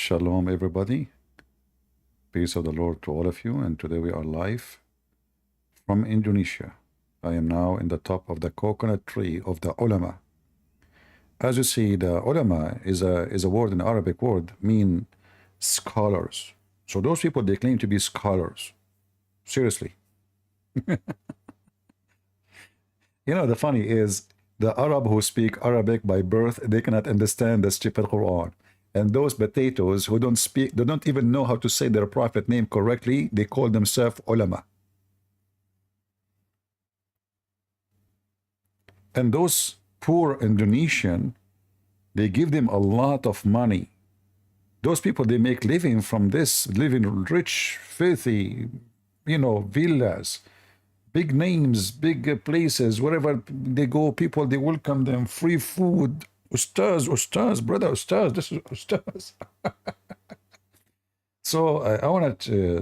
Shalom, everybody. Peace of the Lord to all of you. And today we are live from Indonesia. I am now in the top of the coconut tree of the Ulama. As you see, the Ulama is a word, an Arabic word, mean scholars. So those people, they claim to be scholars. Seriously. The funny is, the Arab who speak Arabic by birth, they cannot understand the stupid Quran. And those potatoes who don't speak, they don't even know how to say their prophet name correctly, they call themselves ulama. And those poor Indonesian, they give them a lot of money. Those people, they make living from this, living rich, filthy, villas, big names, big places, wherever they go, people, they welcome them, free food. Ustaz, brother, Ustaz, this is Ustaz. So I wanted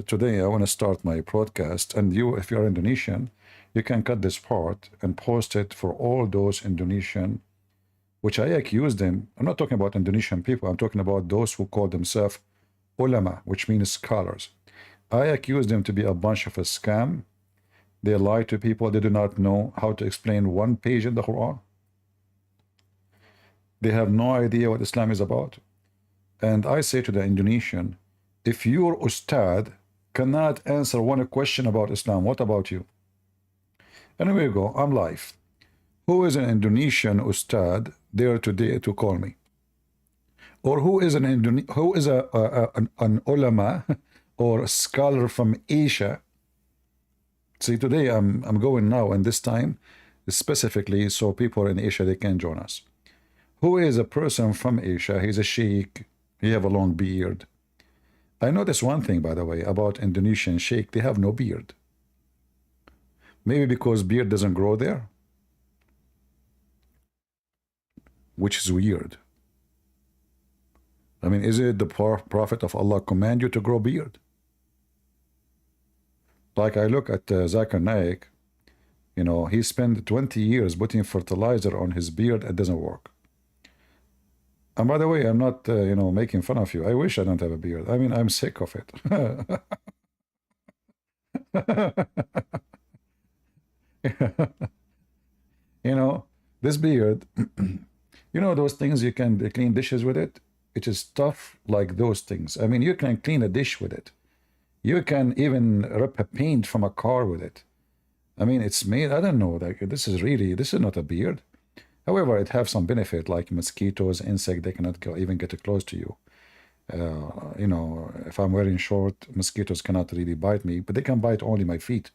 today, I want to start my broadcast, and you, if you're Indonesian, you can cut this part and post it for all those Indonesian, which I accuse them. I'm not talking about Indonesian people. I'm talking about those who call themselves ulama, which means scholars. I accuse them to be a bunch of a scam. They lie to people. They do not know how to explain one page in the Quran. They have no idea what Islam is about. And I say to the Indonesian, if your ustad cannot answer one question about Islam, what about you? Anyway, go, I'm live. Who is an Indonesian ustad there today to call me? Or who is an ulama or a scholar from Asia? See, today I'm going now, and this time specifically so people in Asia, they can join us. Who is a person from Asia? He's a sheikh. He have a long beard. I noticed one thing, by the way, about Indonesian sheikh. They have no beard. Maybe because beard doesn't grow there, which is weird. I mean, is it the Prophet of Allah command you to grow beard? Like I look at Zakir Naik, he spent 20 years putting fertilizer on his beard. It doesn't work. And by the way, I'm not, making fun of you. I wish I don't have a beard. I mean, I'm sick of it. This beard, those things you can clean dishes with it. It is tough like those things. I mean, you can clean a dish with it. You can even rip a paint from a car with it. I mean, it's made, I don't know, like this is not a beard. However, it have some benefit, like mosquitoes, insects, they cannot even get close to you. If I'm wearing short, mosquitoes cannot really bite me, but they can bite only my feet.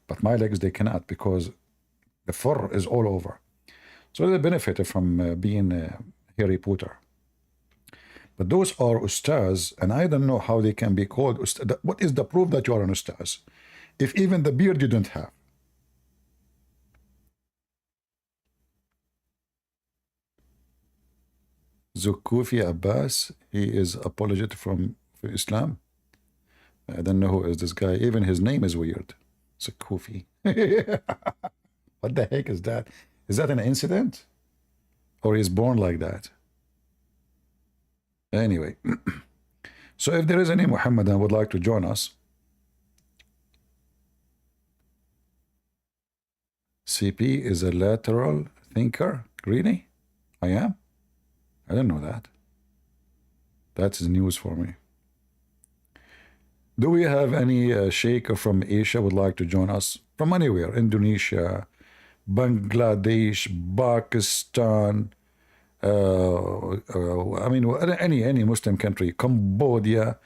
But my legs, they cannot, because the fur is all over. So they benefit from being hairy Potter. But those are ustaz, and I don't know how they can be called ustaz. What is the proof that you are an ustaz? If even the beard you don't have. Zukufi Abbas, he is apologist from Islam. I don't know who is this guy. Even his name is weird. Zukufi. What the heck is that? Is that an incident? Or he's born like that? Anyway. So if there is any Muhammadan would like to join us, CP is a lateral thinker. Really? I am? I didn't know that. That's news for me. Do we have any sheikh from Asia would like to join us? From anywhere. Indonesia, Bangladesh, Pakistan, I mean, any Muslim country. Cambodia.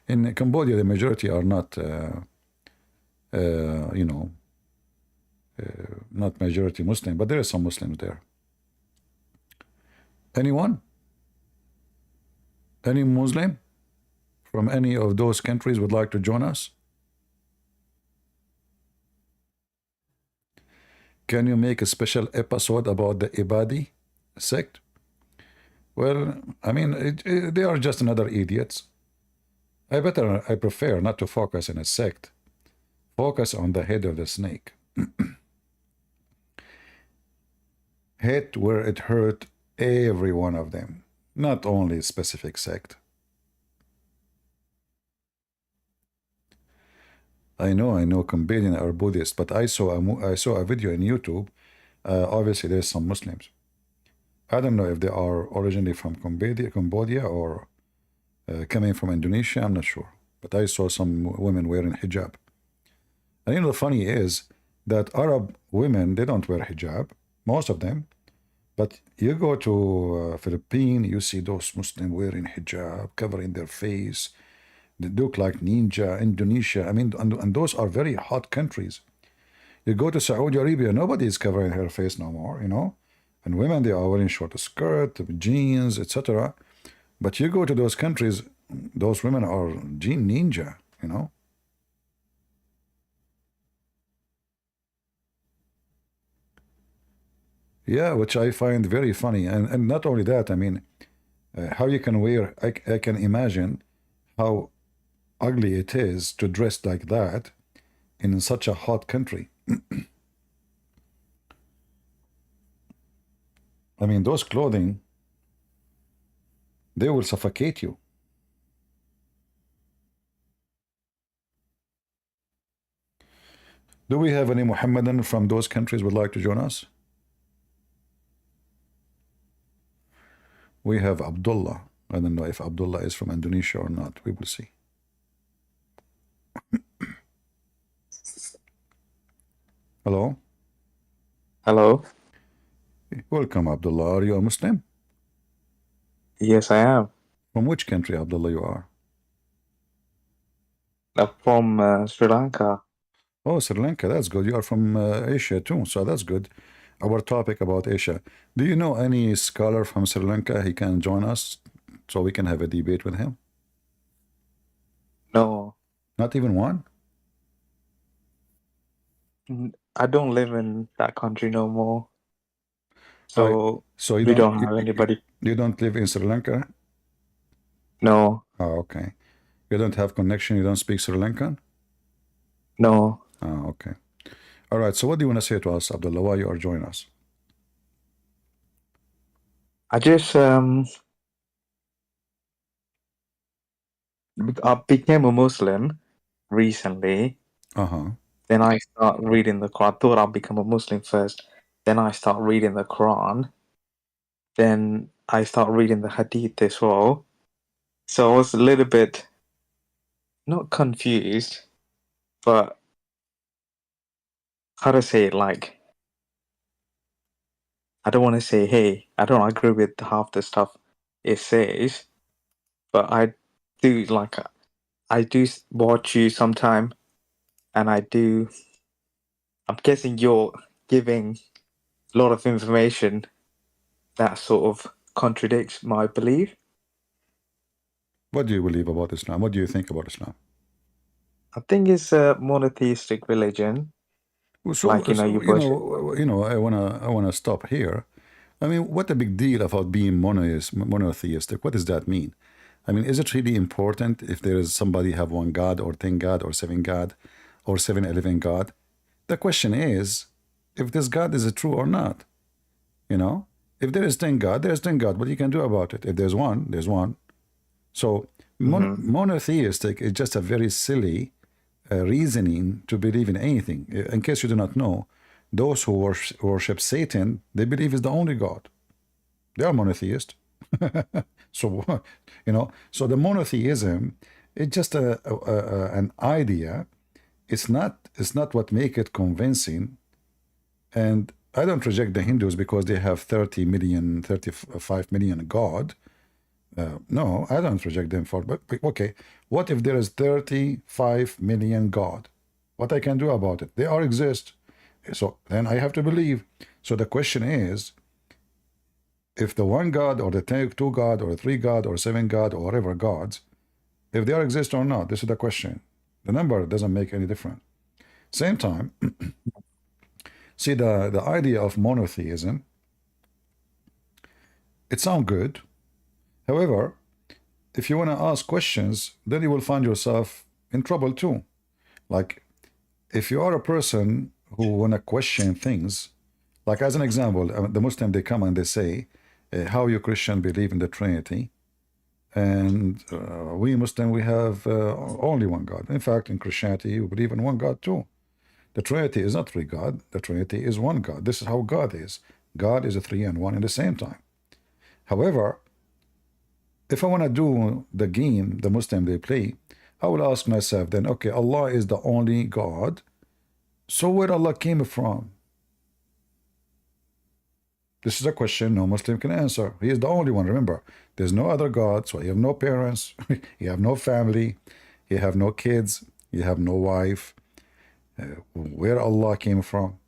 In Cambodia, the majority are not, not majority Muslim, but there are some Muslims there. Anyone? Any Muslim from any of those countries would like to join us? Can you make a special episode about the Ibadi sect? Well, I mean, they are just another idiots. I prefer not to focus on a sect. Focus on the head of the snake. Hit where it hurt every one of them, not only a specific sect. I know Cambodian are Buddhist, but I saw a video in YouTube. Obviously, there's some Muslims. I don't know if they are originally from Cambodia or coming from Indonesia. I'm not sure, but I saw some women wearing hijab. And you know, the funny is that Arab women they don't wear hijab, most of them. But you go to Philippines, you see those Muslims wearing hijab, covering their face. They look like ninja. Indonesia, I mean, and those are very hot countries. You go to Saudi Arabia, nobody is covering her face no more, you know. And women, they are wearing short skirt, jeans, etc. But you go to those countries, those women are jean ninja, you know. Yeah, which I find very funny. And not only that, I mean, how you can wear, I can imagine how ugly it is to dress like that in such a hot country. I mean, those clothing, they will suffocate you. Do we have any Muhammadan from those countries would like to join us? We have Abdullah. I don't know if Abdullah is from Indonesia or not. We will see. Hello. Hello. Welcome, Abdullah. Are you a Muslim? Yes, I am. From which country, Abdullah, you are? From Sri Lanka. Oh, Sri Lanka. That's good. You are from Asia too, so that's good. Our topic about Asia. Do you know any scholar from Sri Lanka? He can join us so we can have a debate with him. No, Not even one? I don't live in that country no more. I So so we don't have anybody. you don't live in Sri Lanka? No, Oh, okay. You don't have connection. You don't speak Sri Lankan? no. Oh, okay. All right. So what do you want to say to us, Abdullah? Why you are joining us? I just I became a Muslim recently. Uh-huh. Then I start reading the Quran. I thought I'd become a Muslim first. Then I start reading the Quran. Then I start reading the Hadith as well. So I was a little bit not confused, but how to say it, like I don't want to say, hey, I don't agree with half the stuff it says, but I do like I do watch you sometime, and I do. I'm guessing you're giving a lot of information that sort of contradicts my belief. What do you believe about Islam? What do you think about Islam? I think it's a monotheistic religion. Like you worship. I wanna stop here. I mean, what a big deal about being monotheistic. What does that mean? I mean, is it really important if there is somebody have one God or 10 God or seven God or 7-11 God? The question is, if this God is true or not. You know, if there is 10 God, there's 10 God. What you can do about it? If there's one, there's one. So Hmm. monotheistic is just a very silly reasoning to believe in anything. In case you do not know, those who worship Satan, they believe is the only God. They are monotheist. So, so the monotheism is just an idea. It's not what make it convincing. And I don't reject the Hindus because they have 30 million, 35 million God. No, I don't reject them for, but okay, what if there is 35 million God? What I can do about it? They all exist. So then I have to believe. So the question is, if the one God or the two God or three God or seven God or whatever gods, if they all exist or not, this is the question. The number doesn't make any difference. Same time, see the idea of monotheism, it sounds good. However, if you want to ask questions, then you will find yourself in trouble too. Like if you are a person who want to question things, like as an example, the Muslim they come and they say, "How you Christian believe in the Trinity?" And we Muslim, we have only one God. In fact, in Christianity, we believe in one God too. The Trinity is not three God. The Trinity is one God. This is how God is. God is a three and one at the same time. However, if I want to do the game the Muslim they play, I will ask myself then, okay, Allah is the only God. So where Allah came from? This is a question no Muslim can answer. He is the only one. Remember, there's no other God, so you have no parents, you have no family, you have no kids, you have no wife. Where Allah came from?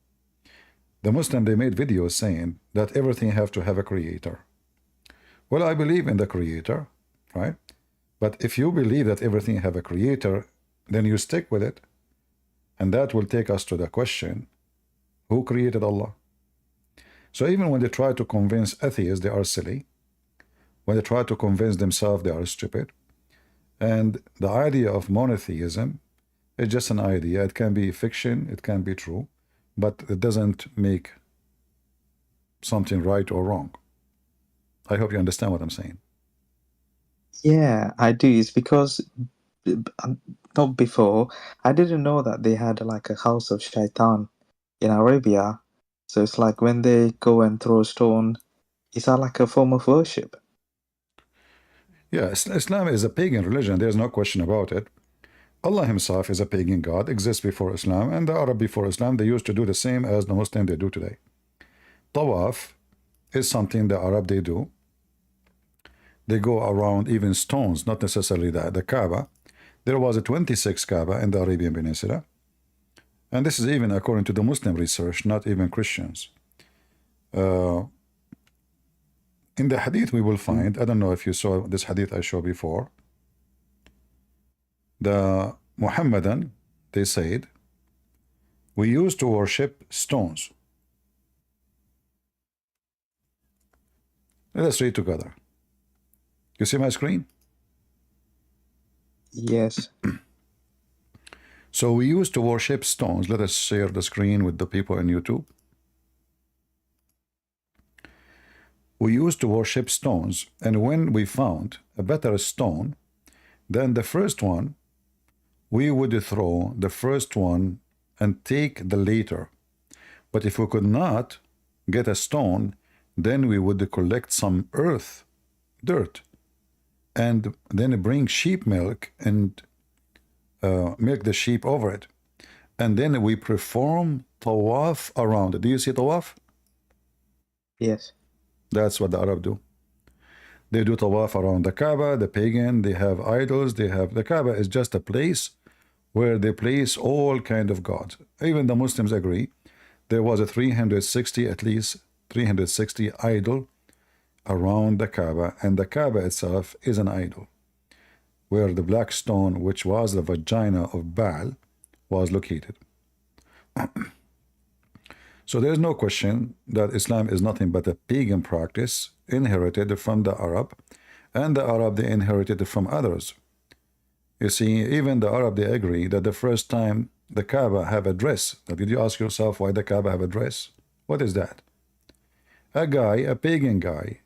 The Muslim, they made videos saying that everything have to have a creator. Well, I believe in the creator, right? But if you believe that everything have a creator, then you stick with it. And that will take us to the question, who created Allah? So even when they try to convince atheists, they are silly. When they try to convince themselves, they are stupid. And the idea of monotheism is just an idea. It can be fiction, it can be true, but it doesn't make something right or wrong. I hope you understand what I'm saying. Yeah, I do. It's because not before. I didn't know that they had like a house of shaitan in Arabia. So it's like when they go and throw a stone, is that like a form of worship? Yeah, Islam is a pagan religion. There's no question about it. Allah himself is a pagan god, exists before Islam, and the Arab before Islam, they used to do the same as the Muslim they do today. Tawaf is something the Arab they do. They go around even stones, not necessarily the Kaaba. There was a 26 Kaaba in the Arabian Peninsula. And this is even according to the Muslim research, not even Christians. In the hadith we will find, I don't know if you saw this hadith I showed before, the Muhammadan, they said, we used to worship stones. Let us read together. You see my screen? Yes. So we used to worship stones. Let us share the screen with the people on YouTube. We used to worship stones, and when we found a better stone than the first one, we would throw the first one and take the later. But if we could not get a stone, then we would collect some earth, dirt, and then bring sheep milk and milk the sheep over it. And then we perform tawaf around it. Do you see tawaf? Yes. That's what the Arab do. They do tawaf around the Kaaba, the pagan, they have idols, they have, the Kaaba is just a place where they place all kind of gods. Even the Muslims agree. There was a 360, at least 360 idol around the Kaaba, and the Kaaba itself is an idol, where the black stone, which was the vagina of Baal, was located. So there's no question that Islam is nothing but a pagan practice inherited from the Arab, and the Arab they inherited from others. You see, even the Arab they agree that the first time the Kaaba have a dress. Now, did you ask yourself why the Kaaba have a dress? What is that? A guy, a pagan guy,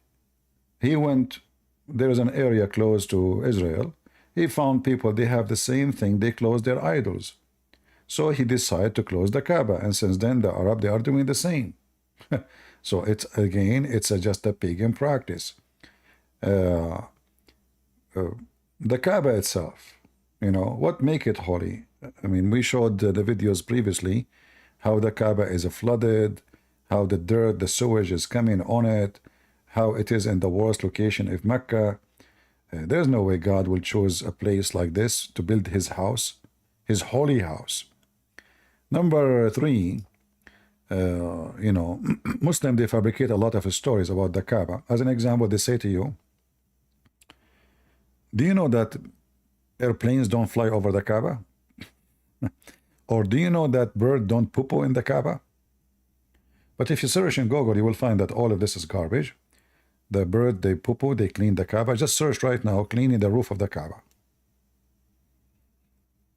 he went, there is an area close to Israel. He found people, they have the same thing, they close their idols. So he decided to close the Kaaba, and since then the Arab, they are doing the same. So it's, again, it's just a pagan practice. The Kaaba itself, you know, what make it holy? I mean, we showed the videos previously, how the Kaaba is flooded, how the dirt, the sewage is coming on it, how it is in the worst location of Mecca. There's no way God will choose a place like this to build his house, his holy house. Number three, you know, Muslim, they fabricate a lot of stories about the Kaaba. As an example, they say to you, do you know that airplanes don't fly over the Kaaba? Or do you know that birds don't poo in the Kaaba? But if you search in Google, you will find that all of this is garbage. The bird, they poo, they clean the Kaaba. Just search right now, cleaning the roof of the Kaaba.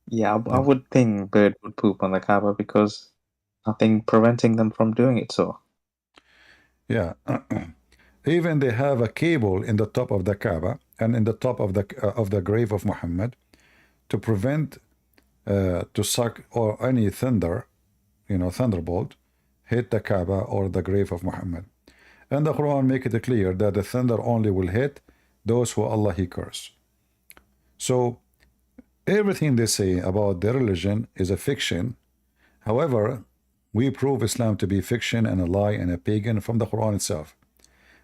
Yeah, I would think bird would poop on the Kaaba because nothing preventing them from doing it so. Yeah. Even they have a cable in the top of the Kaaba and in the top of the grave of Muhammad to prevent to suck or any thunder, thunderbolt, hit the Kaaba or the grave of Muhammad. And the Quran make it clear that the thunder only will hit those who Allah He curse. So everything they say about their religion is a fiction. However, we prove Islam to be fiction and a lie and a pagan from the Quran itself.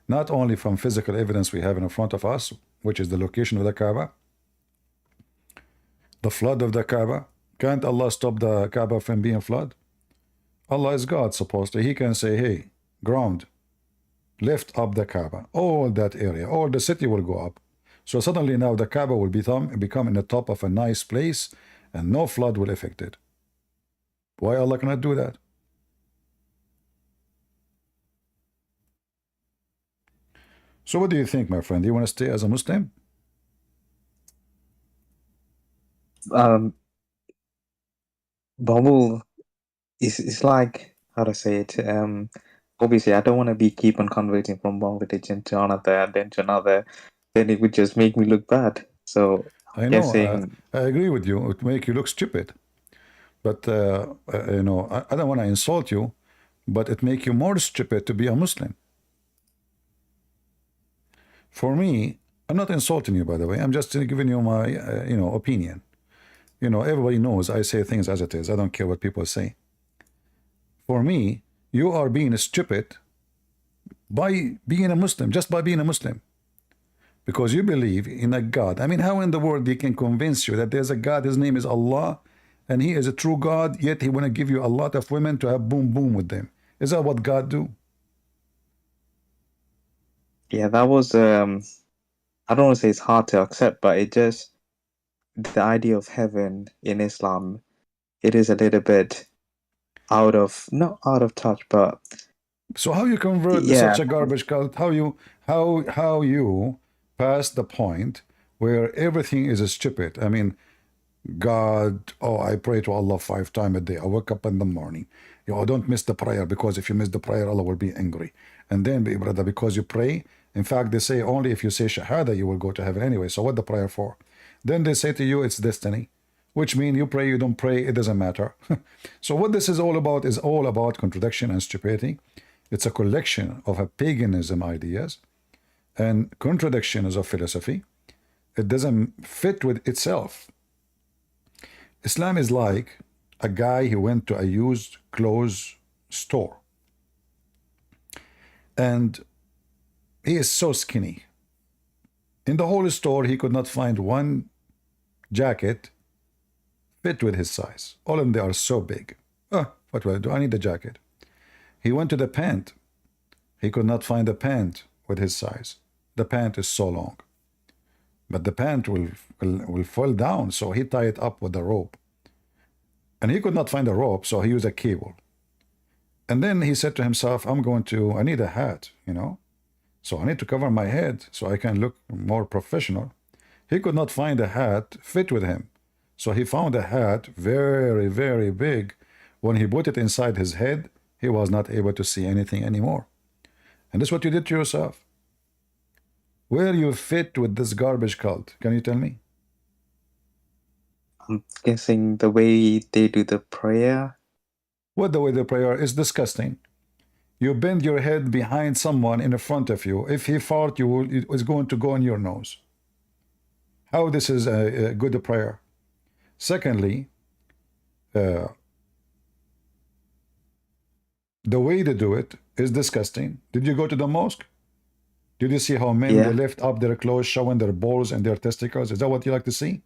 Not only from physical evidence we have in front of us, which is the location of the Kaaba, the flood of the Kaaba. Can't Allah stop the Kaaba from being flood? Allah is God, supposedly. He can say, hey, ground, lift up the Kaaba. All that area, all the city will go up. So suddenly now the Kaaba will become in the top of a nice place and no flood will affect it. Why Allah cannot do that? So what do you think, my friend? Do you want to stay as a Muslim? Bubble is like, how to say it, obviously I don't want to be keep on converting from one religion to another and then to another, then it would just make me look bad. So I'm I know, guessing, I agree with you. It would make you look stupid. But, I don't want to insult you, but it make you more stupid to be a Muslim. For me, I'm not insulting you, by the way. I'm just giving you my, opinion. Everybody knows I say things as it is. I don't care what people say. For me, you are being stupid by being a Muslim, just by being a Muslim. Because you believe in a God. I mean, how in the world they can convince you that there's a God, his name is Allah, and he is a true God, yet he want to give you a lot of women to have boom boom with them? Is that what God do? yeah, that was, I don't want to say it's hard to accept, but it just, the idea of heaven in Islam, it is a little bit not out of touch, but So how you convert yeah, such a garbage cult? How you pass the point where everything is stupid? I mean, God, oh, I pray to Allah 5 times a day. I wake up in the morning. Don't miss the prayer, because if you miss the prayer, Allah will be angry. And then, brother, because you pray, in fact, they say only if you say Shahada, you will go to heaven anyway. So what the prayer for? Then they say to you, it's destiny, which means you pray, you don't pray, it doesn't matter. So what this is all about contradiction and stupidity. It's a collection of a paganism ideas and contradictions of philosophy. It doesn't fit with itself. Islam is like a guy who went to a used clothes store and he is so skinny. In the whole store, he could not find one jacket fit with his size. All of them, they are so big. What will I do? I need a jacket. He went to the pant. He could not find a pant with his size. The pant is so long. But the pant will fall down, so he tied it up with a rope. And he could not find a rope, so he used a cable. And then he said to himself, I need a hat, So I need to cover my head so I can look more professional. He could not find a hat fit with him. So he found a hat very, very big. When he put it inside his head, he was not able to see anything anymore. And this is what you did to yourself. Where you fit with this garbage cult? Can you tell me? I'm guessing the way they do the prayer. What the way the prayer is disgusting. You bend your head behind someone in front of you. If he fart, it's going to go in your nose. How this is a good prayer? Secondly, the way they do it is disgusting. Did you go to the mosque? Did you see how men they lift up their clothes, showing their balls and their testicles? Is that what you like to see?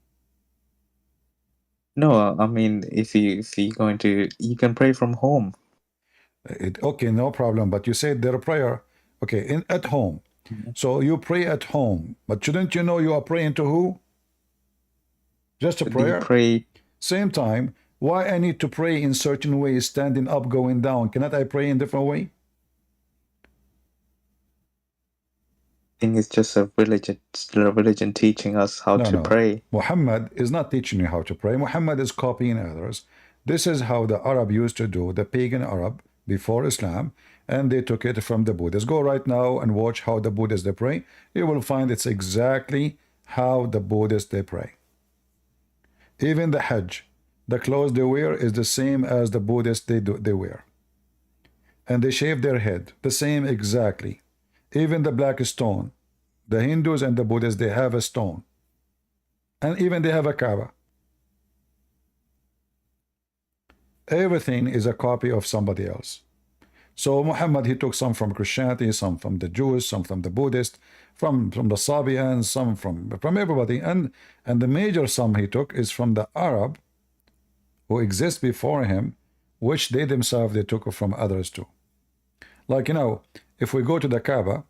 No, I mean, if you're going to, you can pray from home. Okay, no problem. But you said their prayer, okay, at home. So you pray at home, but shouldn't you know you are praying to who? Just a prayer? Pray. Same time, why I need to pray in certain ways, standing up, going down? Cannot I pray in different way? I think it's just a religion teaching us how to pray. Muhammad is not teaching you how to pray. Muhammad is copying others. This is how the Arab used to do, the pagan Arab before Islam, and they took it from the Buddhists. Go right now and watch how the Buddhists they pray. You will find it's exactly how the Buddhists they pray. Even the Hajj, the clothes they wear is the same as the Buddhists they wear. And they shave their head, the same exactly. Even the black stone, the Hindus and the Buddhists, they have a stone. And even they have a Kaaba. Everything is a copy of somebody else. So Muhammad, he took some from Christianity, some from the Jews, some from the Buddhists, from the Sabians, some from everybody. And the major sum he took is from the Arab who exist before him, which they themselves they took from others too. Like, you know, if we go to the Kaaba,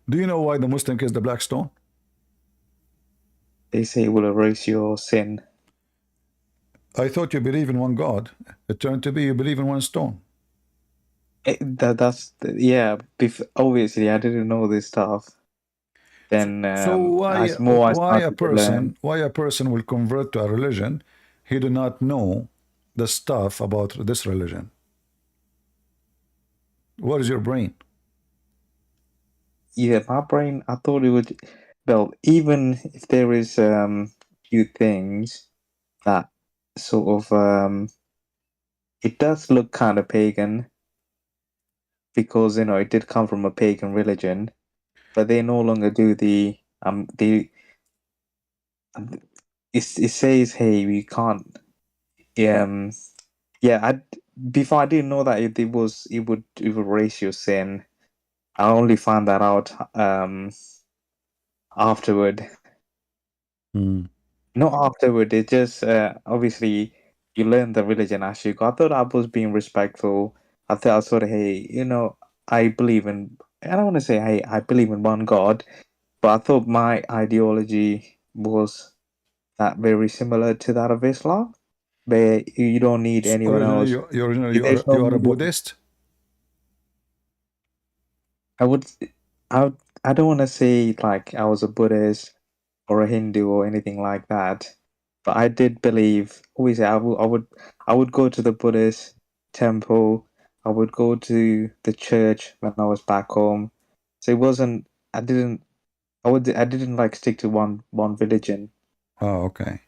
do you know why the Muslim kiss the black stone? They say it will erase your sin. I thought you believe in one God. It turned to be you believe in one stone. Yeah. Obviously, I didn't know this stuff. Then So why as more I started to learn, a person will convert to a religion he do not know the stuff about this religion? What is your brain? yeah, my brain, I thought it would. Well, even if there is few things that sort of it does look kind of pagan because it did come from a pagan religion, but they no longer do it says, hey, we can't yeah. Before I didn't know that it would erase your sin. I only found that out afterward. Not afterward. It just obviously you learn the religion as you go. I thought I was being respectful. I thought I was sort of, hey, I believe in. I don't want to say, hey, I believe in one God, but I thought my ideology was that very similar to that of Islam, where you don't need So anyone else. There's no you are a need of. Buddhist? I would. I don't want to say like I was a Buddhist or a Hindu or anything like that. But I did believe. Always, I would go to the Buddhist temple. I would go to the church when I was back home. So it wasn't. I didn't. I didn't like stick to one religion. Oh, okay.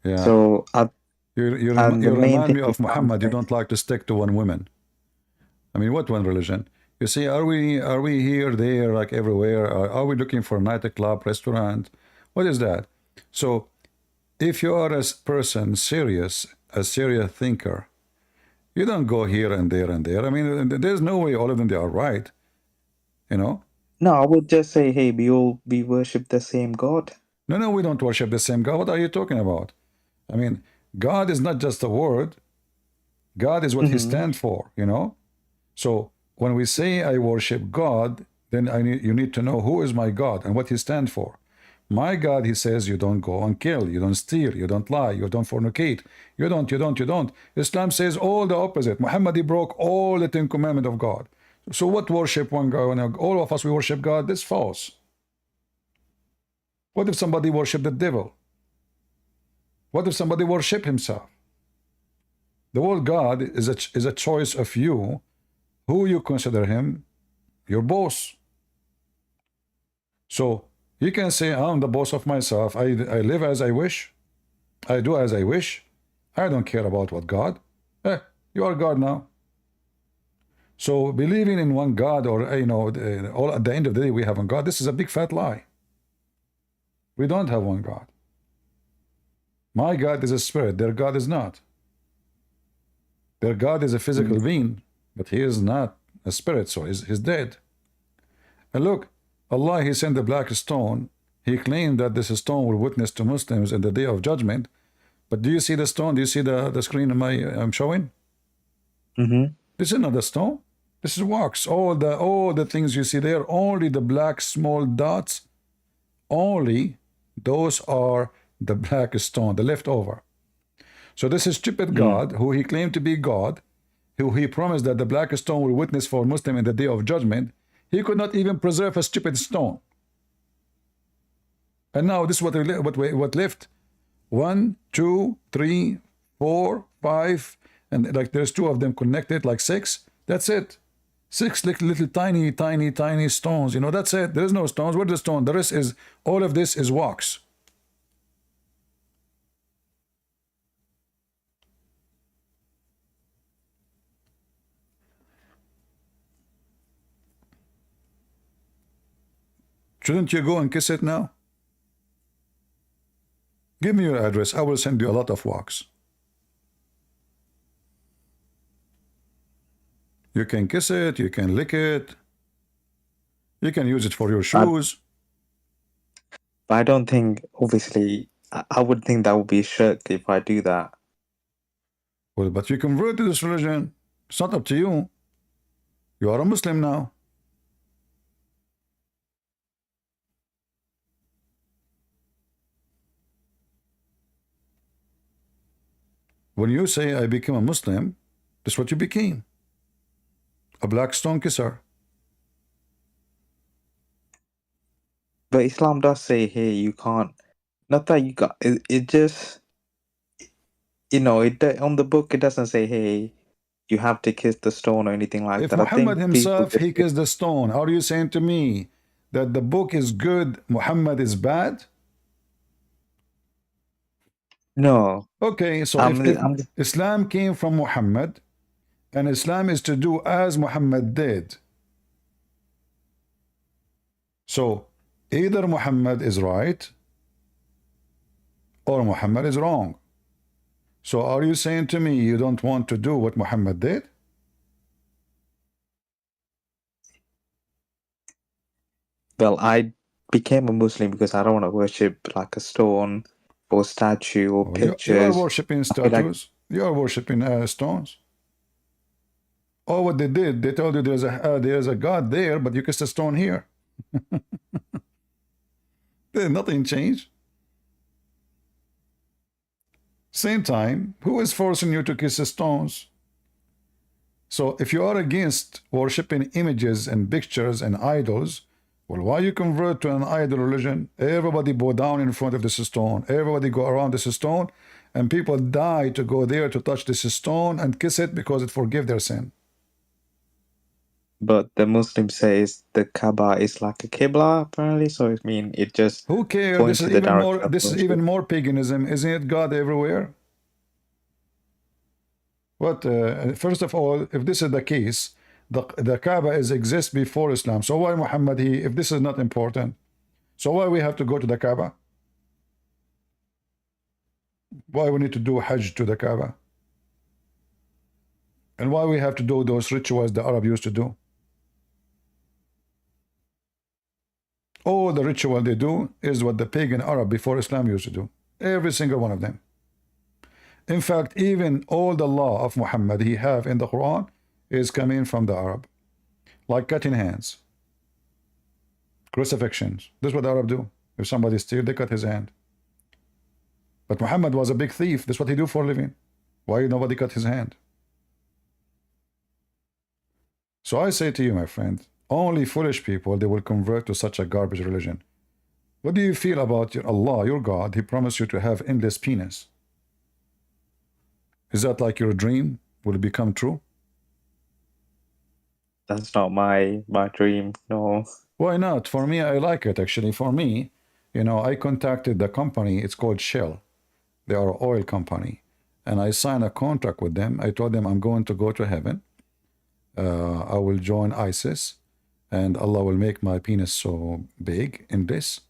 Yeah. So and the You main remind thing me is of Muhammad. You don't like to stick to one woman. I mean, what one religion? You see, are we here, there, like everywhere? Are we looking for a nightclub, restaurant? What is that? So, if you are a person serious, a serious thinker, you don't go here and there and there. I mean, there's no way all of them they are right. You know? no. I would just say, hey, we worship the same God. No, no, we don't worship the same God. What are you talking about? I mean, God is not just a word. God is what He Mm-hmm. stands for. You know? So when we say I worship God, then you need to know who is my God and what He stands for. My God, He says, you don't go and kill, you don't steal, you don't lie, you don't fornicate, you don't. Islam says all the opposite. Muhammad, he broke all the 10 commandments of God. So what worship one God? When all of us we worship God, this is false. What if somebody worship the devil? What if somebody worship himself? The word God is a choice of you, who you consider him your boss. So you can say, I'm the boss of myself. I live as I wish. I do as I wish. I don't care about what God. You are God now. So believing in one God, or all at the end of the day we have one God, this is a big fat lie. We don't have one God. My God is a spirit. Their God is not. Their God is a physical being, but he is not a spirit, so he's dead. And look, Allah, He sent the black stone. He claimed that this stone will witness to Muslims in the day of judgment. But do you see the stone? Do you see the screen I'm showing? Mm-hmm. This is not the stone. This is wax. All the things you see there, only the black small dots, only those are the black stone, the leftover. So this is stupid God, who he claimed to be God, who he promised that the black stone will witness for Muslim in the day of judgment. He could not even preserve a stupid stone. And now this is what left. 1, 2, 3, 4, 5, and like there's two of them connected, like six. That's it. Six little tiny stones. You know, that's it. There's no stones. Where's the stone? The rest is, all of this is wax. Shouldn't you go and kiss it now? Give me your address. I will send you a lot of wax. You can kiss it, you can lick it, you can use it for your shoes. But I don't think, obviously, I would think that would be shirk if I do that. Well, but you convert to this religion. It's not up to you. You are a Muslim now. When you say I became a Muslim, that's what you became. A black stone kisser. But Islam does say here you can't. Not that you got. It just, you know, on the book it doesn't say, hey, you have to kiss the stone or anything like If that. I Muhammad think people himself, just he kissed the stone, are you saying to me that the book is good, Muhammad is bad? no. Okay, so if I'm Islam came from Muhammad, and Islam is to do as Muhammad did. So either Muhammad is right or Muhammad is wrong. So are you saying to me you don't want to do what Muhammad did? Well, I became a Muslim because I don't want to worship like a stone or statue or Well, you are pictures. worshipping I feel like, statues. You are worshipping stones. Oh, what they did, they told you there's a God there, but you kissed a stone here. Nothing changed. Same time, who is forcing you to kiss the stones? So if you are against worshipping images and pictures and idols, well, why you convert to an idol religion? Everybody bow down in front of this stone. Everybody go around this stone, and people die to go there to touch this stone and kiss it because it forgives their sin. but the Muslim says the Kaaba is like a Qibla apparently, so I mean it just Who cares? points to the direction of This is worship. even more paganism. Isn't it God everywhere? What? First of all, if this is the case, the Kaaba exists before Islam. So why Muhammad if this is not important? So why we have to go to the Kaaba? Why we need to do Hajj to the Kaaba? And why we have to do those rituals the Arab used to do? All the ritual they do is what the pagan Arab before Islam used to do. Every single one of them. In fact, even all the law of Muhammad he have in the Quran is coming from the Arab. Like cutting hands. Crucifixions. This is what the Arab do. If somebody steals, they cut his hand. But Muhammad was a big thief. This is what he do for a living. Why nobody cut his hand? So I say to you, my friend, only foolish people, they will convert to such a garbage religion. What do you feel about your Allah, your God? He promised you to have endless penis. Is that like your dream? Will it become true? That's not my dream, no. Why not? For me, I like it actually. For me, you know, I contacted the company. It's called Shell. They are an oil company. And I signed a contract with them. I told them I'm going to go to heaven. I will join ISIS. And Allah will make my penis so big in this.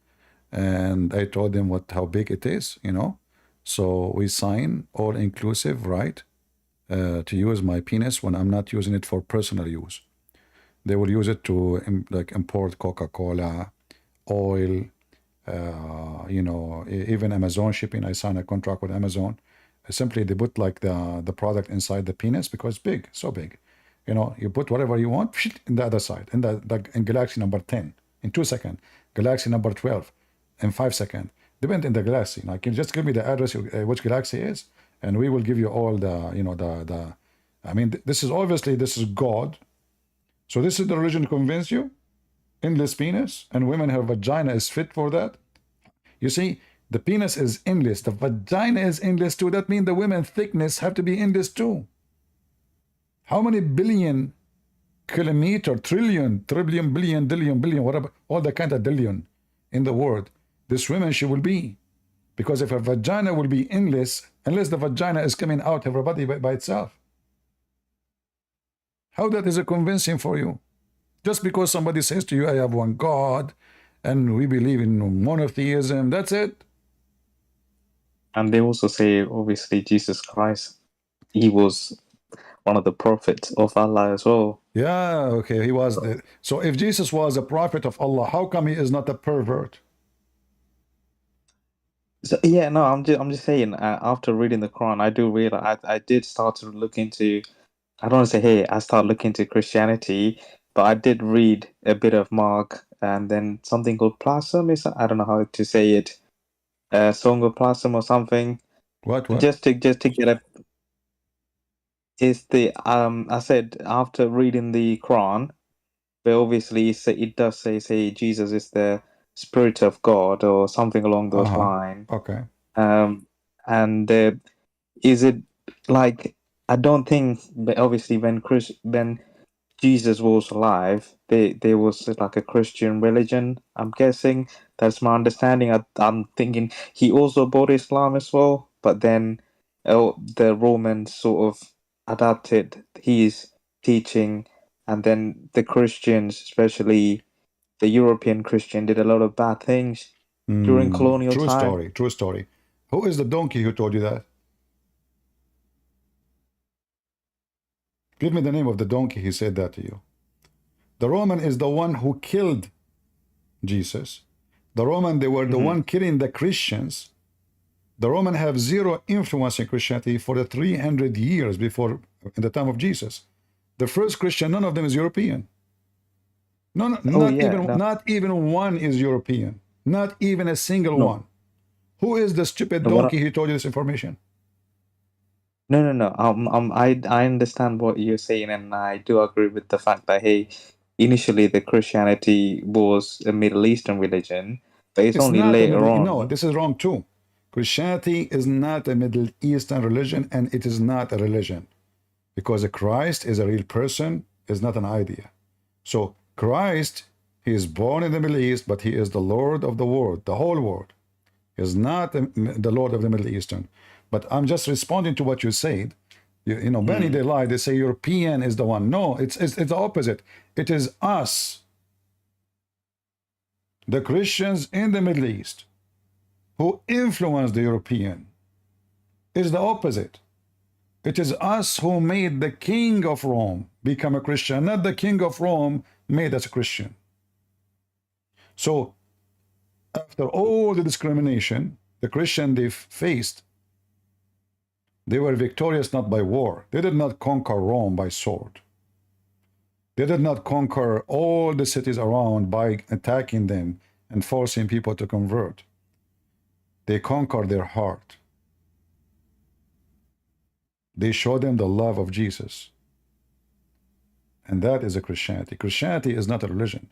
And I told them how big it is, you know. So we sign all inclusive, right? To use my penis when I'm not using it for personal use. They will use it to like import Coca-Cola, oil, you know, even Amazon shipping. I signed a contract with Amazon. Simply they put like the product inside the penis because it's big, so big. You know, you put whatever you want in the other side, in galaxy number 10 in 2 seconds, galaxy number 12 in 5 seconds. Depend in the galaxy. Like, you just give me the address which galaxy is, and we will give you all the, you know, I mean, this is obviously, this is God. So this is the religion to convince you? Endless penis, and women have vagina is fit for that? You see, the penis is endless. The vagina is endless too. That means the women's thickness have to be endless too. How many billion kilometer, trillion, billion, whatever, all the kind of billion in the world, this woman she will be. Because if her vagina will be endless, unless the vagina is coming out of her body by itself. How that is convincing for you? Just because somebody says to you, I have one God, and we believe in monotheism, that's it. And they also say, obviously, Jesus Christ, he was one of the prophets of Allah as well. Yeah, okay, he was the. So if Jesus was a prophet of Allah, how come he is not a pervert? So yeah, no, I'm just saying. After reading the Quran, I do realize I did start to look into. I don't want to say, hey, I started looking into Christianity, but I did read a bit of Mark and then something called Plasm. Is I don't know how to say it. Song of Plasm or something. What? Just to get a is the I said after reading the Quran, but obviously it does say Jesus is the Spirit of God or something along those Uh-huh. lines. Okay. And is it like I don't think, but obviously when Jesus was alive, there was like a Christian religion. I'm guessing that's my understanding. I'm thinking he also brought Islam as well, but then the Romans sort of adapted his teaching, and then the Christians, especially the European Christian, did a lot of bad things during colonial True time. story, true story. Who is the donkey who told you that? Give me the name of the donkey he said that to you. The Roman is the one who killed Jesus. The Roman, they were the Hmm. one killing the Christians. The Roman have zero influence in Christianity for the 300 years before, in the time of Jesus. The first Christian, none of them is European. No, Oh yeah, no, not even one is European. Not even a single no, one. Who is the stupid no. What? donkey who told you this information? No, no, no. I understand what you're saying, and I do agree with the fact that hey, initially the Christianity was a Middle Eastern religion, but it's It's only not a later Middle. No, on. this is wrong too. Christianity is not a Middle Eastern religion, and it is not a religion because Christ is a real person, is not an idea. So Christ, he is born in the Middle East, but he is the Lord of the world, the whole world. He is not the Lord of the Middle Eastern. But I'm just responding to what you said. Benny, Hmm. they lie. They say European is the one. No, it's the opposite. It is us, the Christians in the Middle East, who influence the European. It's the opposite. It is us who made the king of Rome become a Christian, not the king of Rome made us a Christian. So after all the discrimination the Christian they faced, they were victorious not by war. They did not conquer Rome by sword. They did not conquer all the cities around by attacking them and forcing people to convert. They conquered their heart. They showed them the love of Jesus. And that is a Christianity. Christianity is not a religion.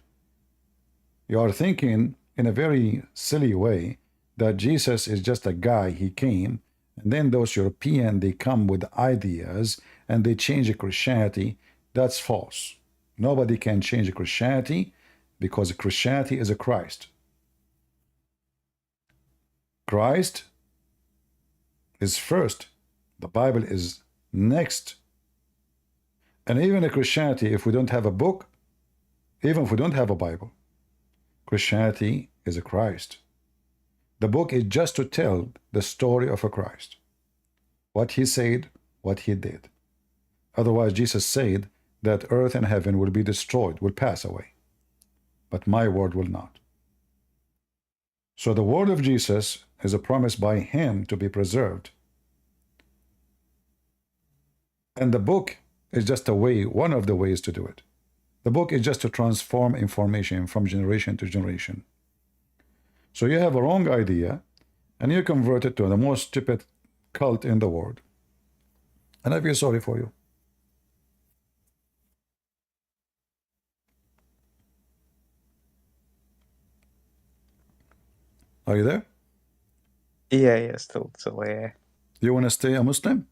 You are thinking in a very silly way that Jesus is just a guy. He came, and then those European, they come with ideas and they change Christianity. That's false. Nobody can change Christianity because Christianity is a Christ. Christ is first. The Bible is next. And even in Christianity, if we don't have a book, even if we don't have a Bible, Christianity is a Christ. The book is just to tell the story of a Christ. What he said, what he did. Otherwise, Jesus said that earth and heaven will be destroyed, will pass away. But my word will not. So the word of Jesus is a promise by him to be preserved. And the book is just a way, one of the ways to do it. The book is just to transform information from generation to generation. So you have a wrong idea and you convert it to the most stupid cult in the world. And I feel sorry for you. Are you there? Yeah, yeah, still, yeah. You want to stay a Muslim?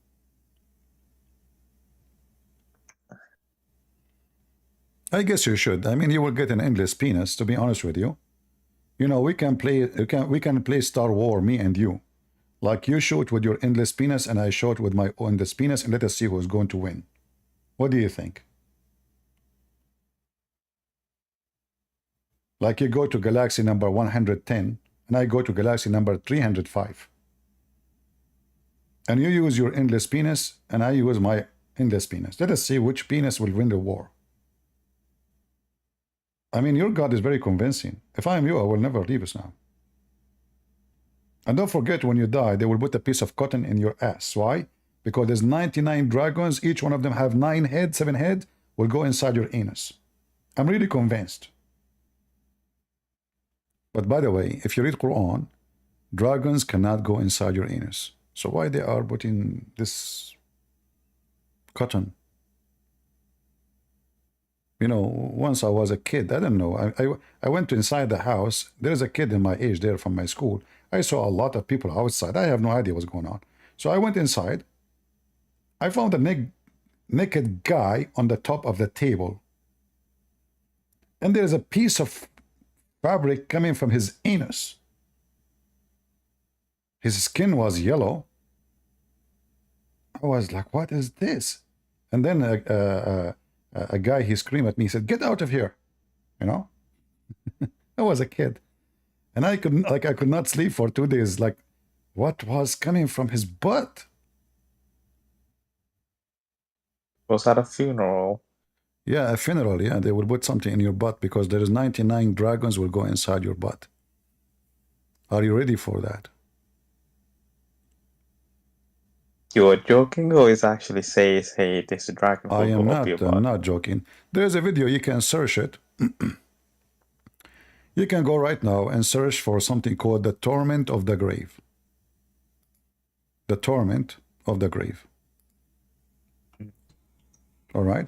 I guess you should. I mean, you will get an endless penis, to be honest with you. You know, we can play Star War, me and you. Like you shoot with your endless penis and I shoot with my endless penis, and let us see who's going to win. What do you think? Like you go to galaxy number 110 and I go to galaxy number 305. And you use your endless penis and I use my endless penis. Let us see which penis will win the war. I mean, your God is very convincing. If I am you, I will never leave us now. And don't forget, when you die, they will put a piece of cotton in your ass. Why? Because there's 99 dragons. Each one of them have 9 heads, 7 heads, will go inside your anus. I'm really convinced. But by the way, if you read Quran, dragons cannot go inside your anus. So why they are putting this cotton? You know, once I was a kid, I don't know. I went to inside the house. There's a kid in my age there from my school. I saw a lot of people outside. I have no idea what's going on. So I went inside. I found a naked guy on the top of the table. And there's a piece of fabric coming from his anus. His skin was yellow. I was like, what is this? And then a guy, he screamed at me, he said, get out of here. You know? I was a kid. And I could not sleep for 2 days. Like, what was coming from his butt? Was that a funeral? Yeah, a funeral. Yeah, they will put something in your butt because there is 99 dragons will go inside your butt. Are you ready for that? You are joking, or is actually says, hey, this dragon I will am go up your butt? I'm not joking. There's a video, you can search it. You can go right now and search for something called the torment of the grave. The torment of the grave. All right?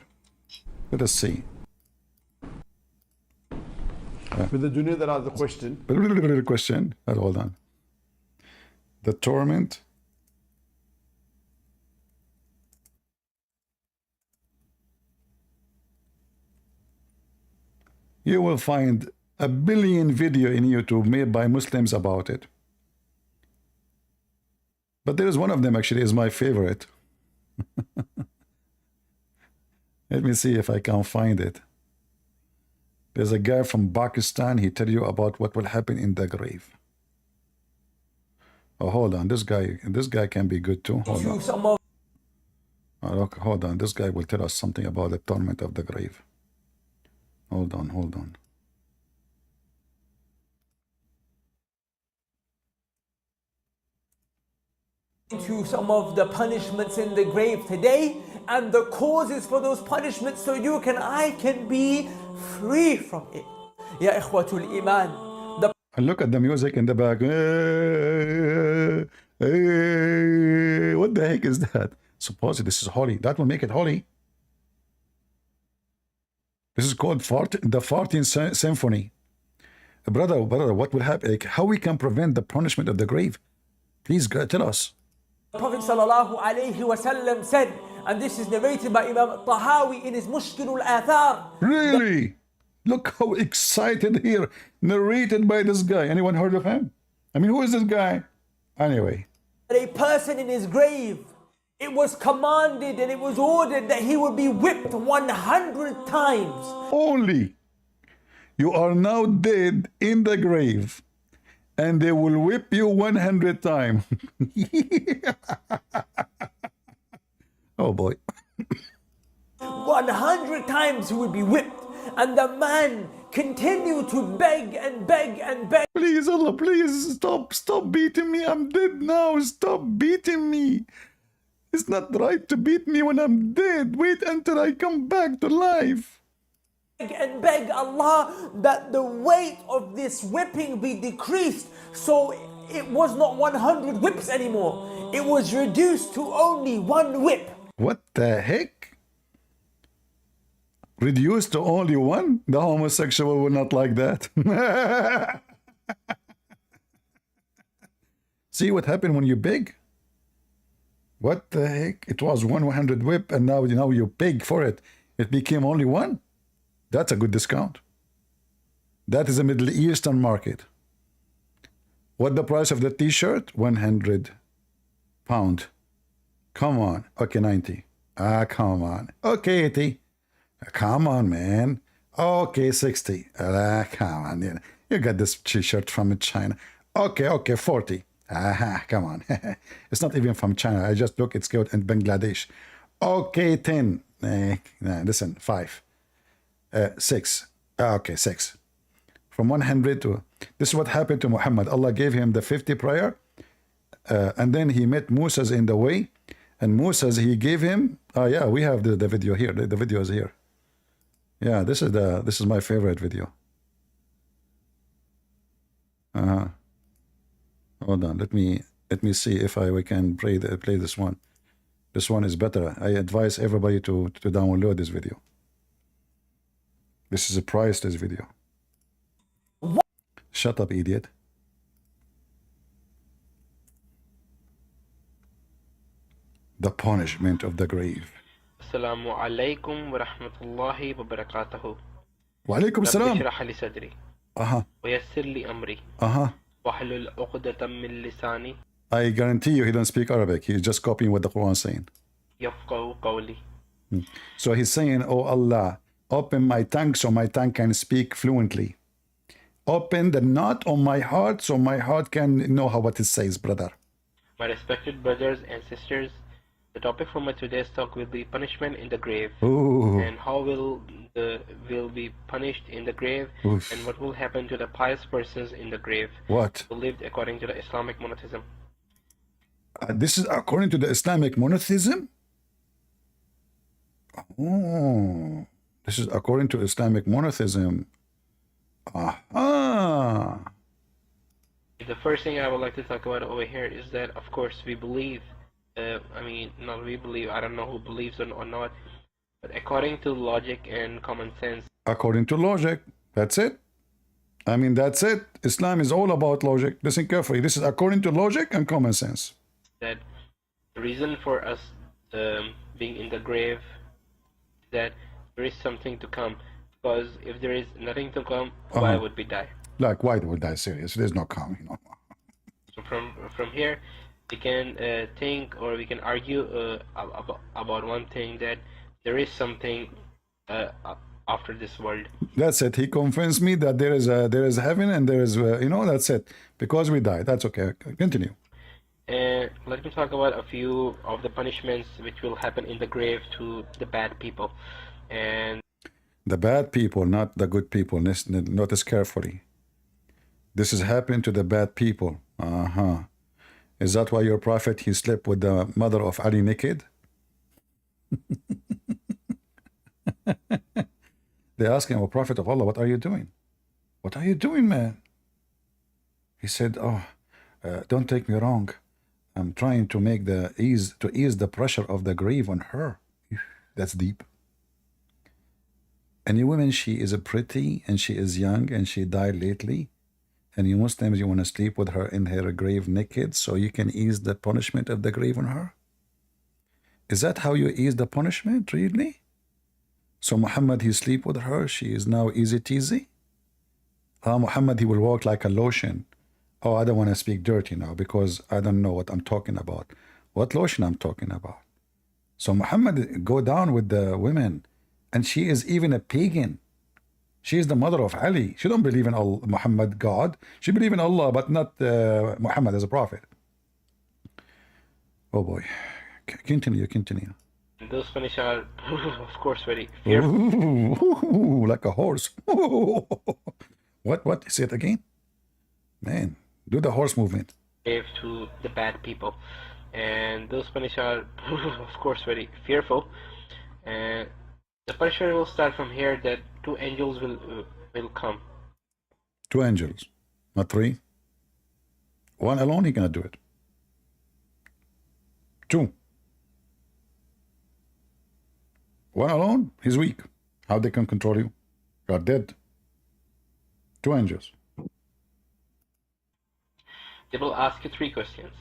Let us see. With the dunya, there are the question. Question. Hold on. The torment. You will find a billion video in YouTube made by Muslims about it. But there is one of them actually is my favorite. Let me see if I can find it. There's a guy from Pakistan. He tell you about what will happen in the grave. Oh, hold on. This guy can be good too. Hold on. Oh, okay, hold on. This guy will tell us something about the torment of the grave. Hold on, hold on. To some of the punishments in the grave today and the causes for those punishments so you and I can be free from it. Ya ikhwatul iman. And look at the music in the back. What the heck is that? Supposedly this is holy. That will make it holy. This is called the 14th Symphony. Brother, what will happen? Like, how we can prevent the punishment of the grave? Please tell us. Prophet sallallahu alayhi wasallam said, and this is narrated by Imam Tahawi in his Mushkil al-Athar. Really? Look how excited here. Narrated by this guy. Anyone heard of him? I mean, who is this guy? Anyway. A person in his grave, it was commanded and it was ordered that he would be whipped 100 times. Only. You are now dead in the grave. And they will whip you 100 times. Oh boy. 100 times he would be whipped. And the man continued to beg and beg and beg. Please, Allah, please stop beating me. I'm dead now. Stop beating me. It's not right to beat me when I'm dead. Wait until I come back to life. And beg Allah that the weight of this whipping be decreased, so it was not 100 whips anymore. It was reduced to only 1 whip. What the heck? Reduced to only 1? The homosexual will not like that. See what happened when you beg? What the heck? It was 100 whip and now you beg for it. It became only 1? That's a good discount. That is a Middle Eastern market. What the price of the t-shirt? 100 pound. Come on. Okay, 90. Ah, come on. Okay, 80. Come on, man. Okay, 60. Ah, come on. You got this t-shirt from China. Okay, 40. Ah, come on. It's not even from China. I just look, it's good in Bangladesh. Okay, 10. Listen, 5. 6. Okay, 6. From 100 to... This is what happened to Muhammad. Allah gave him the 50 prayer. And then he met Musa's in the way. And Musa's, he gave him... Oh, yeah, we have the video here. The video is here. Yeah, this is my favorite video. Hold on, let me see if we can play this one. This one is better. I advise everybody to download this video. This is a priceless video. What? Shut up, idiot. The punishment of the grave. Assalamu alaikum wa rahmatullahi wa barakatuhu. Wa alaikum salam. Rabbi shrah li sadri. Wa yassir li amri. Wahlul 'uqdatam min lisani. I guarantee you he don't speak Arabic. He's just copying what the Quran is saying. Yafqahu qawli. So he's saying, oh Allah, open my tongue so my tongue can speak fluently. Open the knot on my heart so my heart can know what it says, brother. My respected brothers and sisters, the topic for my today's talk will be punishment in the grave. Ooh. And how will be punished in the grave. Oof. And what will happen to the pious persons in the grave. What? Who lived according to the Islamic monotheism. This is according to the Islamic monotheism? Oh, this is according to Islamic monotheism. Aha. The first thing I would like to talk about over here is that, of course, we believe, not we believe, I don't know who believes or not, but according to logic and common sense. According to logic, that's it. That's it. Islam is all about logic. Listen carefully. This is according to logic and common sense. That the reason for us being in the grave is that there is something to come. Because if there is nothing to come, why would we die? Like, why would die? Serious? There's no coming. So from here, we can think or we can argue about one thing, that there is something after this world. That's it. He convinced me that there is heaven and there is that's it. Because we die. That's okay. Continue. And let me talk about a few of the punishments which will happen in the grave to the bad people. And the bad people, not the good people. Notice carefully. This is happening to the bad people. Is that why your prophet, he slept with the mother of Ali naked? They asked him, "O Prophet of Allah, what are you doing? What are you doing, man?" He said, don't take me wrong. I'm trying to ease the pressure of the grave on her. That's deep. Any woman, she is pretty and she is young and she died lately, and you Muslims, you want to sleep with her in her grave naked so you can ease the punishment of the grave on her? Is that how you ease the punishment, really? So Muhammad, he sleep with her, she is now easy-teasy? Muhammad, he will walk like a lotion. I don't want to speak dirty now because I don't know what I'm talking about. What lotion I'm talking about? So Muhammad go down with the women, and she is even a pagan. She is the mother of Ali. She don't believe in Allah, Muhammad God. She believe in Allah, but not Muhammad as a prophet. Oh boy. Continue. those Spanish are, of course, very fearful. Ooh, like a horse. What? Say it again. Man, do the horse movement. To the bad people. And those Spanish are, of course, very fearful. And the punishment will start from here, that two angels will come. Two angels, not three. One alone, he cannot do it. Two. One alone, he's weak. How they can control you? You are dead. Two angels. They will ask you three questions.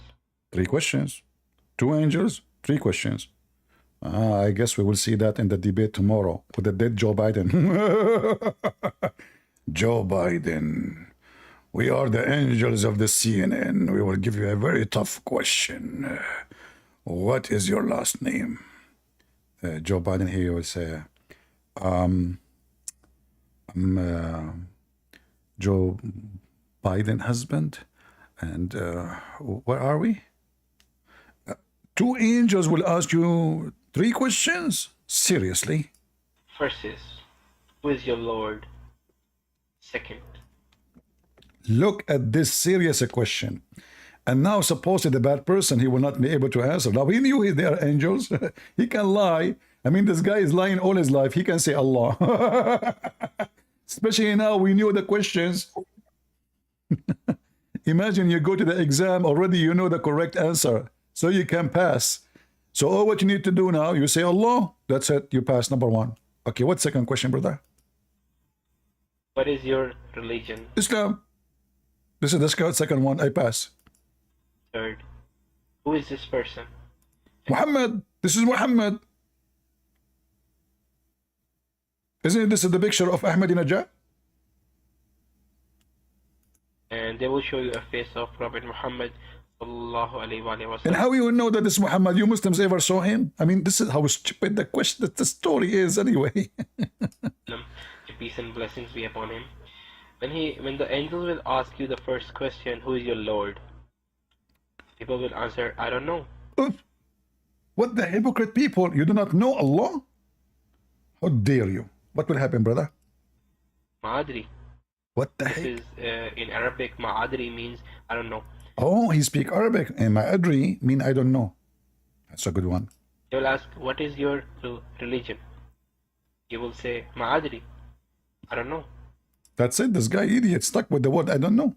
Three questions. Two angels, three questions. I guess we will see that in the debate tomorrow with the dead Joe Biden. Joe Biden, we are the angels of the CNN. We will give you a very tough question. What is your last name? Joe Biden here will say, I'm Joe Biden husband. And where are we? Two angels will ask you 3 questions? Seriously? First is, who is your Lord? Second, Look at this serious question. And now supposedly the bad person, he will not be able to answer. Now he knew they are angels. He can lie. I mean, this guy is lying all his life. He can say Allah. Especially now we knew the questions. Imagine you go to the exam, already you know the correct answer. So you can pass. So all what you need to do now, you say Allah. That's it. You pass number 1. Okay, what's second question, brother? what is your religion? Islam. This is the second one. I pass. Third, who is this person? Muhammad. This is Muhammad. Isn't this the picture of Ahmadinejad? And they will show you a face of Prophet Muhammad sallallahu alaihi And wasallam. how you know that this Muhammad? You Muslims ever saw him? I mean, this is how stupid the question, the story is anyway. Peace and blessings be upon him. When the angels will ask you the first question, who is your Lord? People will answer, I don't know. What the hypocrite people? You do not know Allah? How dare you? What will happen, brother? Ma'adri. What the This heck? is in Arabic, Ma'adri means I don't know. Oh, he speak Arabic. And ma'adri mean I don't know. That's a good one. They will ask, what is your religion? You will say, Ma'adri. I don't know. That's it. This guy idiot stuck with the word I don't know.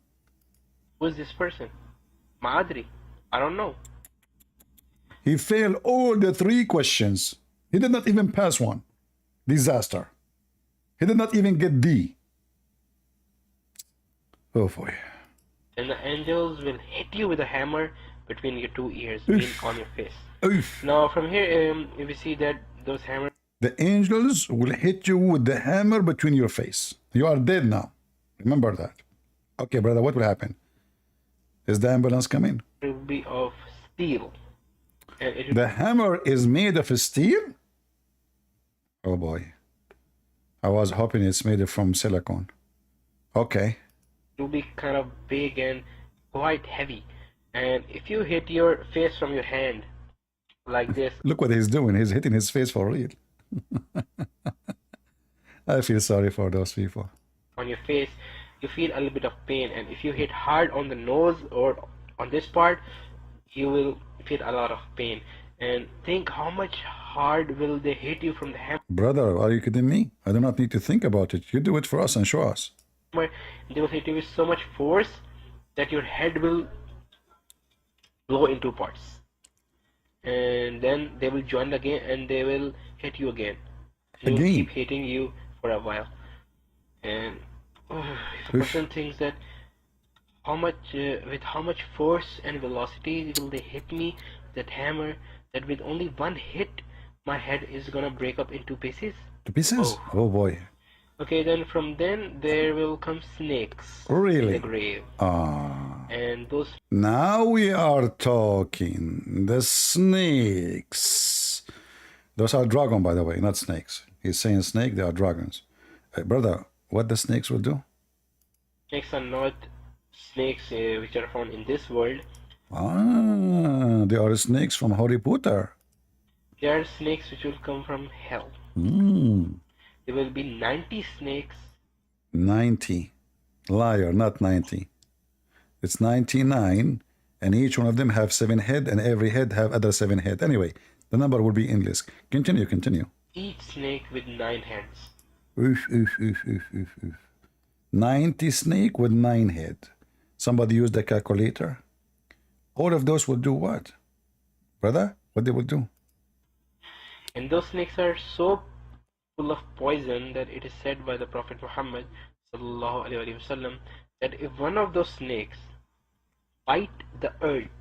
Who is this person? Ma'adri. I don't know. He failed all the 3 questions. He did not even pass one. Disaster. He did not even get D. Oh boy. And the angels will hit you with a hammer between your 2 ears, mean on your face. Oof. Now from here, if you see that those hammers The angels will hit you with the hammer between your face. You are dead now. Remember that. Okay, brother, what will happen? Is the ambulance coming? will be of steel. And it The hammer is made of steel? Oh boy. I was hoping it's made from silicone. Okay. will be kind of big and quite heavy. And if you hit your face from your hand like this, Look what he's doing. He's hitting his face for real. I feel sorry for those people. on your face, you feel a little bit of pain. And if you hit hard on the nose or on this part, you will feel a lot of pain. And think how much hard will they hit you from the hammer. Brother, are you kidding me? I do not need to think about it. You do it for us and show us. They will hit you with so much force that your head will blow into parts. And then they will join again and they will hit you again. They will Again? keep hitting you for a while. And if a person thinks that with how much force and velocity will they hit me, that hammer, that with only one hit, my head is gonna break up into pieces. 2 pieces? Oh boy. Okay, then from then there will come snakes in Really? the grave. And those Now we are talking. The snakes. Those are dragon, by the way, not snakes. He's saying snake, they are dragons. Brother, what the snakes will do? snakes are not snakes which are found in this world. They are snakes from Harry Potter. They are snakes which will come from hell. There will be 90 snakes. 90. Liar, not 90. It's 99, and each one of them have 7 head, and every head have other 7 head. Anyway, the number will be endless. Continue. Each snake with 9 heads. Oof, oof, oof, oof, oof, oof. 90 snake with 9 head. Somebody use the calculator. All of those will do what? Brother, what they will do? And those snakes are so full of poison that it is said by the Prophet Muhammad sallallahu alaihi wasallam that if one of those snakes bite the earth,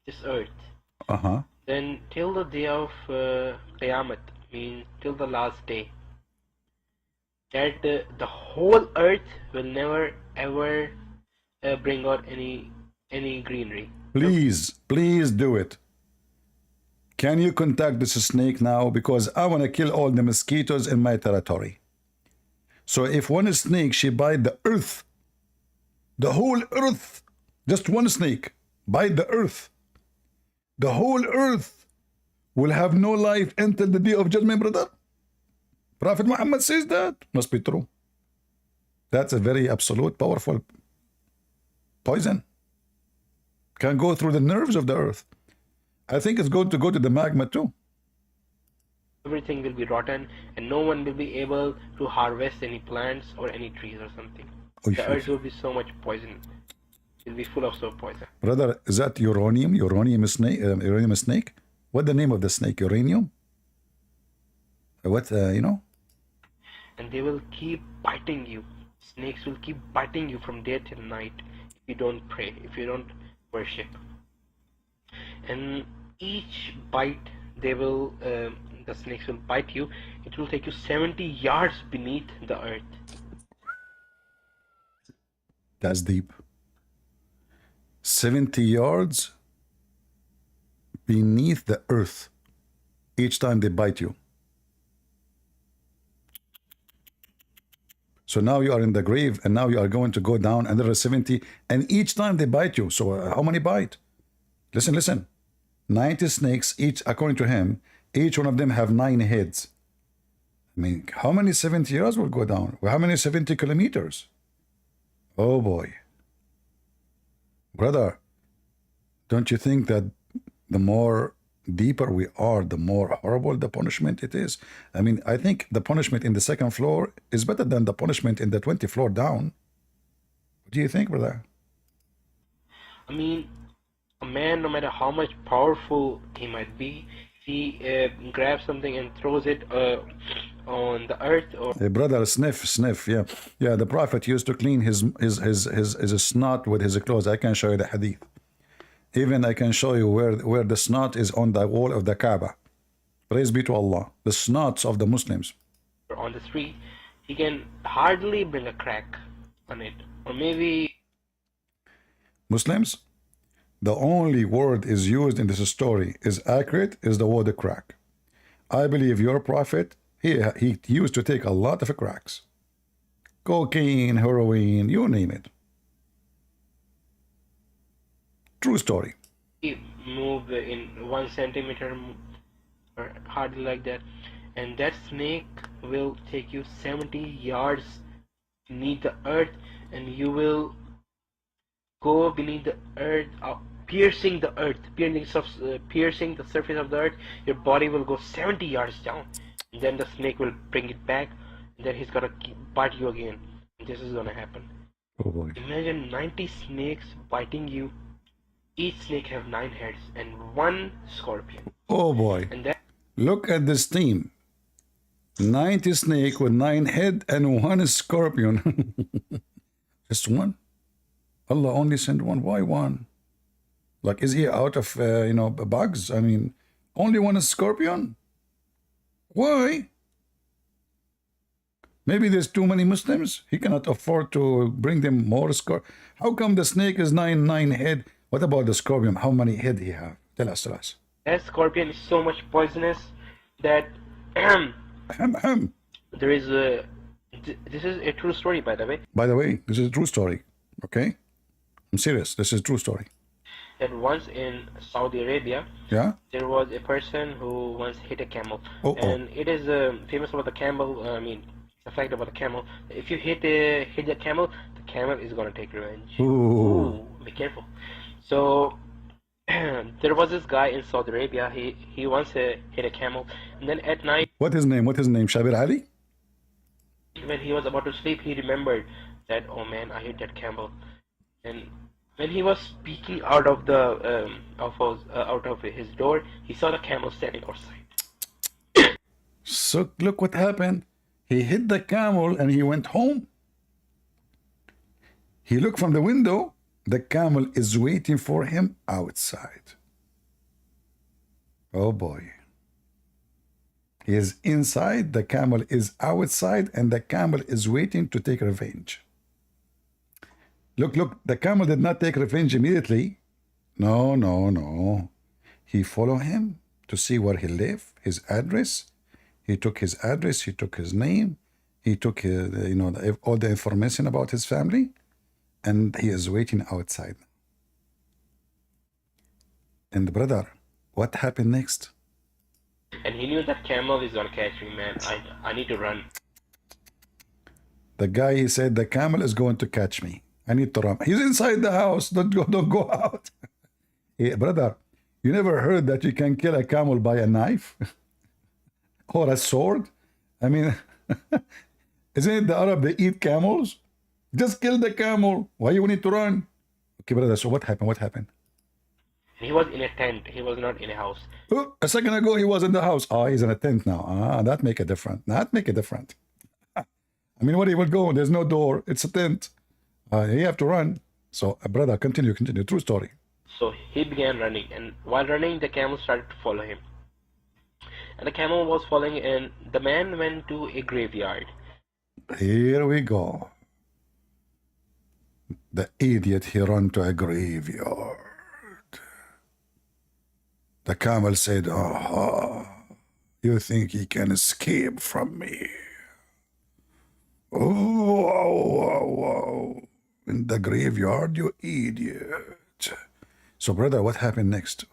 this earth, then till the day of Qiyamah, means till the last day, that the whole earth will never ever bring out any greenery. Please, please do it. Can you contact this snake now? Because I want to kill all the mosquitoes in my territory. So if one snake, she bite the earth, the whole earth, just one snake, bite the earth, the whole earth will have no life until the day of judgment, brother. Prophet Muhammad says that. Must be true. That's a very absolute, powerful poison. Can go through the nerves of the earth. I think it's going to go to the magma too. Everything will be rotten, and no one will be able to harvest any plants or any trees or something. The earth will be so much poison. It'll be full of so poison. Brother, is that uranium? Uranium snake? Uranium snake? What the name of the snake? Uranium? What, you know? And they will keep biting you. Snakes will keep biting you from day till night if you don't pray, if you don't worship. And each bite, they will, the snakes will bite you. It will take you 70 yards beneath the earth. That's deep. 70 yards beneath the earth each time they bite you. So now you are in the grave, and now you are going to go down another 70, and each time they bite you. So how many bite? Listen, listen. 90 snakes, each, according to him, each one of them have 9 heads. I mean, how many 70 years will go down? How many 70 kilometers? Oh boy. Brother, don't you think that the more deeper we are, the more horrible the punishment it is? I mean, I think the punishment in the second floor is better than the punishment in the 20th floor down. What do you think, brother? I mean, a man, no matter how much powerful he might be, he grabs something and throws it on the earth. Or Hey, brother, sniff, sniff. Yeah, yeah. The Prophet used to clean his snot with his clothes. I can show you the hadith. Even I can show you where the snot is on the wall of the Kaaba. Praise be to Allah. The snots of the Muslims. on the street, he can hardly bring a crack on it. Or maybe Muslims, the only word is used in this story is accurate is the word crack. I believe your prophet, he used to take a lot of cracks. Cocaine, heroin, you name it. True story. move in 1 centimeter or hardly like that, and that snake will take you 70 yards beneath the earth, and you will go beneath the earth, piercing the earth, piercing the surface of the earth. Your body will go 70 yards down, and then the snake will bring it back, and then he's gonna bite you again. This is gonna happen. Oh boy. Imagine 90 snakes biting you. Each snake have 9 heads and 1 scorpion. Oh boy. And that Look at this team. 90 snake with 9 head and 1 scorpion. Just one? Allah only sent one. Why one? Like, is he out of, bugs? I mean, only 1 scorpion? Why? Maybe there's too many Muslims. He cannot afford to bring them more scorpion. How come the snake is 9 head? What about the scorpion? How many head he have? Tell us, tell us. that scorpion is so much poisonous that there is a. This is a true story, by the way. By the way, this is a true story. Okay? I'm serious. This is a true story. That once in Saudi Arabia, Yeah? there was a person who once hit a camel, and it is famous about the camel. I mean, the fact about the camel. If you hit the camel is gonna take revenge. Ooh. Be careful. So there was this guy in Saudi Arabia. He once hit a camel, and then at night, What his name? What his name? Shabir Ali? when he was about to sleep, he remembered that, oh man, I hit that camel. And when he was peeking out of the out of his door, he saw the camel standing outside. So look what happened. He hit the camel and he went home. He looked from the window. The camel is waiting for him outside. Oh boy. He is inside, the camel is outside, and the camel is waiting to take revenge. Look, the camel did not take revenge immediately. No, no, no. He followed him to see where he lived, his address. He took his address, he took his name, he took all the information about his family, and he is waiting outside. And brother, what happened next? And he knew that camel is gonna catch me, man. I need to run. The guy, he said, the camel is going to catch me. I need to run. He's inside the house. Don't go out. Hey, brother, you never heard that you can kill a camel by a knife or a sword? I mean, isn't it the Arab, they eat camels? Just kill the camel. Why you need to run? Okay, brother, so what happened? What happened? He was in a tent. He was not in a house. Oh, a second ago, he was in the house. Oh, he's in a tent now. Ah, that make a difference. That make a difference. I mean, where he would go? There's no door. It's a tent. You have to run. So, brother, continue. True story. So he began running, and while running, the camel started to follow him. And the camel was following, and the man went to a graveyard. Here we go. The idiot, he ran to a graveyard. The camel said, "Oh, you think he can escape from me? Oh, in the graveyard, you idiot." So, brother, what happened next?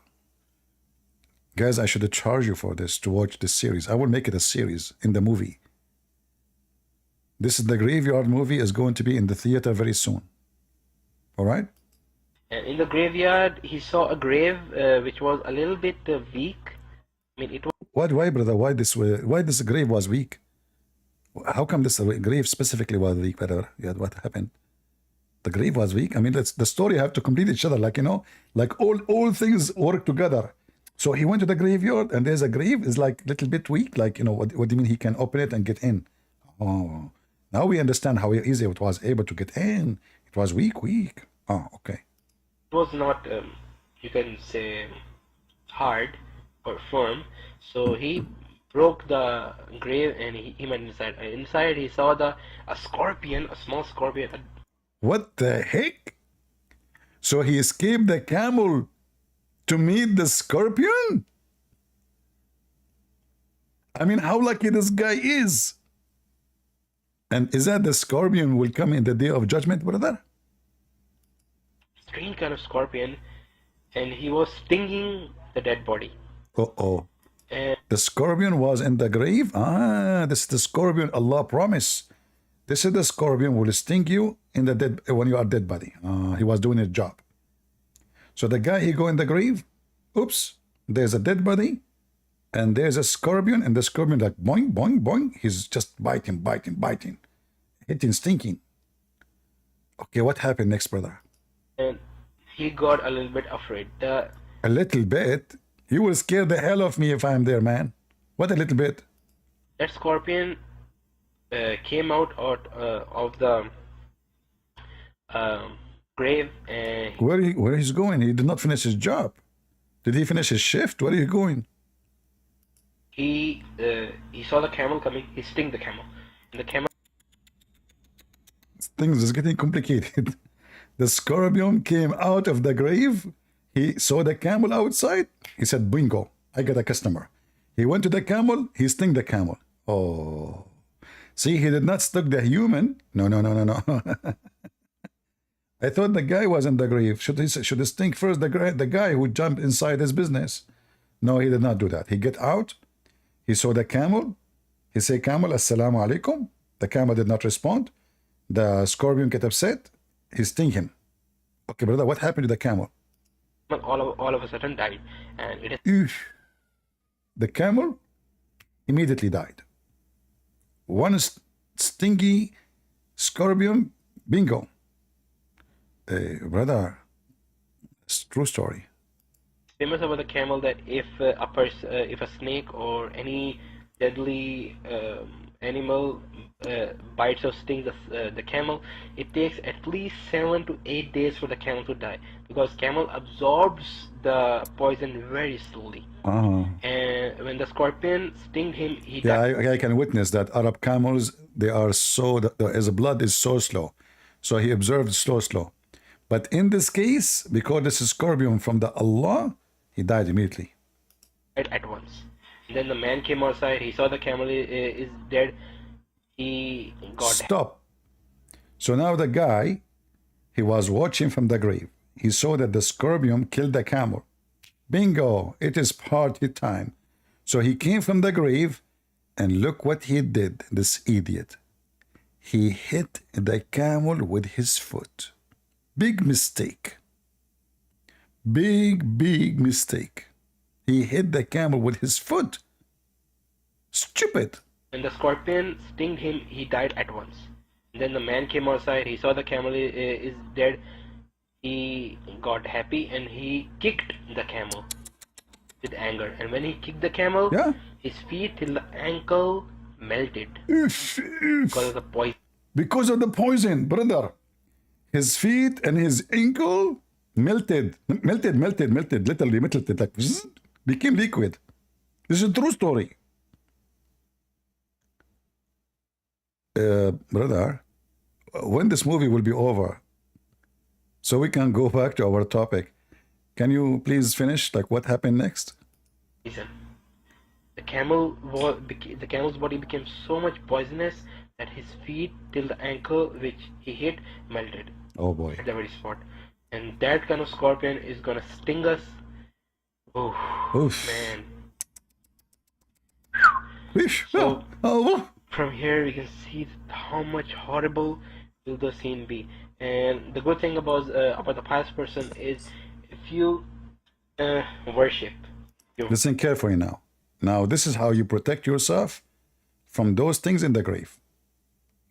Guys, I should charge you for this, to watch this series. I will make it a series in the movie. This is the graveyard movie, is going to be in the theater very soon. All right? And in the graveyard, he saw a grave which was a little bit weak. I mean, it was. Why, brother? Why this grave was weak? How come this grave specifically was weak, brother? Yeah, what happened? The grave was weak. I mean, the story have to complete each other. Like, like all things work together. So he went to the graveyard, and there's a grave is like a little bit weak. Like, what do you mean he can open it and get in? Oh, now we understand how easy it was able to get in. It was weak. Oh, okay. It was not, you can say, hard or firm. So he broke the grave and he went inside. And inside he saw a scorpion, a small scorpion. What the heck? So he escaped the camel to meet the scorpion? I mean, how lucky this guy is. And is that the scorpion will come in the day of judgment, brother? Strange kind of scorpion, and he was stinging the dead body. Uh-oh. And The scorpion was in the grave? This is the scorpion Allah promised. This is the scorpion will sting you in the dead when you are dead body. He was doing his job. So the guy, he go in the grave. Oops, there's a dead body, and there's a scorpion, and the scorpion like boing, boing, boing. He's just biting, hitting, stinking. Okay, what happened next, brother? and he got a little bit afraid. A little bit? You will scare the hell of me if I'm there, man. What a little bit? That scorpion came out of the grave, and Where he's going? He did not finish his job. Did he finish his shift? Where are you going? he saw the camel coming. He sting the camel, and the camel Things is getting complicated. The scorpion came out of the grave. He saw the camel outside. He said, bingo, I got a customer. He went to the camel. He sting the camel. Oh. See, he did not stick the human. No. I thought the guy was in the grave. Should he sting first the guy who jumped inside his business? No, he did not do that. He get out. He saw the camel. He say, camel, assalamu alaikum. The camel did not respond. The scorpion get upset. He sting him. Okay, brother, what happened to the camel? all of a sudden died, and it is. Eesh. The camel immediately died. One stingy scorpion, bingo. Brother, it's true story. Famous about the camel that if a snake or any deadly animal bites or stings the camel, it takes at least 7 to 8 days for the camel to die, because camel absorbs the poison very slowly. And when the scorpion sting him, he Yeah, died. I can witness that Arab camels, they are so, his blood is so slow. So he observed slow. But in this case, because this is scorpion from the Allah, he died immediately. At once. And then the man came outside. He saw the camel is dead. He got Stop. So now the guy, he was watching from the grave. He saw that the scorpion killed the camel. Bingo, it is party time. So he came from the grave, and look what he did, this idiot. He hit the camel with his foot. Big mistake. Big mistake. He hit the camel with his foot. Stupid. When the scorpion sting him, he died at once. And then the man came outside. He saw the camel is dead. He got happy and he kicked the camel with anger. And when he kicked the camel, Yeah. his feet till the ankle melted Oof. because of the poison. Because of the poison, brother. His feet and his ankle melted. Literally melted. Like, became liquid. This is a true story. Brother, when this movie will be over, so we can go back to our topic, can you please finish, like, what happened next? Poison. The camel's body became so much poisonous that his feet till the ankle which he hit melted Oh boy. at the very spot. And that kind of scorpion is gonna sting us. Oh Oof. man. Oof. So- Oh. From here we can see how much horrible will the scene be. And the good thing about the pious person is, if you worship, Listen carefully now. Now, this is how you protect yourself from those things in the grave.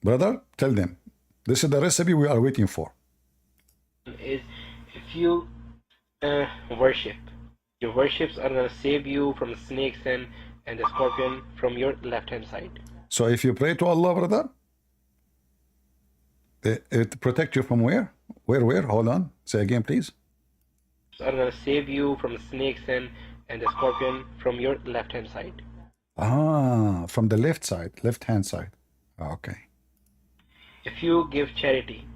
Brother, tell them. This is the recipe we are waiting for. is if you worship, your worships are gonna save you from the snakes and the scorpion from your left hand side. So if you pray to Allah, brother, it protect you from where? Where? Hold on. Say again, please. Are gonna save you from the snakes and the scorpion from your left hand side. Ah, from the left-hand side. Okay. If you give charity,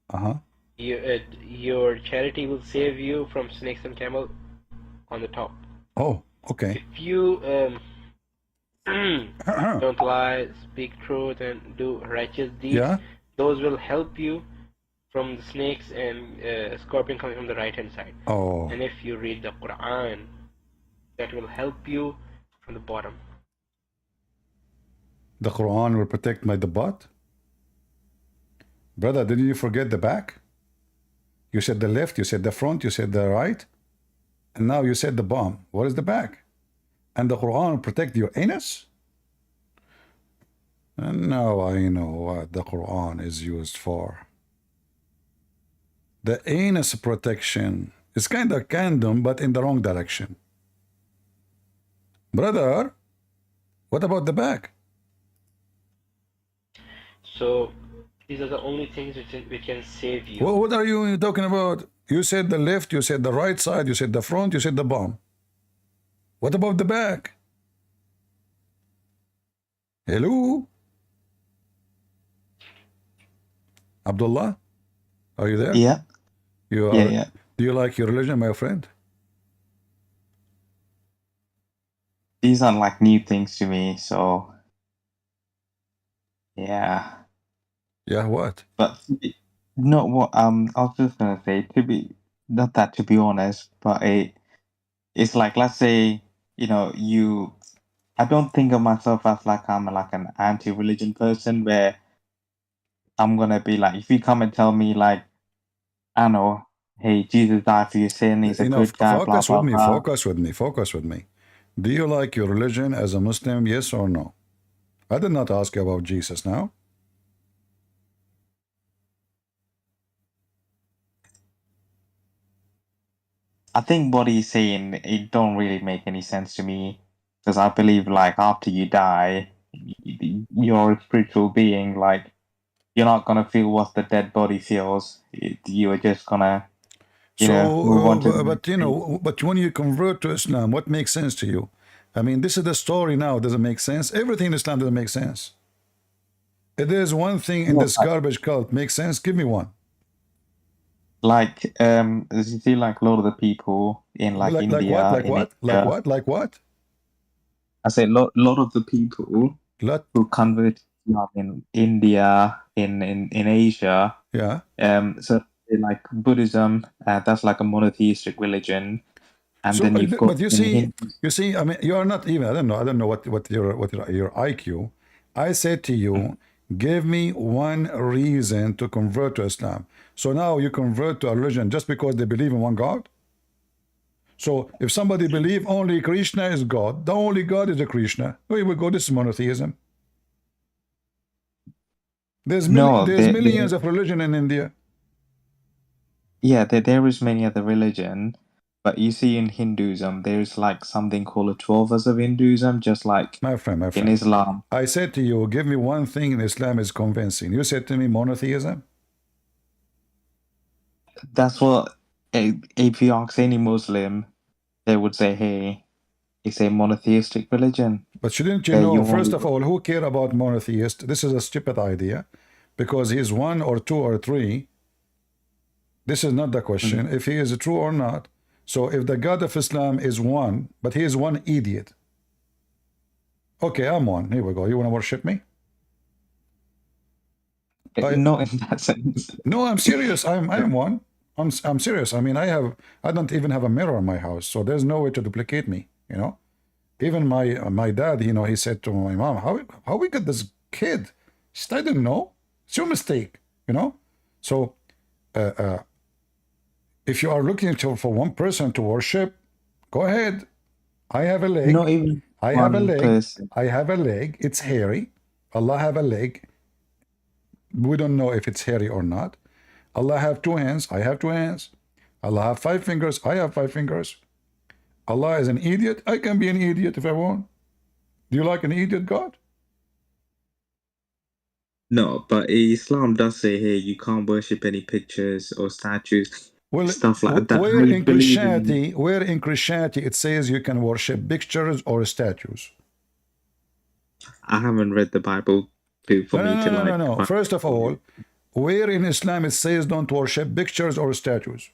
Uh-huh. your charity will save you from snakes and camel on the top. Oh, okay. If you don't lie, speak truth, and do righteous deeds, Yeah. those will help you from the snakes and scorpion coming from the right hand side. Oh, And if you read the Quran, that will help you from the bottom. the Quran will protect the butt? Brother, didn't you forget the back? You said the left, you said the front, you said the right, and now you said the bottom. What is the back? And the Quran will protect your anus? And now I know what the Quran is used for. The anus protection is kind of condom, but in the wrong direction. Brother, what about the back? So these are the only things which can save you. What are you talking about? You said the left, you said the right side, you said the front, you said the bottom. What about the back? Hello? Abdullah? Are you there? Yeah. You are. Yeah. Do you like your religion, my friend? These aren't like new things to me, so yeah. Yeah, what? But not what I was just gonna say, to be not that to be honest, but it's like, let's say, I don't think of myself as like I'm like an anti-religion person where I'm gonna be like, if you come and tell me like, I don't know, hey, Jesus died for your sin, he's a good guy, blah Focus blah with me, blah. focus with me. Do you like your religion as a Muslim, yes or no? I did not ask you about Jesus now. I think what he's saying, it don't really make any sense to me, because I believe like after you die, you're a spiritual being, like you're not gonna feel what the dead body feels. You are just gonna, move on to the But next thing. but when you convert to Islam, what makes sense to you? I mean, this is the story now. Does it make sense? Everything in Islam doesn't make sense. If there's one thing in No, this garbage cult makes sense, give me one. like as you see, like a lot of the people in like Like what? India, Like in what? Like Asia, what? Like what? I say lot of the people Lot? who convert to Islam in India, in Asia, Yeah. so like Buddhism, that's like a monotheistic religion, and So, then you've got but in Hindu. you see, I mean, you are not even. I don't know what your IQ. I said to you, give me one reason to convert to Islam. So now you convert to a religion just because they believe in one God. So if somebody believe only Krishna is God, the only God is a Krishna, we will go. This is monotheism. No, There's millions of religion in India. yeah, there is many other religion, but you see in Hinduism, there's like something called a 12 of Hinduism, just like My friend, in Islam. I said to you, give me one thing in Islam is convincing. You said to me monotheism. That's what, if you ask any Muslim, they would say, hey, it's a monotheistic religion. But shouldn't you You know, first only, of all, who care about monotheist? This is a stupid idea because he's one or two or three. This is not the question. If he is true or not. So if the God of Islam is one, but he is one idiot. Okay, I'm one. Here we go. You want to worship me? not in that sense. No, I'm serious. I'm one. I'm serious. I mean, I don't even have a mirror in my house, so there's no way to duplicate me. Even my dad, he said to my mom, how we got this kid? She said, I didn't know. It's your mistake. So if you are looking for one person to worship, go ahead. I have a leg. Not even I have a one leg. person. I have a leg. It's hairy. Allah have a leg. We don't know if it's hairy or not. Allah have two hands. I have two hands. Allah have 5 fingers. I have 5 fingers. Allah is an idiot. I can be an idiot if I want. Do you like an idiot God? No, but Islam does say here you can't worship any pictures or statues, Well, stuff like that. where I in believe in. Christianity it says you can worship pictures or statues? I haven't read the Bible for No, no, me to no, no, no, like. no. First of all, where in Islam it says don't worship pictures or statues?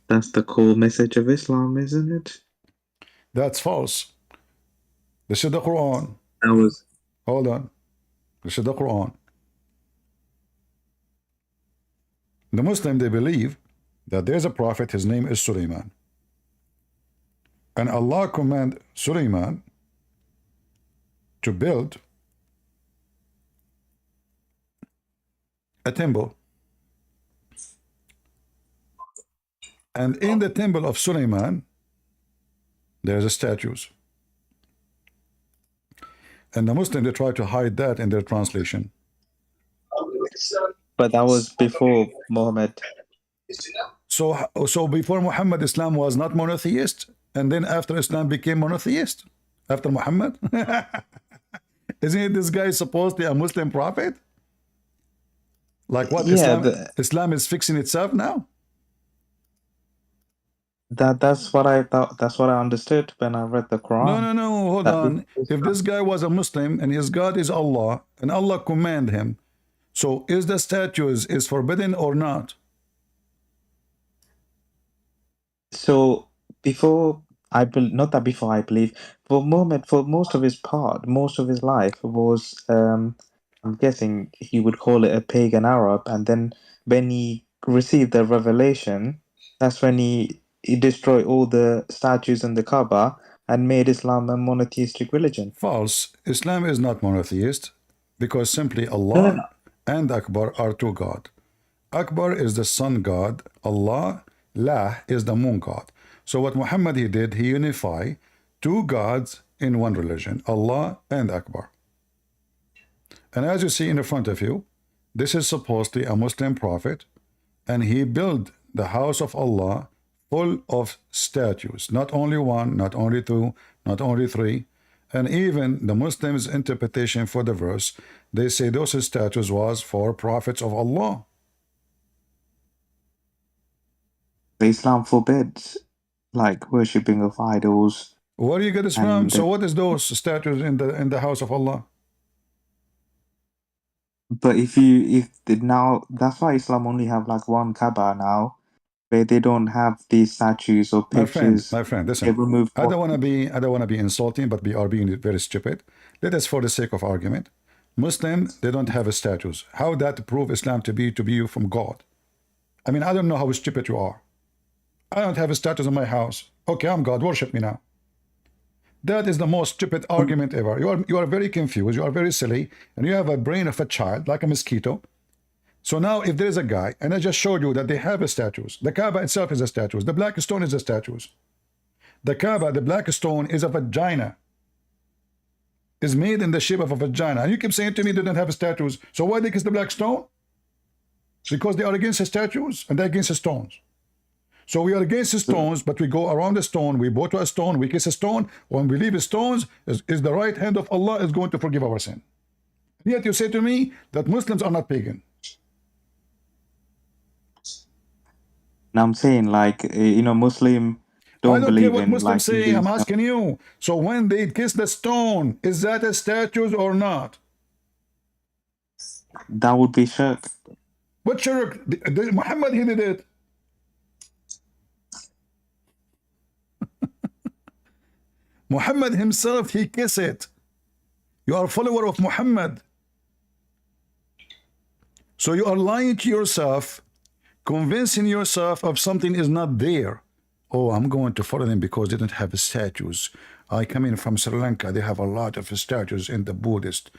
That's the core message of Islam, isn't it? That's false. This is the Quran. That was. Hold on. This is the Quran. The Muslim, they believe that there's a prophet, his name is Sulaiman. And Allah commanded Sulaiman to build a temple. And in the temple of Sulaiman, there's a statues. And the Muslim, they try to hide that in their translation. But that was before Muhammad. So before Muhammad, Islam was not monotheist, and then after Islam became monotheist after Muhammad. Isn't this guy supposedly a Muslim prophet? Like what? Yeah, Islam is fixing itself now. that's what I thought. That's what I understood when I read the Quran. No. Hold on. If this guy was a Muslim and his God is Allah and Allah command him, so is the statues is forbidden or not? So before not that before I believe, for Muhammad, for most of his life was, I'm guessing he would call it a pagan Arab, and then when he received the revelation, that's when he destroyed all the statues in the Kaaba and made Islam a monotheistic religion. False. Islam is not monotheist because simply No, Allah and Akbar are two God. Akbar is the sun god. Allah, Lah is the moon god. So what Muhammad he did, he unified two gods in one religion, Allah and Akbar. And as you see in the front of you, this is supposedly a Muslim prophet, and he built the house of Allah full of statues. Not only one, not only two, not only three. And even the Muslims' interpretation for the verse, they say those statues was for prophets of Allah. Islam forbids like worshipping of idols. Where do you get this from? And So what is those statues in the house of Allah? but now that's why Islam only have like one Kaaba now, where they don't have these statues or pictures. My friend, They listen. remove I don't want to be insulting, but we are being very stupid. Let us, for the sake of argument, Muslim, they don't have statues. How that prove Islam to be you from God? I mean, I don't know how stupid you are. I don't have statues in my house. Okay, I'm God. Worship me now. That is the most stupid argument ever. You are very confused. You are very silly, and you have a brain of a child, like a mosquito. So now, if there is a guy, and I just showed you that they have a statues. The Kaaba itself is a statues. The black stone is a statues. The Kaaba, the black stone, is a vagina. Is made in the shape of a vagina. And you keep saying to me they don't have statues. So why they kiss the black stone? Because they are against the statues and they're against the stones. So we are against the stones, but we go around the stone, we bow to a stone, we kiss a stone. When we leave the stones, is the right hand of Allah is going to forgive our sin. And yet you say to me that Muslims are not pagan. And I'm saying like Muslim I don't don't care believe what in Muslims like say, I'm Hinduism. asking you. So when they kiss the stone, is that a statue or not? That would be shirk. What shirk? Muhammad, he did it. Muhammad himself, he kissed it. You are a follower of Muhammad. So you are lying to yourself, convincing yourself of something is not there. Oh, I'm going to follow them because they don't have statues. I come in from Sri Lanka. They have a lot of statues in the Buddhist,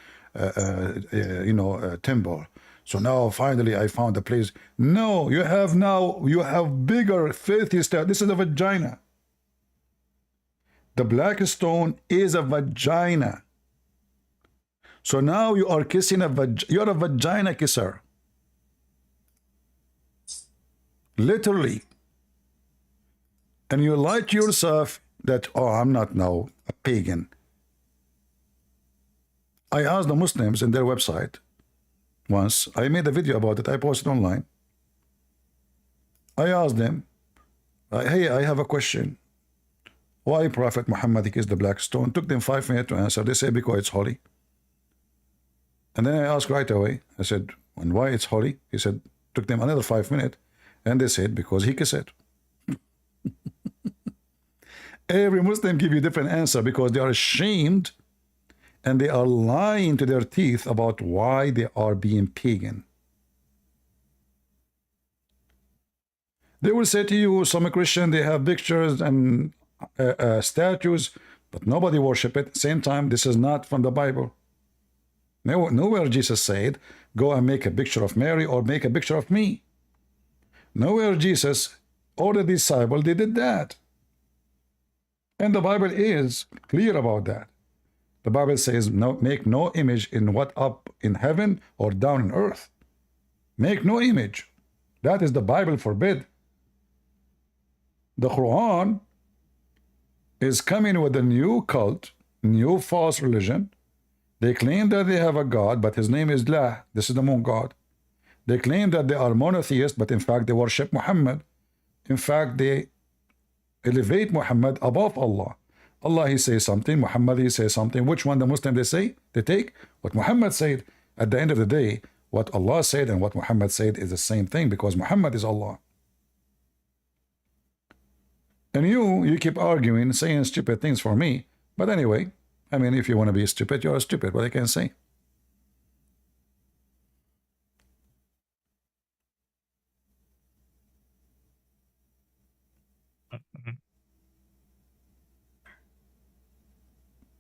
temple. So now finally I found a place. No, you have bigger filthy stuff. This is a vagina. The black stone is a vagina. So now you are kissing you're a vagina kisser. Literally. And you lie to yourself that, oh, I'm not now a pagan. I asked the Muslims in their website once, I made a video about it, I posted online. I asked them, hey, I have a question. Why Prophet Muhammad kissed the black stone? Took them 5 minutes to answer. They say because it's holy. And then I asked right away, I said, and why it's holy? He said, took them another 5 minutes. And they said, because he kissed it. Every Muslim give you different answer because they are ashamed and they are lying to their teeth about why they are being pagan. They will say to you, some Christian, they have pictures and statues, but nobody worship it. Same time, this is not from the Bible. Nowhere Jesus said, go and make a picture of Mary or make a picture of me. Nowhere Jesus or the disciple, they did that. And the Bible is clear about that. The Bible says, no, make no image in what up in heaven or down in earth. Make no image. That is the Bible forbid. The Quran is coming with a new cult, new false religion. They claim that they have a God, but his name is La. This is the moon God. They claim that they are monotheists, but in fact they worship Muhammad. In fact, they elevate Muhammad above Allah. Allah, he says something, Muhammad, he says something. Which one the Muslim they say? They take what Muhammad said. At the end of the day, what Allah said and what Muhammad said is the same thing because Muhammad is Allah. And you keep arguing, saying stupid things for me. But anyway, I mean, if you want to be stupid, you're stupid. What I can say.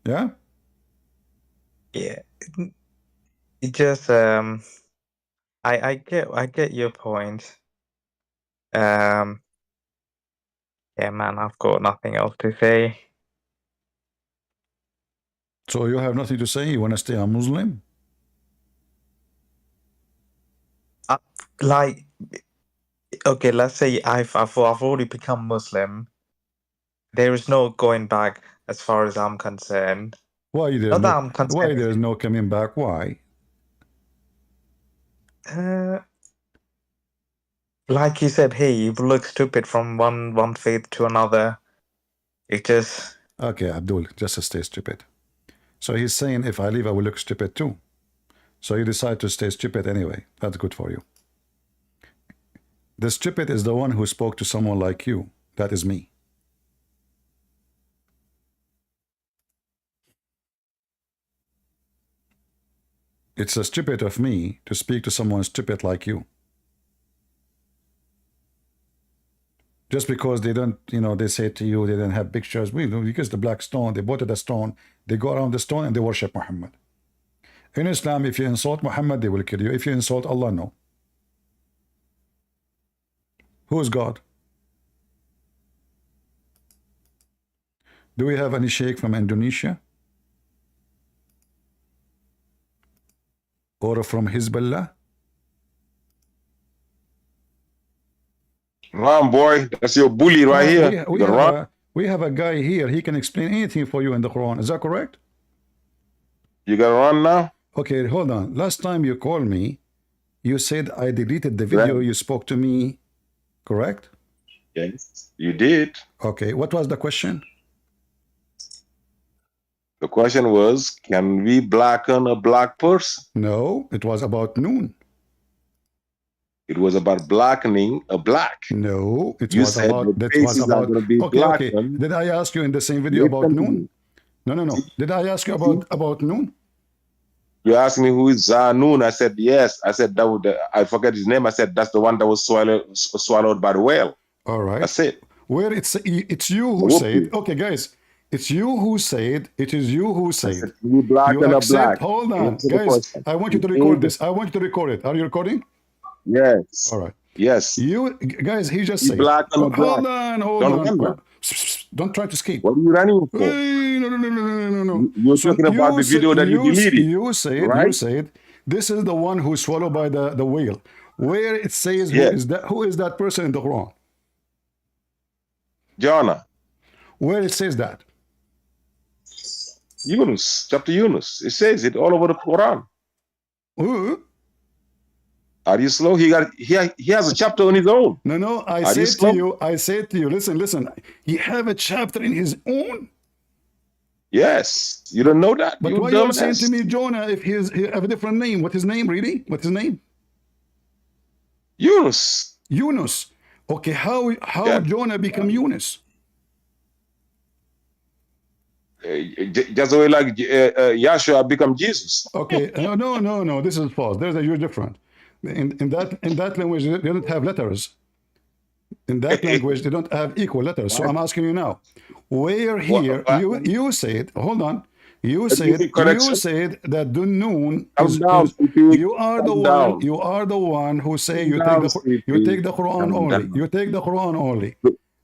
Yeah? Yeah. It just I get your point. Yeah, man, I've got nothing else to say. So you have nothing to say? You want to stay a Muslim? Like, okay, let's say I've already become Muslim. There is no going back as far as I'm concerned. Why there's Not that no, I'm why considering there's it. no coming back? Why? Like you said, hey, you look stupid from one faith to another. It just Okay, Abdul, just stay stupid. So he's saying if I leave, I will look stupid too. So you decide to stay stupid anyway. That's good for you. The stupid is the one who spoke to someone like you. That is me. It's a stupid of me to speak to someone stupid like you. Just because they don't, they say to you they don't have pictures. Because the black stone, they bought the stone, they go around the stone and they worship Muhammad. In Islam, if you insult Muhammad, they will kill you. If you insult Allah, no. Who is God? Do we have any sheikh from Indonesia? Or from Hezbollah? Run, boy. That's your bully right here. You gonna run? We have a guy here. He can explain anything for you in the Quran. Is that correct? You gonna run now? Okay, hold on. Last time you called me, you said I deleted the video Right. you spoke to me, correct? Yes, you did. Okay, what was the question? The question was, can we blacken a black person? No, it was about noon. It was about blackening a black. No, it You was said about, the that was faces are about, gonna be okay, okay. blackened. Did I ask you in the same video about Listen to noon? me. No. Did I ask you about noon? You asked me who is Zanun. I said yes. I said that would, I forget his name. I said that's the one that was swallowed by the whale. All right. That's it. Where it's you who Whoop said, you. okay, guys, it's you who said, it is you who I said. said, can we blacken You a accept, black? hold on, Answer the guys, question. I want you to You record ain't- this. I want you to record it. Are you recording? Yes. All right. Yes. You, guys, he just We said, blacken a black. hold on, Don't run now. Don't try to escape. What are you running for? Hey, no. You're talking about the video that you deleted, You right? said, this is the one who's swallowed by the whale. Where it says, Yeah. who is that person in the Quran? Jonah, Where it says that? Yunus, chapter Yunus. It says it all over the Quran. Who? Are you slow? He has a chapter on his own. No, I Are you said slow? to you, listen, he have a chapter in his own. Yes. You don't know that? But You why are you saying to dumbass. me, Jonah, if he have a different name? What's his name, really? What's his name? Yunus. Yunus. Okay, how Yeah. Jonah become Yunus? Just the way like Yahshua become Jesus. Okay, no. This is false. You're different. In that language, they don't have letters. In that language, they don't have equal letters. So I'm asking you now, where here you said, hold on, you said that the noon is, you are the one who say you take the Quran only. You take the Quran only.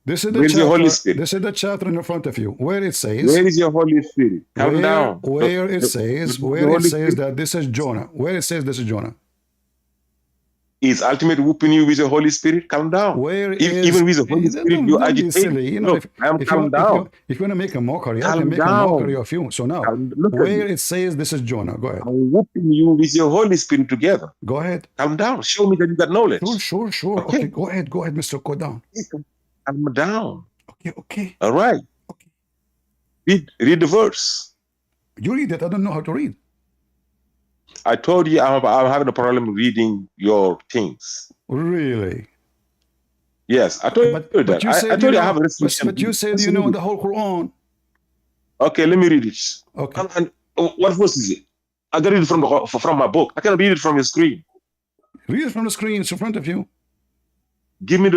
This is the Where is your Holy chapter. Spirit? This is the chapter in front of you, where it says. Where is your Holy Spirit? Calm down. Where it says that this is Jonah. Where it says this is Jonah. Is ultimate whooping you with the Holy Spirit? Calm down. Where Even with the Holy Spirit, you don't be agitate. silly. Look, I'm calm down. If you want to make a mockery, I Calm can make a down. mockery of you. So now, Look at where me. it says this is Jonah, go ahead. I'm whooping you with your Holy Spirit together. Go ahead. Calm down. Show me that you got knowledge. Sure. Okay, go ahead, Mr. Go down. Calm down. Okay. All right. Okay. Read the verse. You read it. I don't know how to read. I told you I'm having a problem reading your things. Really? Yes, I told you that. But you said I told you I have a restriction. But you said you know the whole Quran. Okay, let me read it. Okay. And what verse is it? I got it from my book. I can read it from your screen. Read it from the screen. It's in front of you. Give me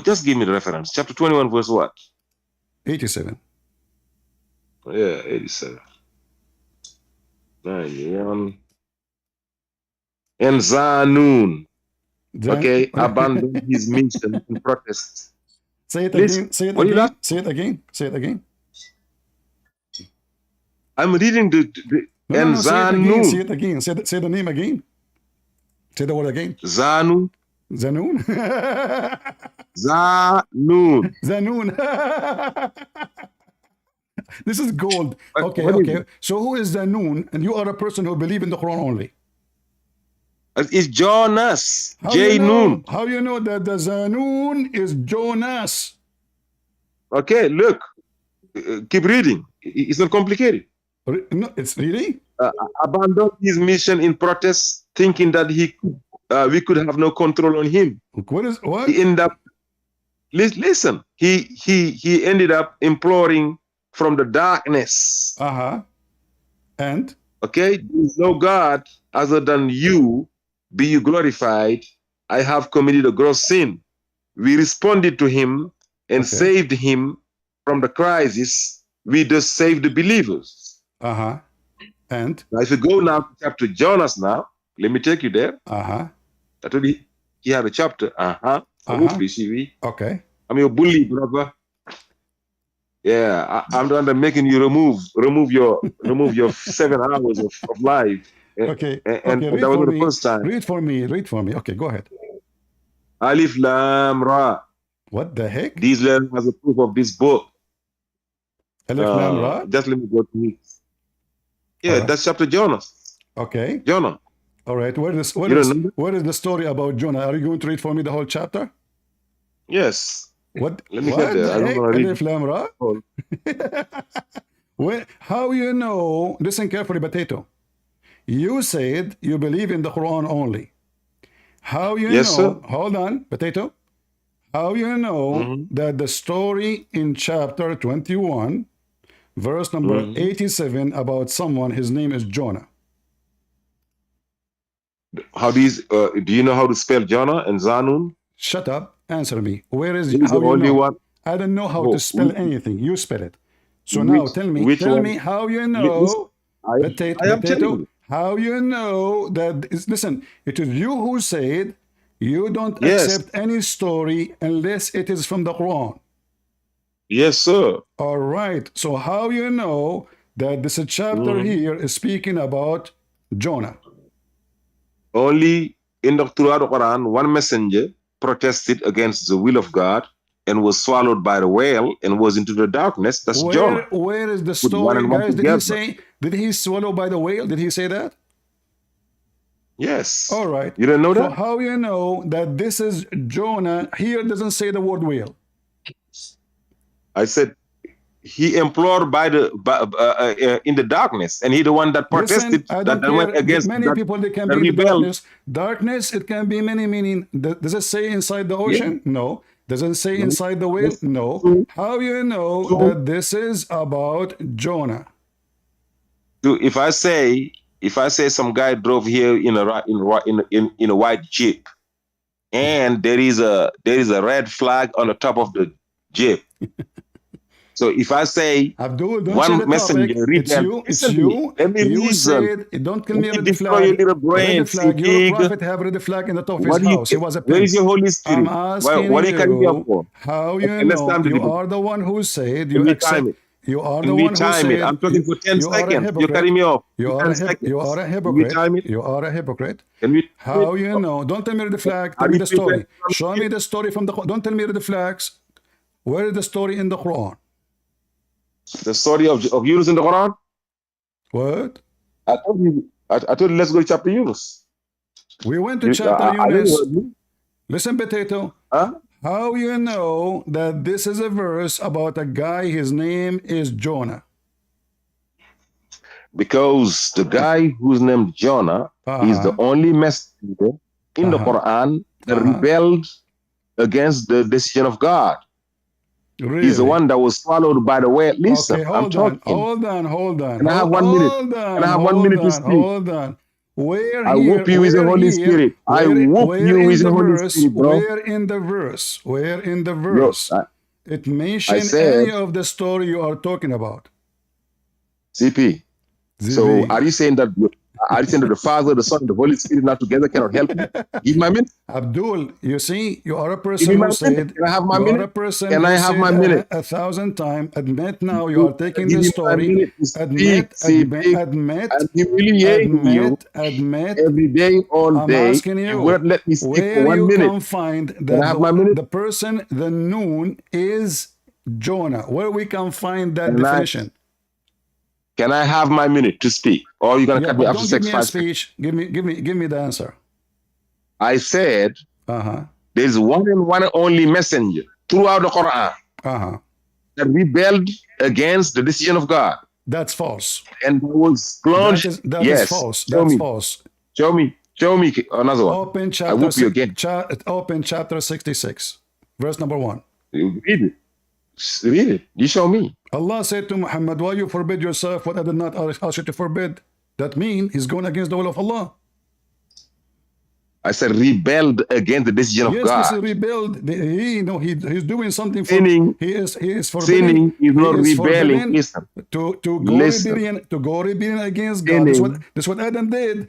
just give me the reference. Chapter 21, verse what? 87. Yeah, 87. 91. And Zanun, okay, abandoned his mission in protest. Say it Please, again. Say it what you again. like? Say it again. Say it again. I'm reading the No, say it again. Zanun. Say it again. Say the name again. Say the word again. Zanun. Zanun. Zanun. Zanun. This is gold. Okay, What is okay. So who is the Noon? And you are a person who believe in the Quran only. it? It's Jonas. How J. you know? Noon. How you know that the Zanoon is Jonas? Okay, look. Keep reading. It's not complicated. No, it's really? Abandoned his mission in protest, thinking that we could have no control on him. What is what? He ended up listen. He ended up imploring from the darkness. Uh-huh. And Okay, there is no God other than you. Be you glorified. I have committed a gross sin. We responded to him and Okay. saved him from the crisis. We just saved the believers. uh-huh. And Now, if you go now to chapter Jonas now, let me take you there. uh-huh. I told you he had a chapter. Okay. I'm your bully, brother. Yeah, I'm the one that making you remove your 7 hours of life. Okay. And Okay. Read that was for the me. first time. Read for me. Read for me. Okay, go ahead. Alif Lam Ra. What the heck? These letters as a proof of this book. Alif Lam Ra? Just let me go to it. Yeah, Alright. that's chapter Jonas. Okay. Jonah. All right. Where is the story about Jonah? Are you going to read for me the whole chapter? Yes. What? Let me what get there. the I'm heck? gonna read Alif Lam Ra? Oh. Well, how you know? Listen carefully, Potato. You said you believe in the Quran only. How you Yes, know? sir. Hold on, Potato. How you know that the story in chapter 21, verse number 87 about someone, his name is Jonah? How these do you know how to spell Jonah and Zanun? Shut up. Answer me. Where is He's how the you only know? one. I don't know how Oh, to spell which- anything. You spell it. So now which- tell me. which Tell one? me how you Listen, know. I am telling Potato. you. How you know that? Listen. It is you who said you don't Yes. accept any story unless it is from the Quran. Yes, sir. All right. So how you know that this chapter here is speaking about Jonah? Only throughout the Quran, one messenger protested against the will of God and was swallowed by the whale and was into the darkness. That's Jonah. Where is the Put one story, and one guys? together. Did he swallow by the whale? Did he say that? Yes. All right. You didn't know So that? how you know that this is Jonah? Here doesn't say the word whale. I said he implored in the darkness, and he the one that protested. Listen, I don't that went care. against Many people, they can that be in the rebelled. darkness. Darkness, it can be many meaning. Does it say inside the ocean? No. Does it say inside the whale? Yes. No. True. How you know True. that this is about Jonah? If I say some guy drove here in a white Jeep, and there is a red flag on the top of the Jeep. So if I say Abdul, don't one change the topic. messenger It's rebelled, you. It's listen to me. you. Let me You reason. said, don't kill me, Let me red destroy your flag. little brain, Red flag. Your pig. prophet have red flag in the top of his What do you? house. He was a Where is pimp. your Holy Spirit? I'm asking What are you carrying me up you, for? how you Okay, let's know time the you debate. are the one who said Can you we accept. time it? You are Can the we one who time it? said I'm talking for 10 you are a seconds. You're hypocrite. cutting me off. You are 10 a seconds. you are a Can we hypocrite. time it? You are a hypocrite. Can we? How you know? Don't tell me the flag. Tell Are me you the story. prepared? Show me the story from the. Don't tell me the flags. Where is the story in the Quran? The story of Yunus in the Quran? What? I told you, let's go to chapter Yunus. We went to chapter I didn't Yunus. hear you. Listen, Potato. Huh? How you know that this is a verse about a guy, his name is Jonah? Because the guy who's named Jonah is the only messenger in the Quran that rebelled against the decision of God. Really? He's the one that was swallowed by the whale. Listen, Okay, I'm talking. hold on. Can I have 1 minute? Can I have 1 minute to speak? Hold on. Where I here? whoop you with the Holy Spirit. I whoop you with the Holy Spirit, bro. Where in the verse? Where in the Look, verse? It mentions said- any of the story you are talking about. CP. So ZB. are you saying that the Father, the Son, and the Holy Spirit now together cannot help me? Give my minute. Abdul, you see, you are a Give person me who my said, minute. Can I have my you are a minute? person Can who I have said my minute? 1,000 times, admit now you are taking Give the me my story, minute to speak, admit, CP. admit, I'm humiliating you admit, every day, all I'm day. asking You you, won't let me speak for where 1 you minute. can find Can I that have my minute? the person, the noon is Jonah, where we can find that Can I- definition. Can I have my minute to speak? Or are you gonna Yeah, cut me but after don't give me a 5 seconds? speech. Give me the answer. I said Uh-huh. there's one and one only messenger throughout the Quran Uh-huh. that rebelled against the decision of God. That's false. And was plunged. That is Yes. false. Show That's me. false. Show me another one. Open I chapter whoop you again. open chapter 66, verse number 1. You read it. Read it. You show me. Allah said to Muhammad, why you forbid yourself what I did not ask you to forbid? That means he's going against the will of Allah. I said rebelled against the decision of Yes, God. this is rebuild. He's doing something for Sinning, he is forbidden. sinning is not He is rebelling. forbidden Listen. to Listen. go rebellion against God. Sinning. This is what Adam did.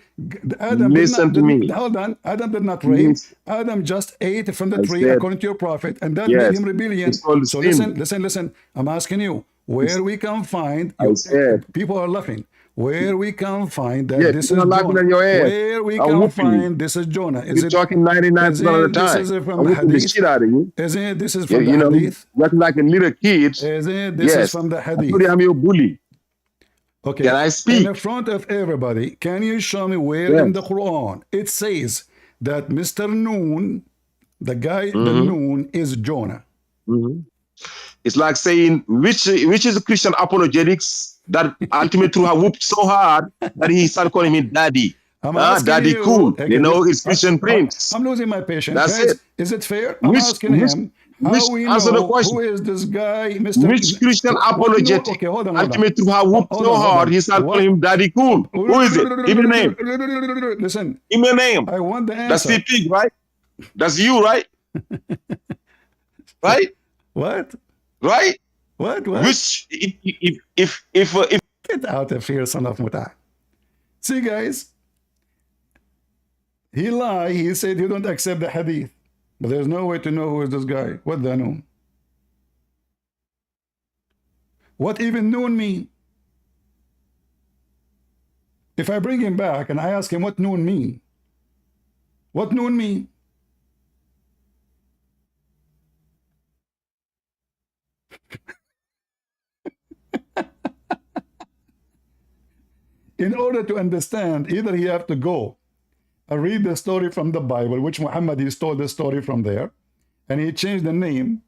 Adam Listen to me. hold on. Adam did not rape. Listen. Adam just ate from the I tree said, according to your prophet, and that made yes, him rebellion. it's called So sin. listen. I'm asking you where we can find. I said, People are laughing. Where we can find that yes, this is you're laughing Jonah. at your ass. Where we I'll can whoop you. find this is Jonah. Is You're it talking 99% of the this time. is I'm from the whooping the hadith? shit out of you. Isn't it? This is from the You know, hadith. you acting like a little kid. Isn't it? This is Yes. from the I told you hadith. I'm your bully. Okay. Can I speak? In front of everybody, can you show me where Yes. in the Quran it says that Mr. Noon, the guy, the Mhm. Noon is Jonah? Mhm. It's like saying which is Christian apologetics that ultimately threw her whooped so hard that he started calling me daddy. I'm asking Daddy you. cool. Okay, You know, it's Christian Prince. I'm losing my patience. That's Guys, it. is it fair? I'm asking him how we answer the know question. who is this guy, Mr. Which Christian What Noon? apologetic Okay, hold on. ultimately threw her whooped Hold so on. hard he started calling him daddy cool. Who is it? Give me a name. Listen, Give me a name. I want the That's answer. CP, right? That's you, right? Right? What? Right? What? Which if Get out of here, son of Muta. See, guys, he lied. He said he don't accept the hadith. But there's no way to know who is this guy. What the noon? What even noon mean? If I bring him back and I ask him what noon mean, what noon mean? In order to understand, either he have to go and read the story from the Bible, which Muhammad, he stole the story from there, and he changed the name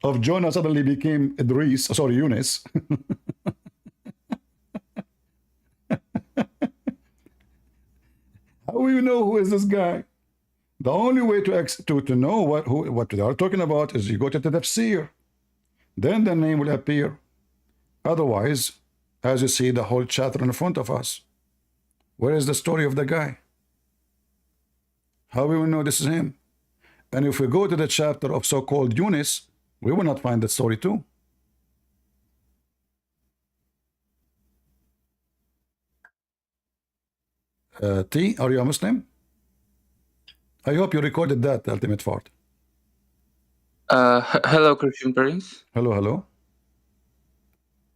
of Jonah, suddenly became Yunus. How will you know who is this guy? The only way to know what they are talking about is you go to the tafsir. Then the name will appear. Otherwise, as you see the whole chapter in front of us, where is the story of the guy? How will we know this is him? And if we go to the chapter of so-called Yunus, we will not find that story too. T, are you a Muslim? I hope you recorded that, Ultimate Fort. Hello, Christian Prince. Hello.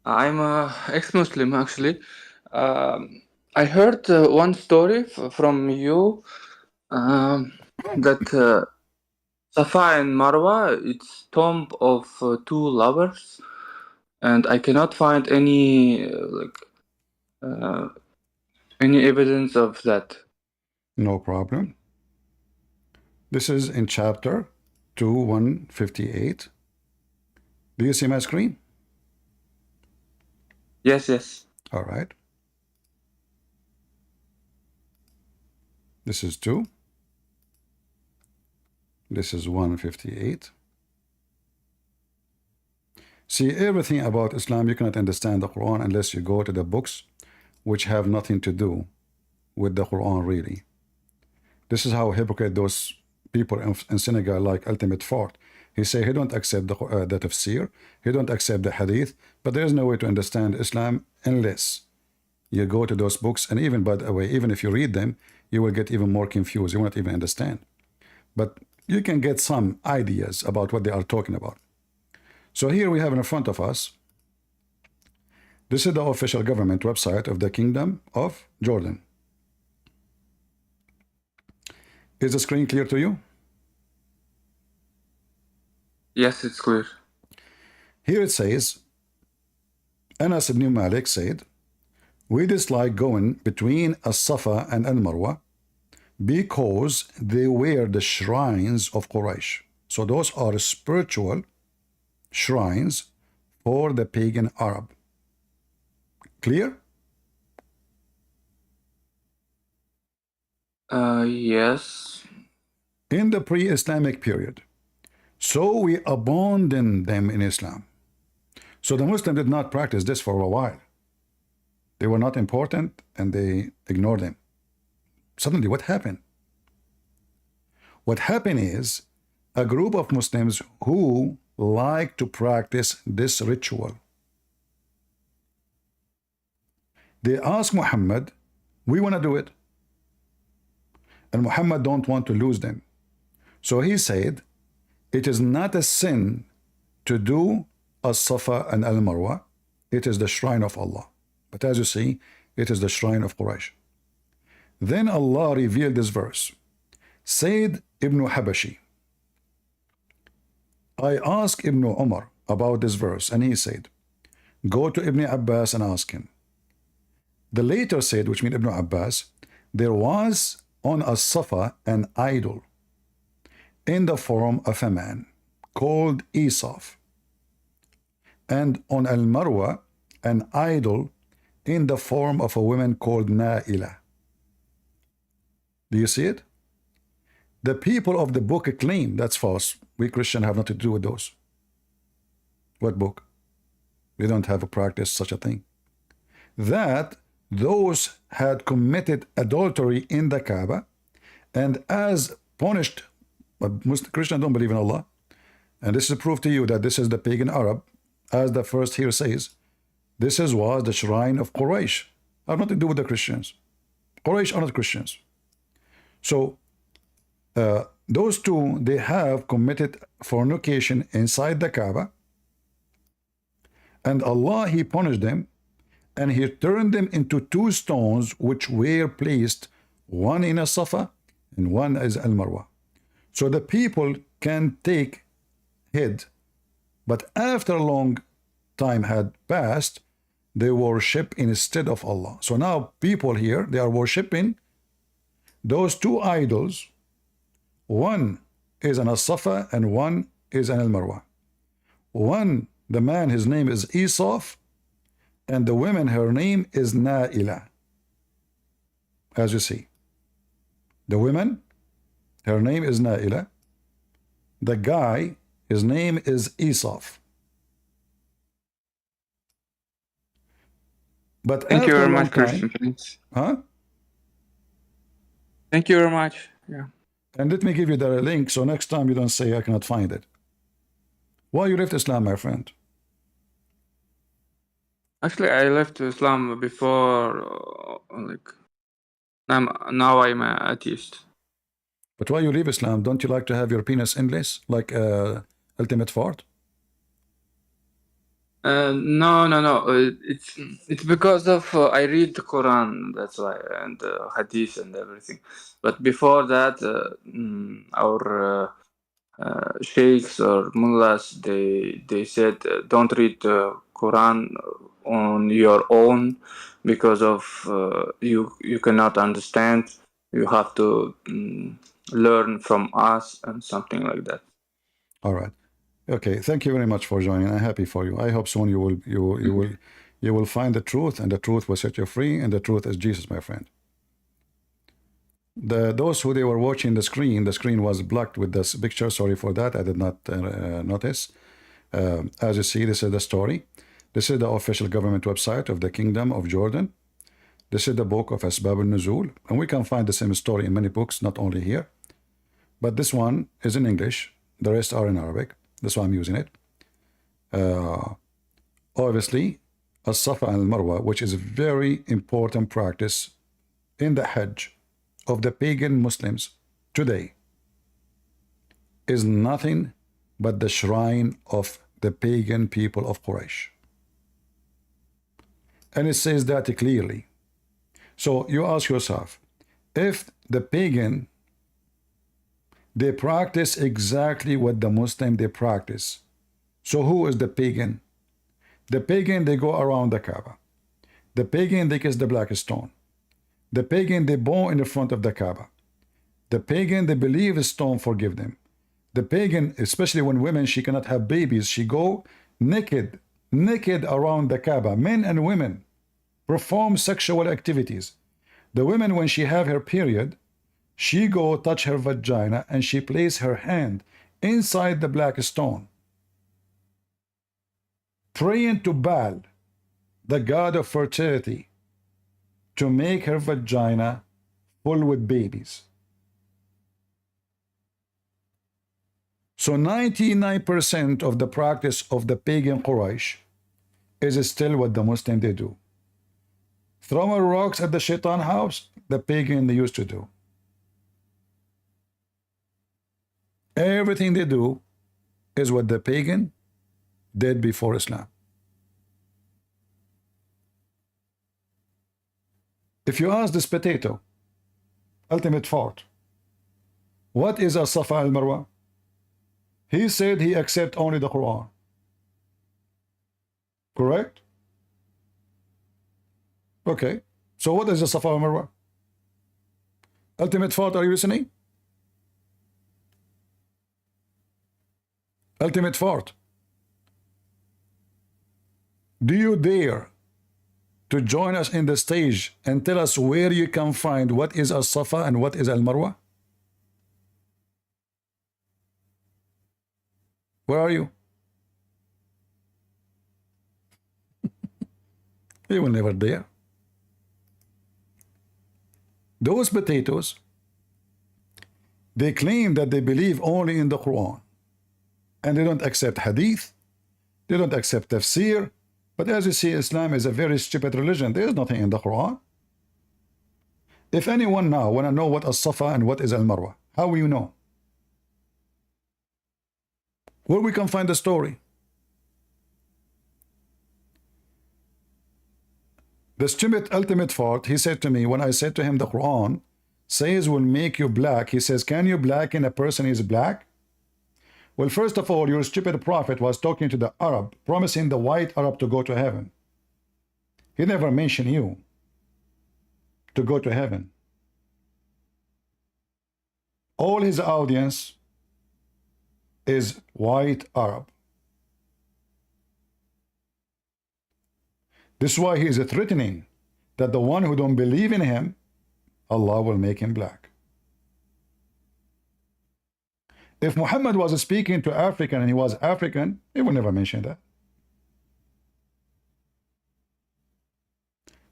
I'm a ex-Muslim, actually. I heard one story from you that Safa and Marwa, it's tomb of two lovers, and I cannot find any evidence of that. No problem. This is in chapter 2:158. Do you see my screen? Yes. All right. This is 2. This is 158. See, everything about Islam, you cannot understand the Quran unless you go to the books which have nothing to do with the Quran, really. This is how hypocrite those people in Senegal like Ultimate Fort. He say he don't accept the tafsir, he don't accept the hadith, but there is no way to understand Islam unless you go to those books. And even, by the way, even if you read them, you will get even more confused. You won't even understand. But you can get some ideas about what they are talking about. So here we have in front of us, this is the official government website of the Kingdom of Jordan. Is the screen clear to you? Yes, it's clear. Here it says, Anas ibn Malik said, we dislike going between As-Safa and Al-Marwa because they were the shrines of Quraysh. So those are spiritual shrines for the pagan Arab. Clear? Yes. In the pre-Islamic period. So we abandoned them in Islam. So the Muslims did not practice this for a while. They were not important and they ignored them. Suddenly, what happened? What happened is a group of Muslims who like to practice this ritual. They asked Muhammad, we want to do it. And Muhammad don't want to lose them. So he said, it is not a sin to do As-Safa and Al-Marwa. It is the shrine of Allah. But as you see, it is the shrine of Quraysh. Then Allah revealed this verse. Said Ibn Habashi, I asked Ibn Umar about this verse, and he said, go to Ibn Abbas and ask him. The later said, which means Ibn Abbas, there was on As-Safa an idol in the form of a man called Esaf, and on Al-Marwa an idol in the form of a woman called Naila. Do you see it? The people of the book claim that's false. We Christians have nothing to do with those. What book? We don't have a practice such a thing. That those had committed adultery in the Kaaba, and as punished, but Muslim Christians don't believe in Allah, and this is proof to you that this is the pagan Arab, as the verse here says. This was the shrine of Quraysh. Have nothing to do with the Christians. Quraysh are not Christians. So those two, they have committed fornication inside the Kaaba, and Allah, he punished them, and he turned them into two stones which were placed, one in As-Safa and one is Al-Marwa. So the people can take head, but after a long time had passed, they worship instead of Allah. So now people here, they are worshiping those two idols. One is an As-Safa and one is an Al-Marwa. One, the man, his name is Esaf, and the woman, her name is Naila. As you see, the woman, her name is Naila. The guy, his name is Esaf. But Thank you after a very long much, Christian. time, Thanks. huh? Thank you very much. Yeah. And let me give you the link so next time you don't say I cannot find it. Why you left Islam, my friend? Actually, I left Islam before, now I'm an atheist. But why you leave Islam? Don't you like to have your penis endless, like ultimate fart? No. It's because of I read the Quran. That's why, and Hadith and everything. But before that, our sheikhs or mullahs, they said don't read the Quran on your own because of you cannot understand. You have to learn from us and something like that. All right. Okay. Thank you very much for joining. I'm happy for you. I hope soon you will find the truth, and the truth will set you free, and the truth is Jesus, my friend. Those who they were watching the screen was blocked with this picture. Sorry for that. I did not notice. As you see, this is the story. This is the official government website of the Kingdom of Jordan. This is the book of Asbab al-Nuzul, and we can find the same story in many books, not only here. But this one is in English. The rest are in Arabic. That's why I'm using it. Obviously, As-Safa and Al-Marwa, which is a very important practice in the Hajj of the pagan Muslims today, is nothing but the shrine of the pagan people of Quraysh. And it says that clearly. So you ask yourself, if the pagan, they practice exactly what the Muslim they practice, so who is the pagan? The pagan, they go around the Kaaba. The pagan, they kiss the black stone. The pagan, they bow in the front of the Kaaba. The pagan, they believe the stone forgive them. The pagan, especially when women, she cannot have babies, she go naked around the Kaaba, men and women, perform sexual activities. The women, when she have her period, she go touch her vagina and she place her hand inside the black stone, praying to Baal, the god of fertility, to make her vagina full with babies. So 99% of the practice of the pagan Quraysh is still what the Muslim they do. Throwing rocks at the shaitan house, the pagan they used to do. Everything they do is what the pagan did before Islam. If you ask this potato, ultimate fart, what is a Safa al-Marwa? He said he accept only the Quran. Correct? Okay. So what is the Safa al-Marwa? Ultimate fart, are you listening? Ultimate fart. Do you dare to join us in the stage and tell us where you can find what is As-Safa and what is Al-Marwa? Where are you? You will never dare. Those potatoes, they claim that they believe only in the Quran, and they don't accept hadith, they don't accept tafsir. But as you see, Islam is a very stupid religion. There is nothing in the Quran. If anyone now want to know what is Safa and what is Al-Marwa, how will you know? Where we can find the story? The stupid ultimate fart, he said to me, when I said to him the Quran says will make you black, he says, can you blacken a person who is black? Well, first of all, your stupid prophet was talking to the Arab, promising the white Arab to go to heaven. He never mentioned you to go to heaven. All his audience is white Arab. This is why he is threatening that the one who don't believe in him, Allah will make him black. If Muhammad was speaking to African and he was African, he would never mention that.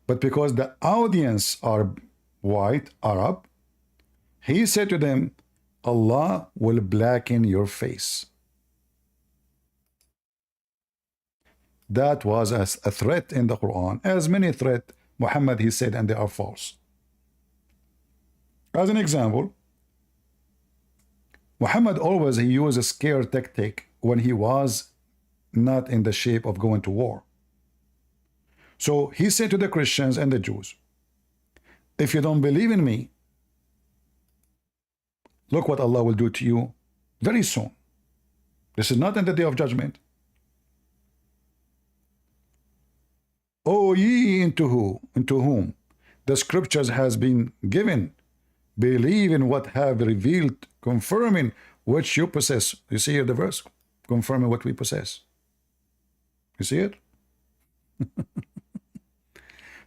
But because the audience are white Arab, he said to them, Allah will blacken your face. That was a threat in the Quran, as many threats Muhammad he said, and they are false. As an example, Muhammad always he used a scare tactic when he was not in the shape of going to war. So he said to the Christians and the Jews, if you don't believe in me, look what Allah will do to you very soon. This is not in the day of judgment. O ye into whom the scriptures has been given, believe in what have revealed, confirming which you possess. You see here the verse, confirming what we possess. You see it?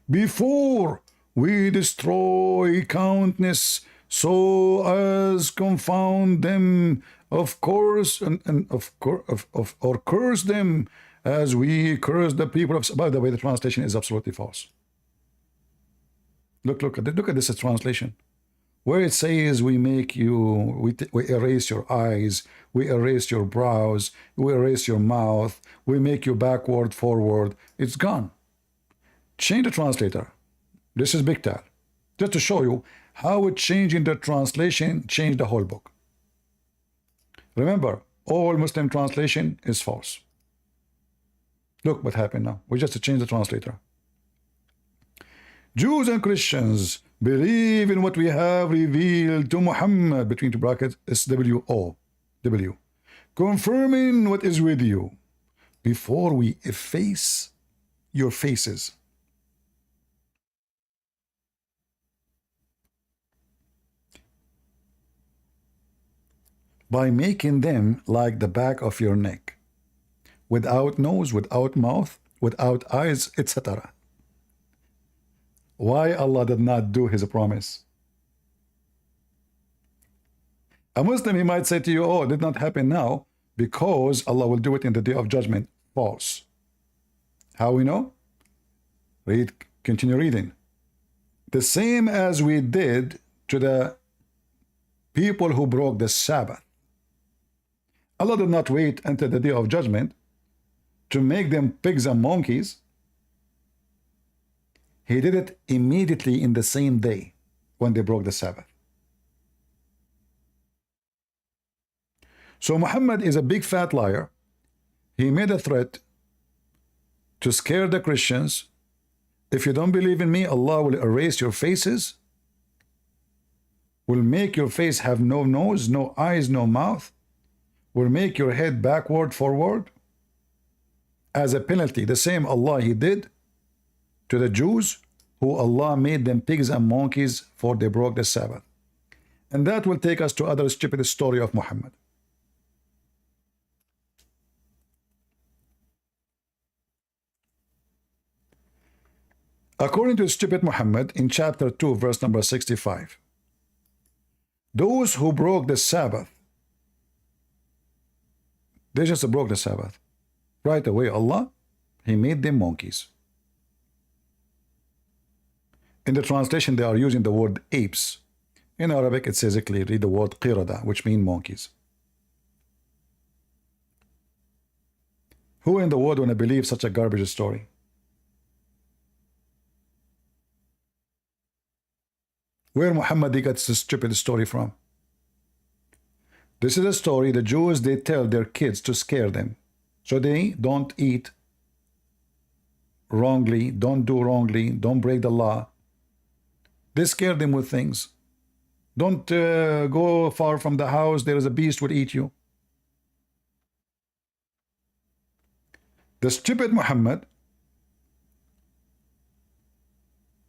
Before we destroy countless, so as confound them, of course, or curse them, as we curse the people of. By the way, the translation is absolutely false. Look at this translation, where it says we make you, we erase your eyes, we erase your brows, we erase your mouth, we make you backward, forward. It's gone. Change the translator. This is Big Tal, just to show you how it changing the translation changed the whole book. Remember, all Muslim translation is false. Look what happened now. We just changed the translator. Jews and Christians believe in what we have revealed to Muhammad, between two brackets, SWO, W, confirming what is with you, before we efface your faces. By making them like the back of your neck, without nose, without mouth, without eyes, etc. Why Allah did not do His promise? A Muslim, he might say to you, oh, it did not happen now because Allah will do it in the day of judgment. False. How we know? Read, continue reading. The same as we did to the people who broke the Sabbath. Allah did not wait until the day of judgment to make them pigs and monkeys. He did it immediately in the same day when they broke the Sabbath. So Muhammad is a big fat liar. He made a threat to scare the Christians. If you don't believe in me, Allah will erase your faces, will make your face have no nose, no eyes, no mouth, will make your head backward, forward, as a penalty. The same Allah He did to the Jews, who Allah made them pigs and monkeys for they broke the Sabbath. And that will take us to other stupid story of Muhammad. According to stupid Muhammad, in chapter 2, verse number 65, those who broke the Sabbath, they just broke the Sabbath. Right away, Allah, He made them monkeys. In the translation, they are using the word apes. In Arabic, it says clearly the word qirada, which means monkeys. Who in the world want to believe such a garbage story? Where Muhammad gets this stupid story from? This is a story the Jews, they tell their kids to scare them, so they don't eat wrongly, don't do wrongly, don't break the law. They scare them with things. Don't go far from the house, there is a beast will eat you. The stupid Muhammad,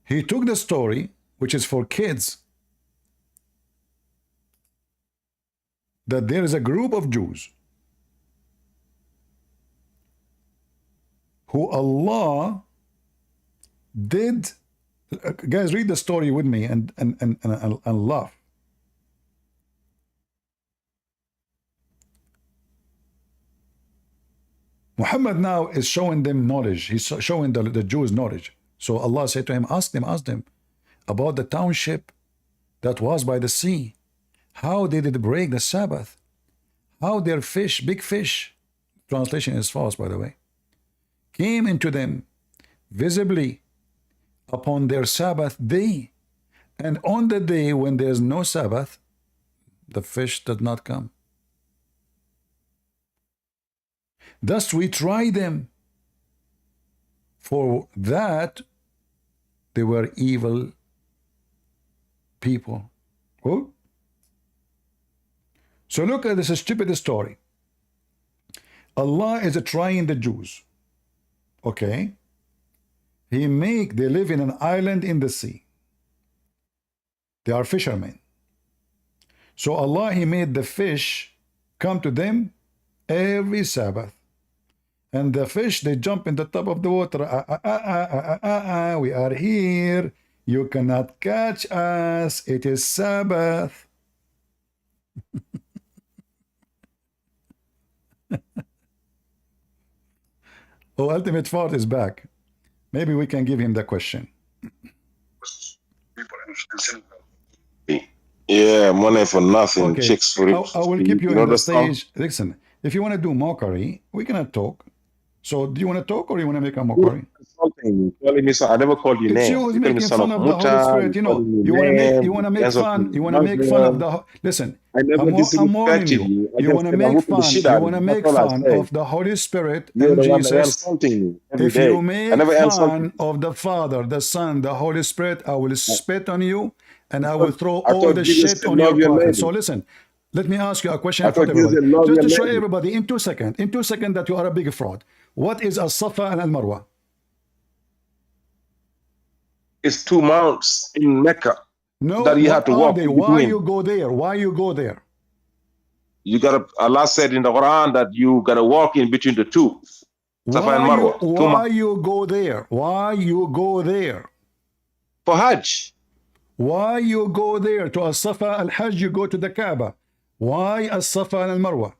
he took the story, which is for kids, that there is a group of Jews who Allah did. Guys, read the story with me and laugh. Muhammad now is showing them knowledge. He's showing the Jews knowledge. So Allah said to him, ask them about the township that was by the sea. How did it break the Sabbath? How their fish, big fish, translation is false by the way, came into them visibly upon their Sabbath day. And on the day when there is no Sabbath, the fish did not come. Thus we try them. For that they were evil people. Oh? So look at this stupid story. Allah is trying the Jews. Okay? They live in an island in the sea. They are fishermen. So Allah, He made the fish come to them every Sabbath. And the fish, they jump in the top of the water. We are here. You cannot catch us. It is Sabbath. Oh, Ultimate Fart is back. Maybe we can give him the question. Yeah, money for nothing, Okay. chicks for it. I will keep you know in the song? stage. Listen, if you want to do mockery, we cannot talk. So do you want to talk or you want to make a mockery? Something calling me. I never called you It's name. you who's You call me making son fun of of the Holy Muta. Spirit. You know, you want to make fun. You want to make fun of the. Listen, I never I'm warning disrespected you. you. I You just want to said I'm make whooping the fun. shit You out of want to you. That's make all I fun say. of the Holy Spirit You're and the one that Jesus. insulting me every If day. you I make never insult fun you. of the Father, the Son, the Holy Spirit, I will spit on you and I I will thought, throw I all thought the Jesus shit said on your love your prophet. neighbor. So listen, Let me ask you a question I in front thought of you everybody. said love Just your to show neighbor. everybody in 2 seconds that you are a big fraud. What is As-Safa and Al-Marwa? It's 2 mounts in Mecca No, that you have what to are walk they? in Why between. you go there? Why you go there? You gotta. Allah said in the Quran that you gotta walk in between the two, Safa and Marwa, 2 Why mounts you go there? Why you go there? for Hajj. Why you go there? To As-Safa Al-Hajj, you go to the Kaaba. Why As-Safa and Al-Marwa?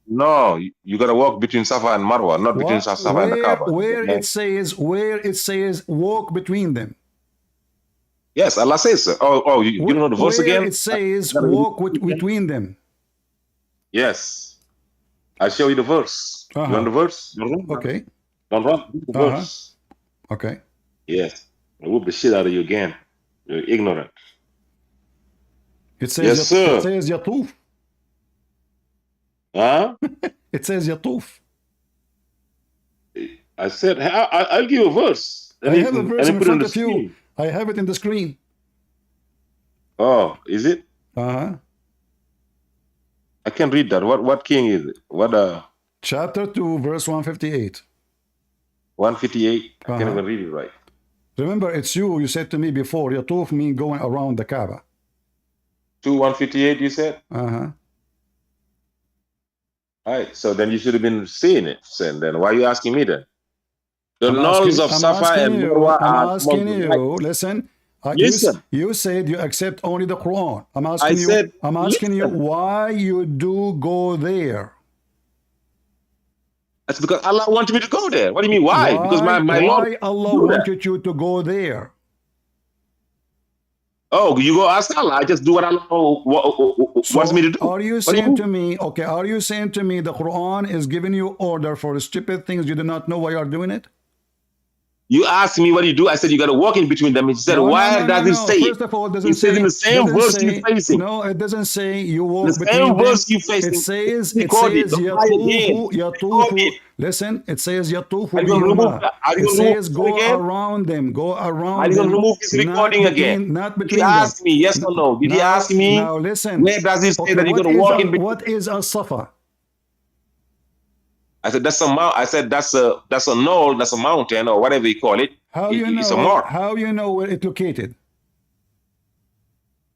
No, you gotta walk between Safa and Marwa, not between What, Safa and the Kaaba. where it says walk between them? Yes, Allah says so. Oh, you don't know the verse Where again? it says Gotta read walk it again? between them? Yes, I'll show you the verse. You want the verse? Don't run. Okay. Don't run. Read the verse. Okay. Yes, I whoop the shit out of you again. You're ignorant. It says Yes, sir. it says Yatuf. Huh? It says Yatuf. I said I'll give you a verse. I have a verse in put it on front the of you. screen. I have it in the screen. Oh, is it? I can read that. What king is it? What Chapter 2, verse 158. 158? I can't even read it right. Remember, it's you said to me before, Yatuf mean going around the Kaaba. 158 you said? Uh-huh. All right, so then you should have been seeing it. Then why are you asking me then? The I'm nulls of I'm Safa and Marwa I'm are asking among the you, right. listen. Listen. You said you accept only the Quran. I'm I asking you, said, I'm asking you listen. why you do go there. That's because Allah wanted me to go there. What do you mean why? Because my Lord Why Allah do that. wanted you to go there? Oh, you go ask Allah. I just do what Allah wants me to do. Are you What do you saying mean? to me, okay, are you saying to me the Quran is giving you order for stupid things you do not know why you are doing it? You asked me what do you do. I said you got to walk in between them. He said, why does it say First it? of all, it It doesn't says say, in the same verse you're facing. no, it doesn't say you The walk same between them. verse you facing. It says Record it. Don't lie again. Record it. Listen, it says yatufu Are you going to remove bihima. that? Are you It going to remove says this go again? around them, go Are around you going to them, remove this recording again? not Did between you them. ask me yes or no? Did you ask me? Now listen. Where does it say Okay, that you're going to walk in between? what is As-Safa? I said that's a mount. I said that's a knoll, that's a mountain or whatever you call it. It's a mark. How you know where it's located?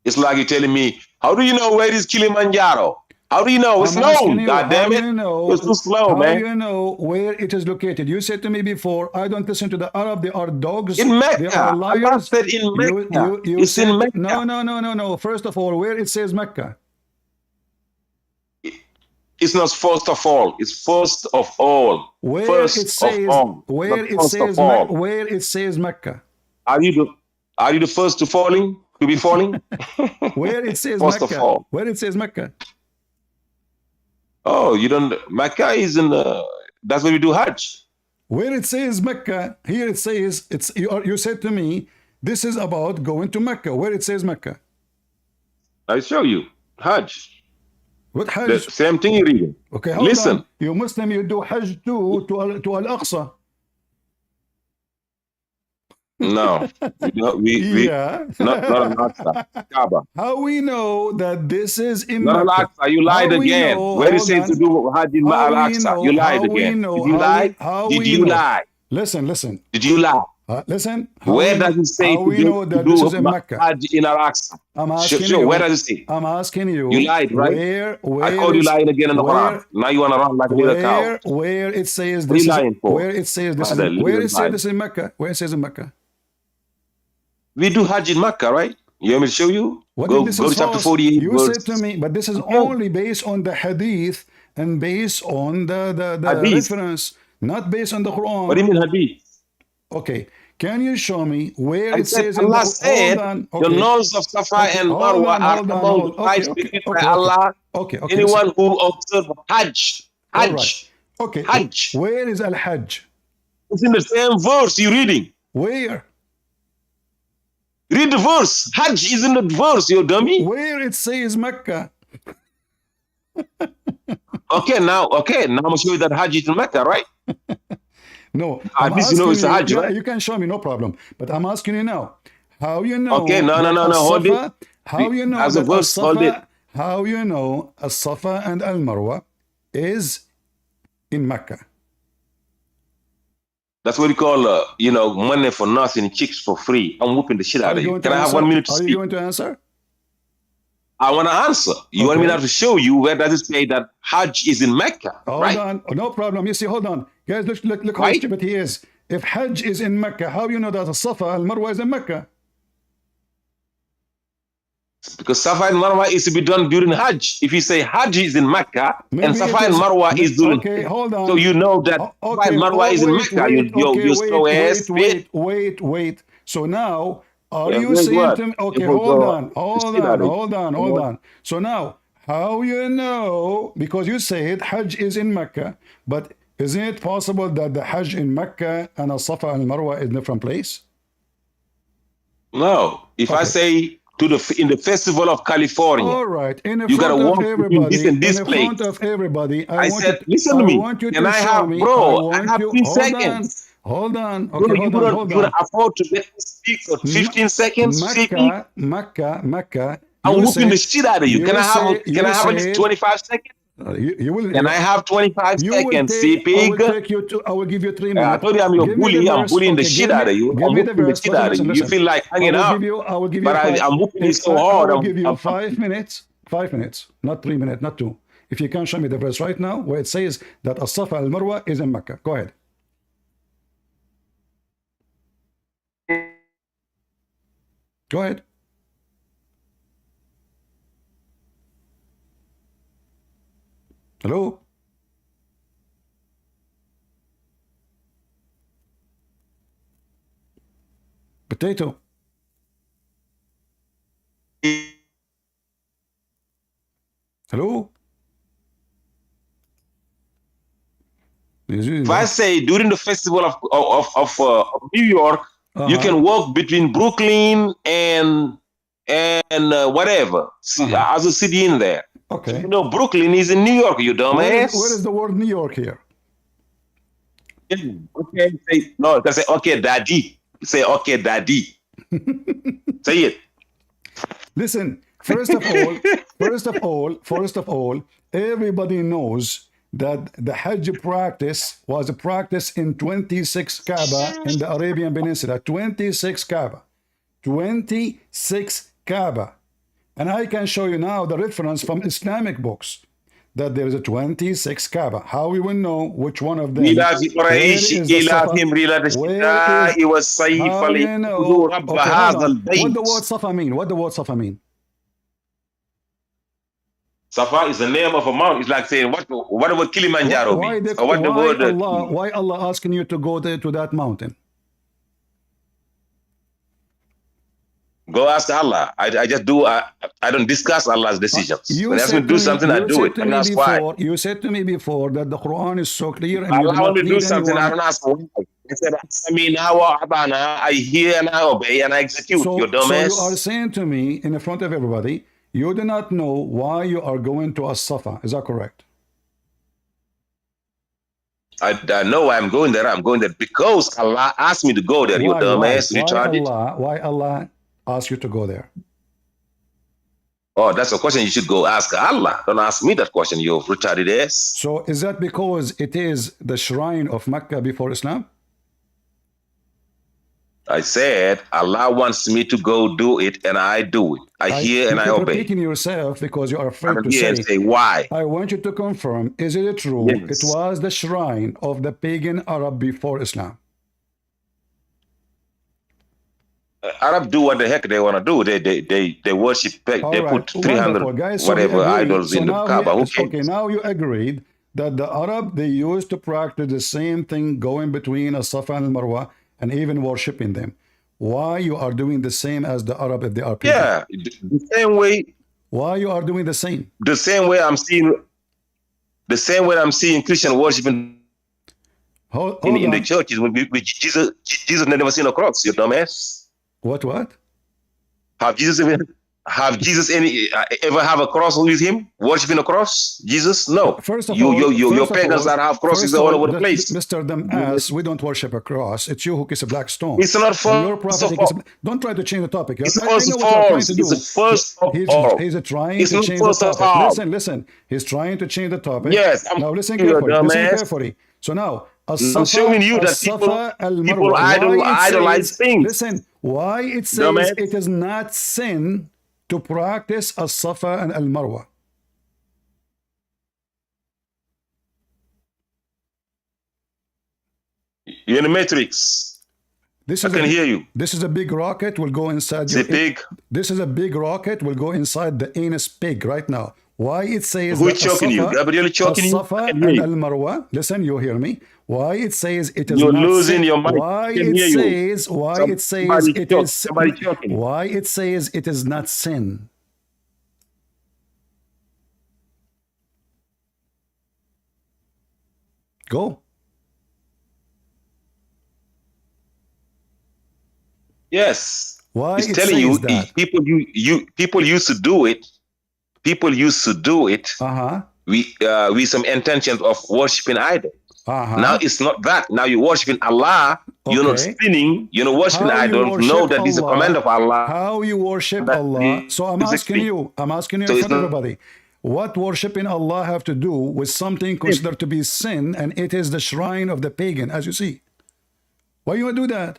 It's like you're telling me, how do you know where is Kilimanjaro? How do you know? It's I'm asking known. you, God damn it! You're too slow, man. How you know where it is located? You said to me before, I don't listen to the Arab. They are dogs. In Mecca. They are liars. Allah said in Mecca. It's in Mecca. No. First of all, where it says Mecca? It's not first of all. It's first of all. Where first it says, of all. where it first says, of all. where it says Mecca? Are you the first to falling? To be falling? Where it says first Mecca? of all. Where it says Mecca? Oh, you don't. Mecca is in. That's where we do Hajj. Where it says Mecca, here it says it's. You said to me, this is about going to Mecca. Where it says Mecca? I show you Hajj. What Hajj? The same thing you're reading. Okay, hold Listen. on. You Muslim, you do Hajj too to Al-Aqsa. No, we not Al-Aqsa, Kaaba. How we know that this is in Not Mecca? Al-Aqsa, you lied again. Where it says to do Hajj in Al-Aqsa, you lied again. Did you lie? Did you lie? Listen. Did you lie? Listen. Where does it say to do this is in Mecca? Hajj in Al-Aqsa? I'm asking Sure, you. where does it say? I'm asking you. You lied, right? Where I called you lying again in the Quran. Now you want to run like a little cow. Where it says What are this you is, lying for? where it says this is, where it says this in Mecca? Where it says in Mecca? We do Hajj in Mecca, right? You want me to show you? What Go this to is chapter false? 48. You verse. said to me, but this is only based on the hadith and based on the reference, not based on the Quran. What do you mean hadith? Okay, can you show me where it says Allah in the said, the nose of Safa and Marwa are among the rights decreed by Allah. Anyone who observes Hajj. Hajj. Okay, Hajj. Where is Al-Hajj? It's in the same verse you're reading. Where? Read the verse. Hajj is in the verse, you dummy. Where it says Mecca. Okay, now I'm gonna show you that Hajj is in Mecca, right? No, at least you know it's a Hajj, right? You can show me, no problem. But I'm asking you now, how you know? Okay, no. Hold it. How you know as a that verse? Hold it. how you know As-Safa and Al-Marwa is in Mecca? That's what you call, money for nothing, chicks for free. I'm whooping the shit out Are of you you. going to Can I have answer? 1 minute to Are you speak? going to answer? I want to answer. You want me now to show you where does it say that Hajj is in Mecca, Hold right? on, no problem. You see, hold on, guys. Look how Right? stupid he is. If Hajj is in Mecca, how you know that As-Safa Al-Marwa is in Mecca? Because Safa and Marwa is to be done during Hajj. If you say Hajj is in Mecca and Maybe it Safa and is. Marwa is during Okay, Hajj, hold so on. you know that Safa Okay, and Marwa is in wait, Mecca. okay, You slow ass bitch. wait. So now, are Yeah, you wait, saying what? to me? It Okay, will hold go on, the shit out of you. hold on. So now, how you know? Because you said Hajj is in Mecca, but isn't it possible that the Hajj in Mecca and As-Safa and Marwa is different place? No. If I Okay. say in the festival of California, All right, in you gotta front of walk between this everybody, and this in place. front of everybody, I said, listen to I me. want you Can to I show have, me. I bro? I want have you. 3 Hold on, seconds. hold on. Bro, Okay, you hold gonna on. afford to let me speak for 15 seconds, CP? Mecca. I'm whooping the shit out of you. Can I have at least 25 seconds? You will. Can I have 25 You will seconds, take. I will CP? take you to. I will give you 3 I minutes. told you I'm your Give me the bully. I'm verse. bullying the Okay, shit out of you. give I'm me the whooping the verse. shit out of you. You feel like hanging out, I will give but you 5. I'm whooping you so I hard. will give you 5 minutes. 5 minutes, not 3 minutes, not 2. If you can show me the verse right now where it says that As-Safa al-Marwa is in Mecca. Go ahead. Go ahead. Hello? Potato. Hello? If I say during the festival of New York, you can walk between Brooklyn and whatever as a city in there. Okay. You know, Brooklyn is in New York. You dumbass. Where is the word New York here? Okay, no. Say okay, daddy. Say okay, daddy. Say it. Listen, first of all, everybody knows that the Hajj practice was a practice in 26 Kaaba in the Arabian Peninsula. 26 Kaaba. 26 Kaaba. And I can show you now the reference from Islamic books that there is a 26 Kaaba. How we will know which one of them? Where is the Safa? Where is? How you know? Okay, hold on. What the word Safa mean? What the word Safa mean? Safa is the name of a mountain. It's like saying what Kilimanjaro means, or what the word. Why Allah asking you to go there to that mountain? Go ask Allah. I just do. I don't discuss Allah's decisions. When he asks me to do something, I do it. I don't ask why. You said to me before that the Quran is so clear and you do Allah not want me to do need something. I anyone. don't ask why. I said, I hear and I obey and I execute. You So you are dumbass. saying to me in front of everybody, you do not know why you are going to As-Safa. Is that correct? I know why I'm going there. I'm going there because Allah asked me to go there. You dumbass, retarded. Why Allah asked you to go there? Oh, that's a question you should go ask Allah. Don't ask me that question, you retarded ass. So is that because it is the shrine of Mecca before Islam? I said Allah wants me to go do it, and I do it. I hear and I keep obey. repeating yourself because you are afraid to say. And say why. I want you to confirm, is it true it was the shrine of the pagan Arab before Islam? Arab do what the heck they want to do. They worship. They put 300 guys, whatever idols in the Kaaba. Okay, now you agreed that the Arab, they used to practice the same thing going between As-Safa and Al-Marwa and even worshiping them. Why you are doing the same as the Arab if they are pagan? Yeah, the same way. Why you are doing the same? The same way I'm seeing. The same way I'm seeing Christian worshiping in the churches with Jesus never seen a cross. You dumbass. What? Have Jesus even? Have Jesus ever have a cross with him, worshiping a cross? Jesus, no. First of all, Your pagans that have crosses all over the place. Mr. Dumbass, we don't worship a cross. It's you who kiss a black stone. It's not And your first prophet of all. don't try to change the topic. It's I first know of what you're all. trying to do. It's first of all. He's trying It's to not change the first of topic. all. Listen. He's trying to change the topic. Yes, now listen you, carefully. Listen dumbass. carefully. So now, I'm showing you that people idolize things. Listen, why it says Dumbass. it is not sin to practice as-Safa and al-Marwa. You're in the matrix. I can hear you. This is a big rocket will go inside Is it big? This is a big rocket will go inside the anus pig right now. Why it says Who is choking you? Gabriel choking you? as-Safa and al-Marwa. Listen, you hear me? Why it says it is You're not losing sin. your mind. Why it says why it says it is not sin. Go. Yes. Why it's it telling says you that? people used to do it. People used to do it Uh-huh. with some intentions of worshiping idol. Uh-huh. Now it's not that. Now you're worshiping Allah. You're not Okay. spinning. You're not worshiping How you idols. worship Know that this is a Allah, command of Allah. How you worship That Allah. So I'm is asking the- you So in it's front of not- everybody. What worshiping Allah have to do with something considered to be sin, and it is the shrine of the pagan, as you see? Why you want to do that?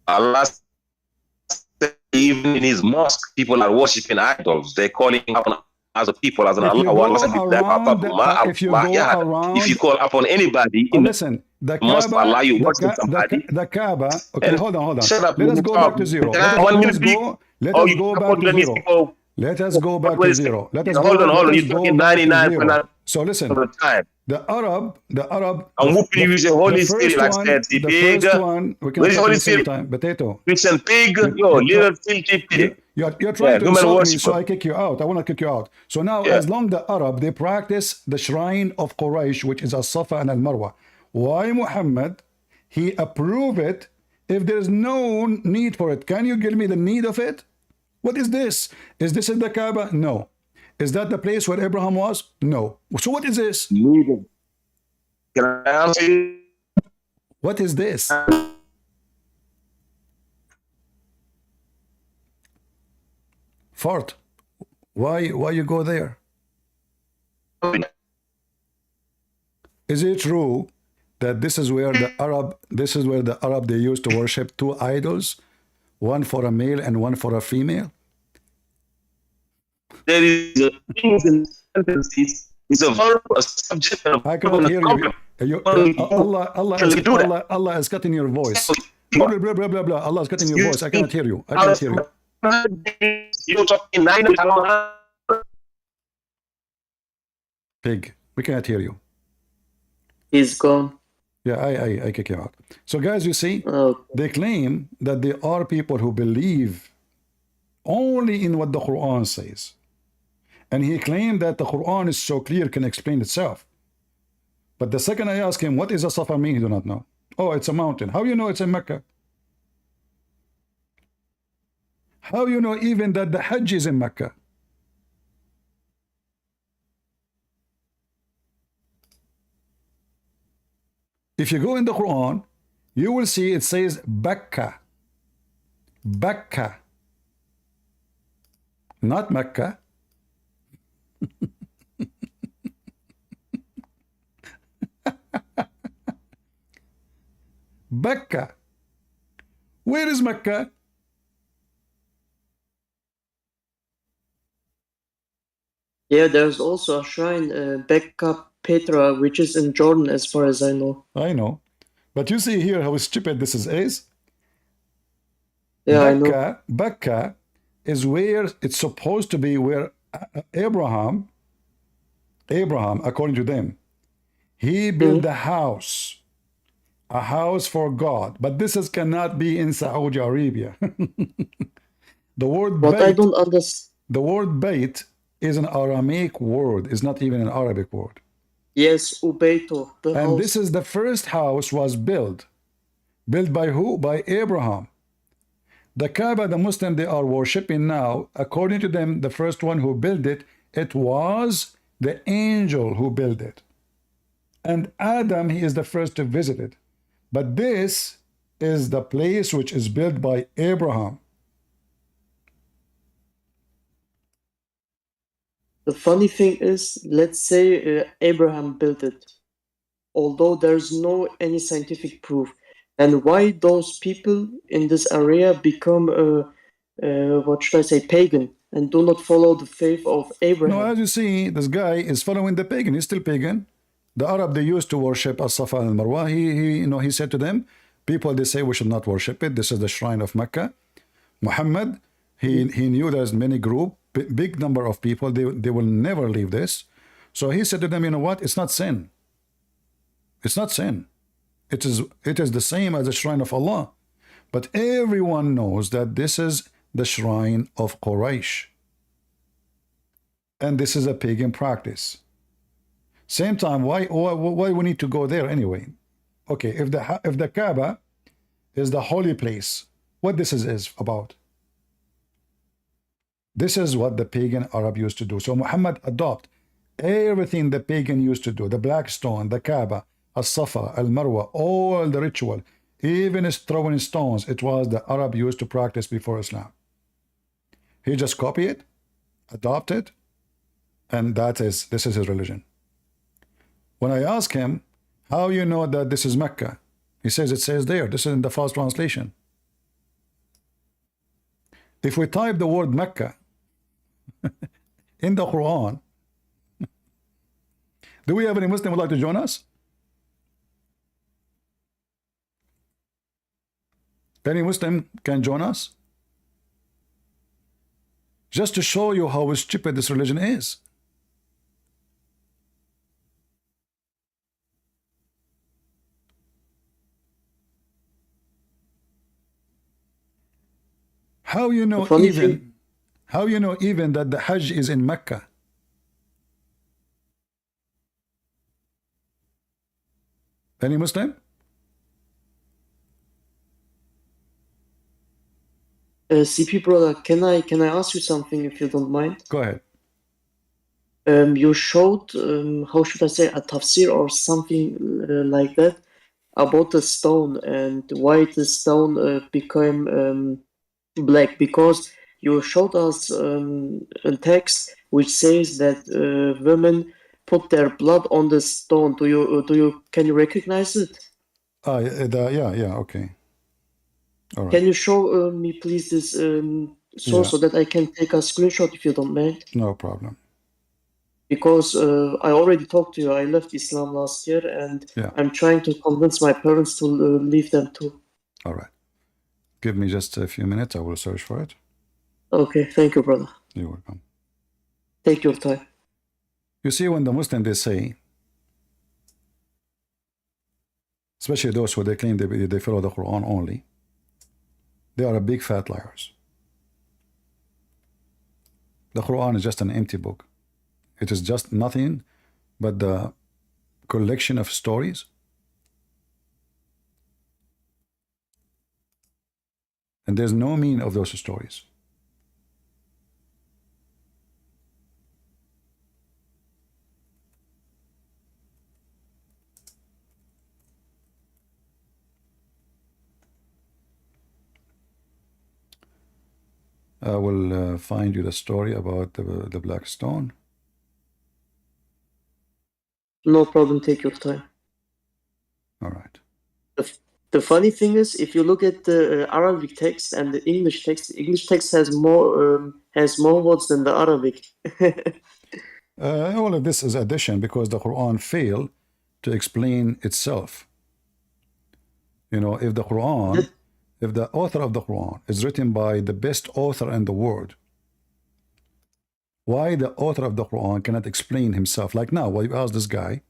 Allah said even in his mosque, people are worshiping idols. They're calling upon other people as an If you Allah. go around, If you call upon anybody in listen, the the mosque of Allah, you worship Kaaba, somebody. the Kaaba. Okay, And hold on. shut up, Let us you go talk. back to zero. Can I have 1 minute, please? Let Oh, us you go talk back for to 10 minutes zero. before. Let us go back What to is it? zero. Let us Hold go. on, Let You're us go talking back to 99 zero. So listen, of the time. the Arab. I'm whooping you with the Holy first Spirit, like one, I said. The the pig. first one. We can Where's the talk Holy at the same Spirit? time. Potato. Christian pig. You- Yo, you little talk- filthy pig. You're trying to human insult me, worshiper. so I kick you out. I want to kick you out. So now, Yeah. as long the Arab, they practice the shrine of Quraysh, which is as-Safa and al-Marwa. Why Muhammad, he approved it if there is no need for it? Can you give me the need of it? What is this? Is this in the Kaaba? No. Is that the place where Abraham was? No. So what is this? Neither. Can I answer you? What is this? Fart. Why you go there? Is it true that this is where the Arab they used to worship two idols, one for a male and one for a female? There is a things in sentences. It's a verb, a subject, and a I cannot hear you. that. Allah is cutting your voice. Blah, blah, blah, blah, blah. Allah is cutting your voice. I cannot hear you. I cannot hear you. You're talking 9 Pig, we cannot hear you. He's gone. Yeah, I kick you out. So guys, you see, Oh, they claim that there are people who believe only in what the Quran says. And he claimed that the Quran is so clear, can explain itself. But the second I ask him, what is a Safa mean? He do not know. Oh, it's a mountain. How you know it's in Mecca? How you know even that the Hajj is in Mecca? If you go in the Quran, you will see it says Bakka. Bakka. Not Mecca. Bakka. Where is Mecca? yeah, there's also a shrine, Bekka Petra, which is in Jordan, as far as I know. I know. But you see here how stupid this is. Yeah, I know. Bakka is where it's supposed to be, where Abraham, according to them, he built a house for God. But this cannot be in Saudi Arabia. The word But I Bayt, don't understand. the word Bayt is an Aramaic word. It's not even an Arabic word. Yes, Ubeito, the And house. this is the first house was built. Built by who? By Abraham. The Kaaba, the Muslim, they are worshipping now, according to them, the first one who built it, it was the angel who built it. And Adam, he is the first to visit it. But this is the place which is built by Abraham. The funny thing is, let's say Abraham built it, although there's no any scientific proof. And why those people in this area become, what should I say, pagan and do not follow the faith of Abraham? No, as you see, this guy is following the pagan. He's still pagan. The Arab, they used to worship As-Safa and Marwa. He said to them, people, they say we should not worship it. This is the shrine of Mecca. Muhammad, he knew there's many group, big number of people. They will never leave this. So he said to them, you know what? It's not sin. It's not sin. It is the same as the shrine of Allah. But everyone knows that this is the shrine of Quraysh. And this is a pagan practice. Same time, why we need to go there anyway? Okay, if the Kaaba is the holy place, what this is about? This is what the pagan Arab used to do. So Muhammad adopted everything the pagan used to do, the black stone, the Kaaba, As-Safa, Al-Marwa, all the ritual, even throwing stones, it was the Arab used to practice before Islam. He just copied it, adopted, and this is his religion. When I ask him, how you know that this is Mecca? He says, it says there, this is in the false translation. If we type the word Mecca in the Quran, do we have any Muslim who would like to join us? Any Muslim can join us? Just to show you how stupid this religion is. How you know even that the Hajj is in Mecca? Any Muslim? CP brother, can I ask you something if you don't mind? Go ahead. You showed, how should I say, a tafsir or something like that about the stone and why the stone became black, because you showed us a text which says that women put their blood on the stone. Can you recognize it? Yeah, okay. All right. Can you show me please this source so that I can take a screenshot if you don't mind? No problem. Because I already talked to you. I left Islam last year and Yeah. I'm trying to convince my parents to leave them too. All right. Give me just a few minutes. I will search for it. Okay, thank you, brother. You're welcome. Take your time. You see, when the Muslims, they say, especially those who they claim they follow the Quran only, they are a big fat liars. The Quran is just an empty book. It is just nothing but the collection of stories. And there's no meaning of those stories. I will find you the story about the black stone. No problem, take your time. All right. The funny thing is, if you look at the Arabic text and the English text has more words than the Arabic. All of this is addition because the Quran failed to explain itself. You know, if the Quran, if the author of the Quran is written by the best author in the world, why the author of the Quran cannot explain himself? Like now, while you ask this guy,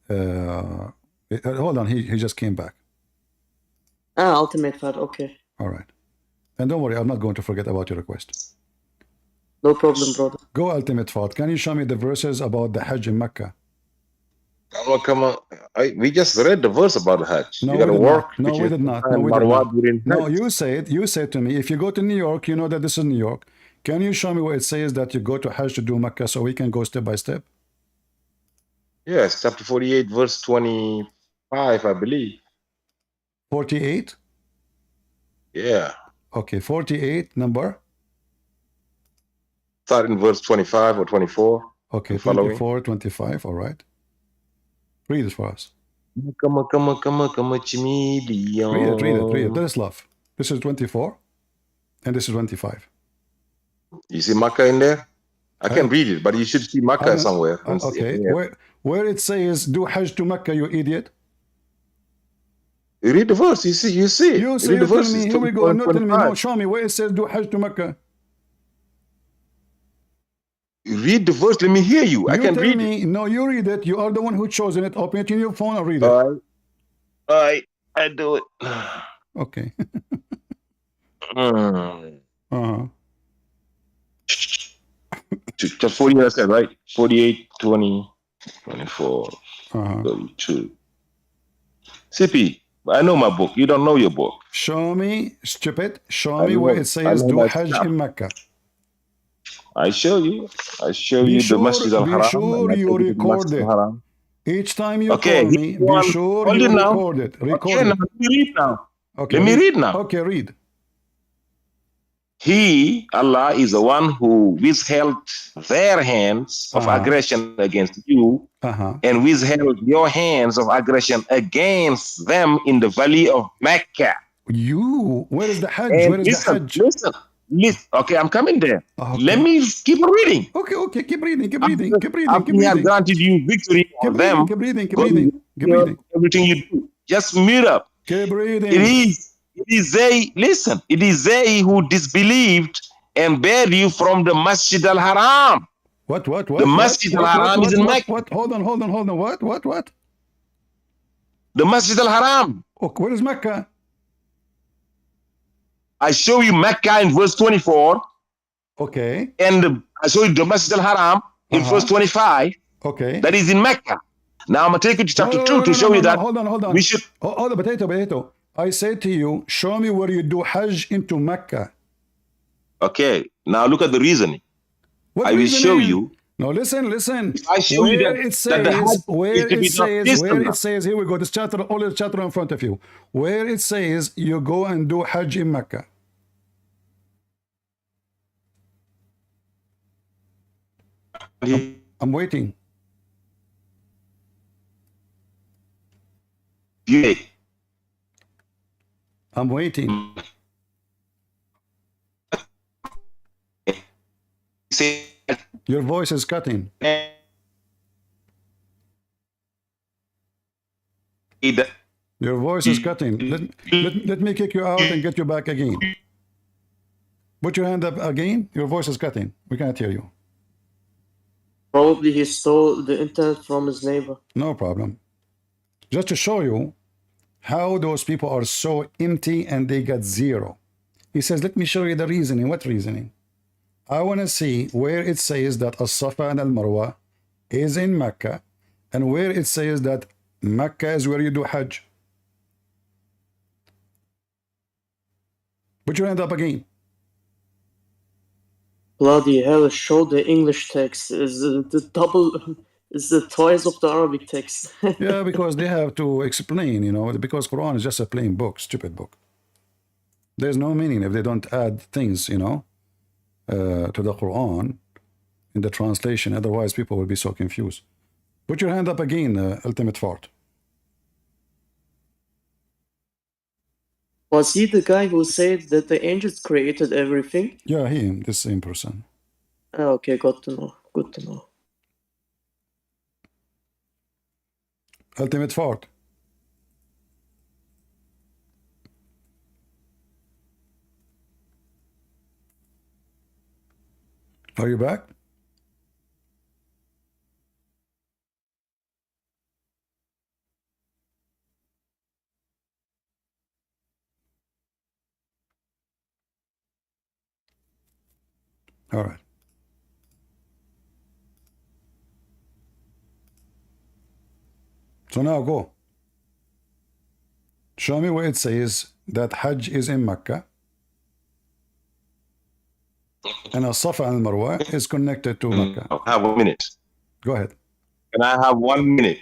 hold on, he just came back. Ultimate Fat, okay. All right. And don't worry, I'm not going to forget about your request. No problem, brother. Go Ultimate Fat. Can you show me the verses about the Hajj in Mecca? Come on. We just read the verse about Hajj. You No, got we to did work not. No, we between did Safa not. No, and we did Marwa not. during No, Hajj. you said to me, if you go to New York, you know that this is New York. Can you show me where it says that you go to Hajj to do Mecca so we can go step by step? Yes, chapter 48, verse 25, I believe. 48? Yeah. Okay, 48 number. Start in verse 25 or 24 Okay, and following. 24, 25, all right. Read it for us. Come, Read it. There is love. This is 24 and this is 25. You see Makkah in there? I I, can read it, but you should see I Makkah don't, somewhere. okay, Yeah. where it says do Hajj to Mecca, you idiot. You read the verse, you see it. You You say read the you're telling verses, me, here we go, 24 and and not telling me, 25. no, show me where it says do Hajj to Mecca. You read the verse, let me hear you. I You can tell read it. me, no, you read it. You are the one who chosen it. Open it in your phone and read it. All right. I do it. Okay. Mm. Uh-huh. Just 40 I said, right? 48, 20, 24, Uh-huh. 32. CP, I know my book. You don't know your book. Show me, stupid, show I me where know, it says do my Hajj stuff. in Mecca. I show you. I show Be you the sure, Masjid be al-Haram, and sure I you take you to the record Masjid it. al-Haram. Each time you Okay, call me, be sure hold you it now. record it. Record Okay, now it. let me read now. Okay, Let me read now. Okay, read. He, Allah, is the one who withheld their hands of aggression against you and withheld your hands of aggression against them in the valley of Mecca. Where is the Hajj? And Where is the Hajj? listen. Okay, I'm coming there. Okay. Let me keep reading. Okay, keep reading, After he has granted you victory on them, keep reading. everything you do. Just mute up. Keep reading. It is they, listen, it is they who disbelieved and barred you from the Masjid al-Haram. What? The Masjid al-Haram is in Mecca. What? Hold on. What? The Masjid al-Haram. Okay, where is Mecca? I show you Mecca in verse 24. Okay. And I show you the Masjid al-Haram in verse 25. Okay. That is in Mecca. Now I'm going to take you to chapter 2 to show you that. Hold on. We should. Hold on, potato. I said to you, show me where you do Hajj into Mecca. Okay. Now look at the reasoning. What I will show you. No, listen. If I show you that it says, here we go, this chapter, all the chapter in front of you. Where it says you go and do Hajj in Mecca. I'm waiting. I'm waiting. Your voice is cutting. Your voice is cutting. Let me kick you out and get you back again. Put your hand up again. Your voice is cutting. We can't hear you. Probably he stole the internet from his neighbor. No problem. Just to show you how those people are so empty and they got zero. He says, let me show you the reasoning. What reasoning? I want to see where it says that As-Safa and Al-Marwa is in Mecca and where it says that Mecca is where you do Hajj. Put your hand up again. Bloody hell, show the English text. Is the twice of the Arabic text. Yeah, because they have to explain, because Quran is just a plain book, stupid book. There's no meaning if they don't add things, to the Quran in the translation. Otherwise, people will be so confused. Put your hand up again, Ultimate Fort. Was he the guy who said that the angels created everything? Yeah, this same person. Okay, got to know. Good to know. Ultimate Fort. Are you back? All right. So now go. Show me where it says that Hajj is in Mecca and As-Safa and Marwa is connected to Mecca. I have 1 minute. Go ahead. Can I have 1 minute?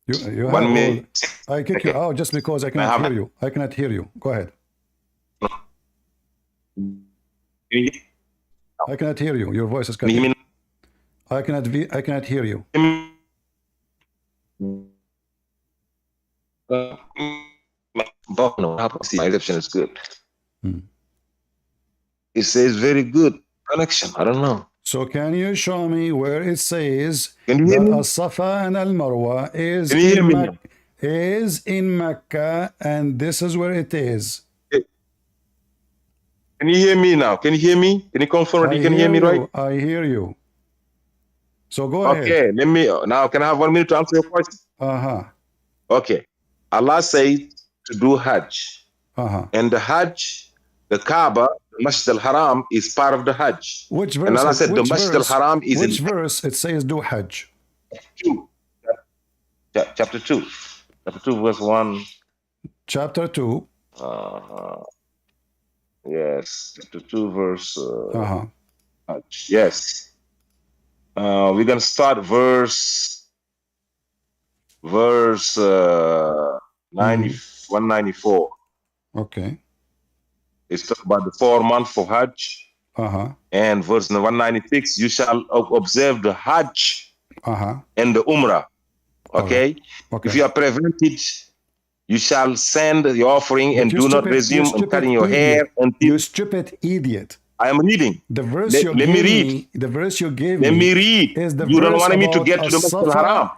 You 1 have minute. all. I kick you out just because I cannot hear you. I cannot hear you. Go ahead. I cannot hear you. Your voice is Can you hear cutting. me? I cannot hear you. No, my reception is good. Hmm. It says very good connection. I don't know. So can you show me where it says Can you hear that me? As-Safa and Al-Marwa is Can you hear in me Mecca, is in Mecca, and this is where it is? Can you hear me now? Can you hear me? Can you confirm that you can hear me, right? I hear you. So go ahead. Okay, let me now. Can I have 1 minute to answer your question? Uh-huh. Okay. Allah says to do Hajj. Uh-huh. And the Hajj, the Kaaba, the Masjid al-Haram is part of the Hajj. Which verse? And Allah said the Masjid al-Haram is which in verse it says do Hajj? 2. Chapter 2. Chapter 2, verse 1. Chapter 2. Yes. Chapter 2, verse Uh-huh. Hajj. Yes. We're going to start verse 194. Okay. It's talking about the 4 months for Hajj. Uh-huh. And verse 196, you shall observe the Hajj Uh-huh. and the Umrah. Okay? Okay. If you are prevented, you shall send the offering and do not resume on cutting your hair until... You stupid idiot. I am reading. The verse Let me read. The verse you gave Let me me read. is the You don't verse want me to about get to the Masjid al-Haram.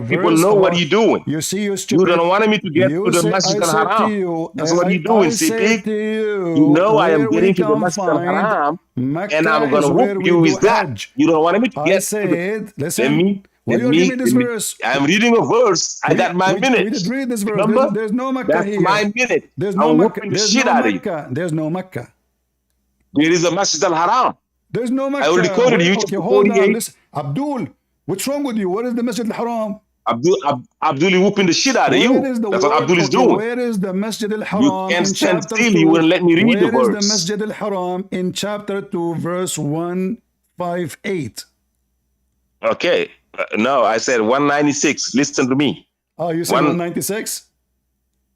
People verse know what about- you're doing. You see, you stupid. You don't want me to get to the Masjid al-Haram. That's what you're doing, CP. You know I am getting to the Masjid al-Haram and I'm going to whoop you with that. You don't want me to get to the... Listen. Why you give me this verse? I'm reading a verse. I got my minute. We did read this verse. Remember? There's no Mecca That's here. my minute. There's no I'm Mecca. whooping the shit out of you. There's no Mecca. There is a Masjid al-Haram. There's no Mecca. I already quoted you. Okay, hold on. Listen. Abdul, what's wrong with you? Where is the Masjid al-Haram? Abdul is whooping the shit out of you. That's what Abdul is doing. Where is the Masjid al-Haram? You can't in stand chapter still. 2? You wouldn't let me read the verse. Where is the Masjid al-Haram in chapter 2, verse 158? Okay. No, I said 196. Listen to me. Oh, you said 196?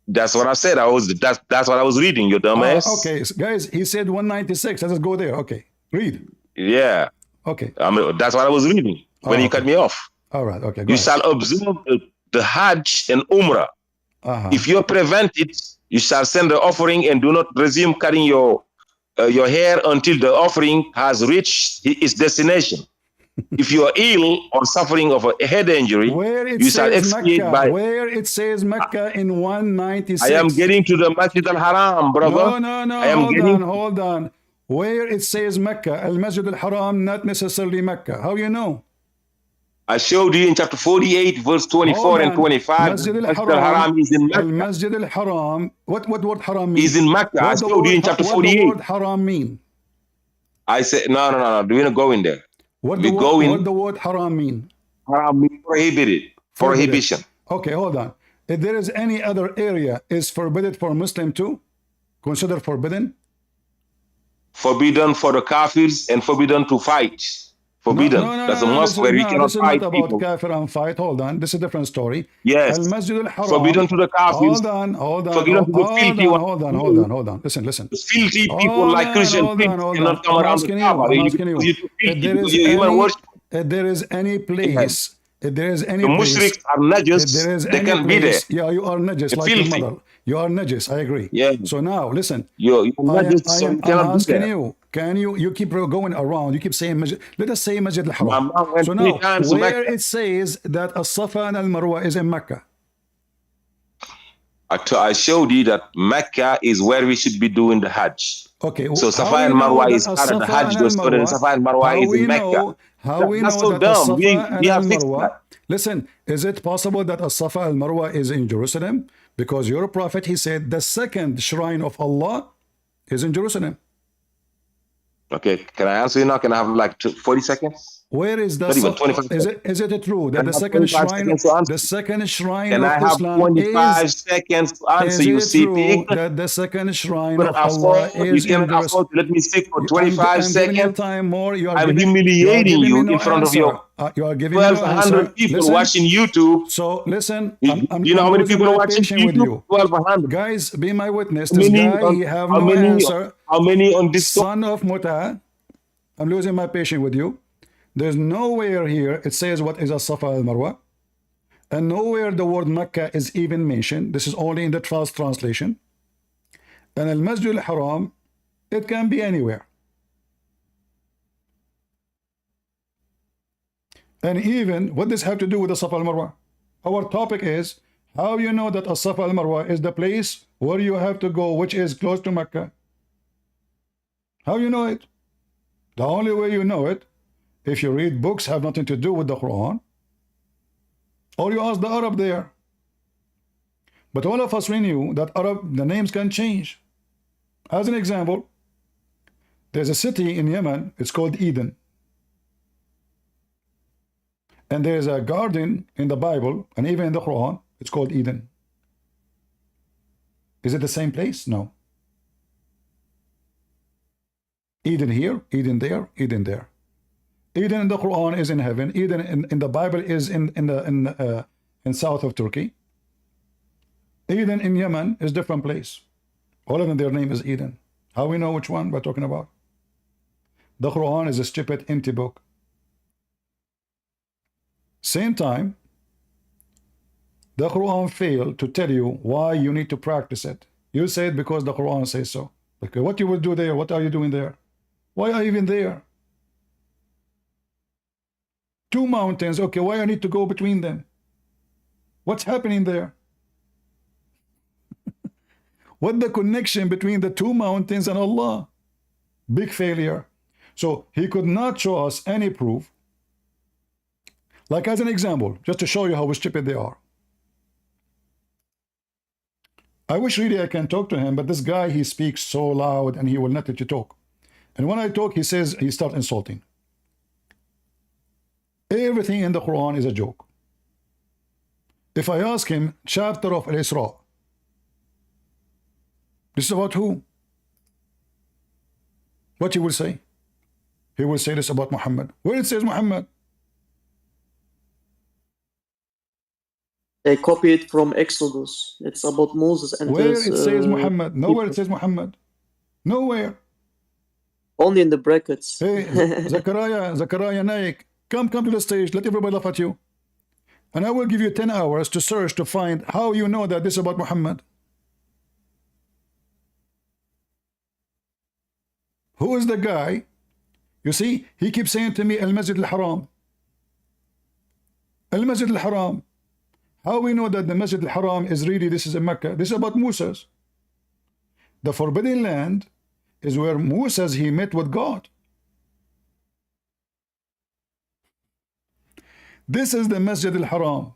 That's what I said. That's what I was reading, you dumbass. Okay, so guys, he said 196. Let's go there. Okay, read. Yeah. Okay. That's what I was reading when you cut me off. All right. Okay. You shall observe the Hajj and Umrah. If you are prevented, you shall send the offering and do not resume cutting your hair until the offering has reached its destination. If you are ill or suffering of a head injury, you shall expiate by... Where it says Mecca in 196. I am getting to the Masjid al-Haram, brother. No. Hold on. Where it says Mecca, al-Masjid al-Haram, not necessarily Mecca. How you know? I showed you in chapter 48, verse 24 and 25. Masjid al-Haram is in Mecca. Al-Masjid al-Haram. What word haram mean? Is in Mecca. I showed you in chapter 48. What the word haram mean? I said, no. We're not going there. What the word haram mean? Haram means prohibited. Prohibition. Okay, hold on. If there is any other area, is forbidden for Muslim too? Consider forbidden? Forbidden for the kafirs and forbidden to fight. Forbidden. That's a mosque where you cannot fight people. This is not about kafir and fight. Hold on. This is a different story. Yes. Al-Masjid al-Haram. Forbidden to the kafirs. Hold on. Forbidden to the filthy ones. Hold on. Listen. The filthy people like Christian people cannot come around the Kaaba. If there is any place, the mushriks are najis, they can't be there. Yeah, you are najis like your mother. You are najis, I agree. Yeah. So now, listen. You're najis, so you cannot be there. You keep going around, you keep saying, let us say Masjid al-Haram. So now, where it says that As-Safa and Al-Marwa is in Mecca? I showed you that Mecca is where we should be doing the Hajj. Okay. So Safa and Marwa is part of the Hajj. Safa and Marwa is in Mecca. How we know so that dumb. We have Marwa? Listen, is it possible that As-Safa and Marwa is in Jerusalem? Because your prophet, he said, the second shrine of Allah is in Jerusalem. Okay, can I answer you now? Can I have like 40 seconds? Where is the Not even 25 seconds. is it true that Can I have 25 seconds to answer? the second shrine Can of I have Islam 25 seconds to answer, is you it true CP? that the second shrine You of Allah is in cannot the afford to let me speak for 25 I'm giving you seconds. time more. You are I'm giving humiliating me you no in front of answer. your You are giving me no answer. 1,200 people Listen. watching YouTube. So listen, Do you know how many losing people are my watching patience with YouTube? you. 1,200. Guys, be my witness. How This many guy, he have how no many answer. how many on Discord? Son of Muta, I'm losing my patience with you. There's nowhere here it says what is a Safa al Marwa, and nowhere the word Mecca is even mentioned. This is only in the trust translation. And al Masjid al Haram, it can be anywhere. And even what does have to do with the Safa al Marwa? Our topic is how you know that a Safa al Marwa is the place where you have to go, which is close to Mecca. How you know it? The only way you know it, if you read books have nothing to do with the Quran, or you ask the Arab there. But all of us, we knew that Arab, the names can change. As an example, there's a city in Yemen, it's called Eden. And there's a garden in the Bible, and even in the Quran, it's called Eden. Is it the same place? No. Eden here, Eden there, Eden there. Eden in the Quran is in heaven. Eden in the Bible is in south of Turkey. Eden in Yemen is different place. All of them, their name is Eden. How we know which one we're talking about? The Quran is a stupid, empty book. Same time, the Quran failed to tell you why you need to practice it. You say it because the Quran says so. Okay, what you will do there? What are you doing there? Why are you even there? Two mountains. Okay, why I need to go between them? What's happening there? What the connection between the two mountains and Allah? Big failure. So he could not show us any proof. Like as an example, just to show you how stupid they are. I wish really I can talk to him, but this guy, he speaks so loud and he will not let you talk. And when I talk, he says, he starts insulting. Everything in the Quran is a joke. If I ask him, chapter of Al-Isra, this is about who? What he will say? He will say this about Muhammad. Where it says Muhammad? They copy it from Exodus. It's about Moses and Where his it says Muhammad? Nowhere people. it says Muhammad. Nowhere. Only in the brackets. Hey, Zachariah Naik, come to the stage. Let everybody laugh at you. And I will give you 10 hours to search to find how you know that this is about Muhammad. Who is the guy? You see, he keeps saying to me, Al-Masjid al-Haram. Al-Masjid al-Haram. How we know that the Masjid al-Haram is really, this is in Mecca? This is about Moses. The Forbidden Land is where Moses, he met with God. This is the Masjid al-Haram.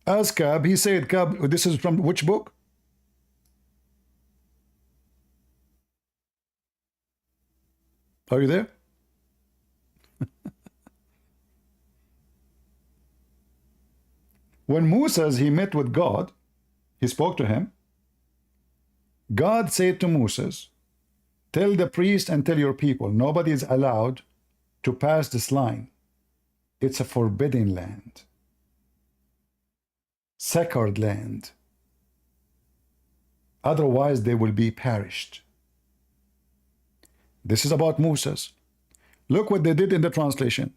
As Kab, he said, Kab, this is from which book? Are you there? When Moses, he met with God, he spoke to him. God said to Moses, tell the priest and tell your people, nobody is allowed to pass this line. It's a forbidden land. Sacred land. Otherwise they will be perished. This is about Moses. Look what they did in the translation.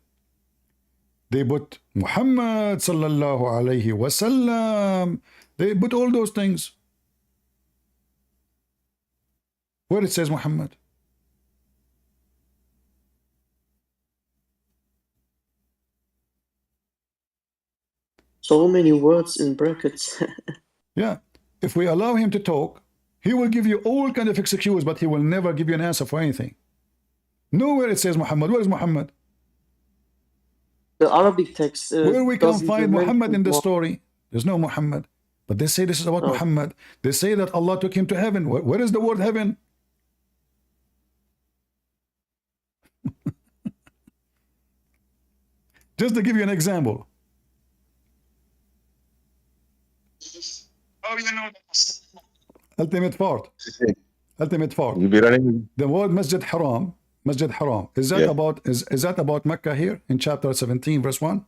They put Muhammad sallallahu alayhi wasallam. They put all those things. Where it says Muhammad. So many words in brackets. Yeah. If we allow him to talk, he will give you all kind of excuses, but he will never give you an answer for anything. Nowhere it says Muhammad. Where is Muhammad? The Arabic text. Where we can doesn't find Muhammad in the mention story? There's no Muhammad. But they say this is about No. Muhammad. They say that Allah took him to heaven. Where is the word heaven? Just to give you an example. Oh, you know. Ultimate part. Ultimate part. You be running. The word Masjid Haram. Masjid Haram. Is that Yeah. about is that about Mecca here in chapter 17, verse 1?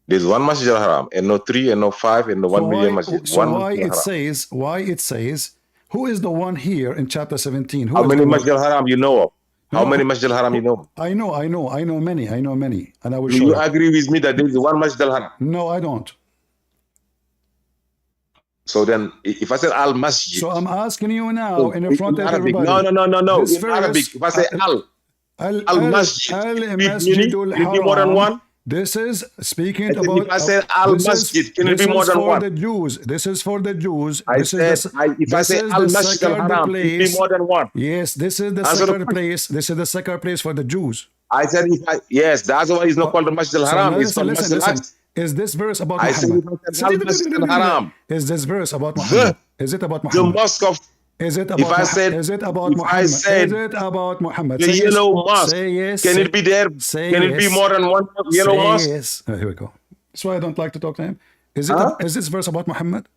There's one Masjid al-Haram, and no 3, and no 5, and no 1 million Masjid. So One why Masjid al-Haram. why it says who is the one here in chapter 17? Who How is many the one? Masjid al-Haram you know of? How No, many Masjid al-Haram you know? I know many, and I will Do show you you. agree with me that there is one Masjid al-Haram? No, I don't. So then, if I said al-Masjid, So I'm asking you now so in front of Arabic, everybody. no. This In Arabic, verse, if I say al-Masjid, can it be more than Haram. one? This is speaking I said, about. if I say this al-Masjid, can it this be more is than for one? the Jews. This is for the Jews. I This said, is the, if I this say is the al-Masjid sacred al-Haram, can it be place. more than one? Yes, this is the Answer the sacred question. place. This is the sacred place for the Jews. I said, yes, that's why it's not called the Masjid So al-Haram. now It's called Masjid listen. al-Aqsa. Is this verse about I said, Muhammad? if I said al-Masjid al-Haram, Is this verse about Muhammad? Is it about the Muhammad? mosque of, Is it if about I said, is it about if I Muhammad? said Is it about Muhammad? the Say yes. yellow mosque, Say yes. can it be there? Say Can yes. it be more than one yellow Say mosque? yes. Here we go. That's why I don't like to talk to him. Is it? Huh? Is this verse about Muhammad?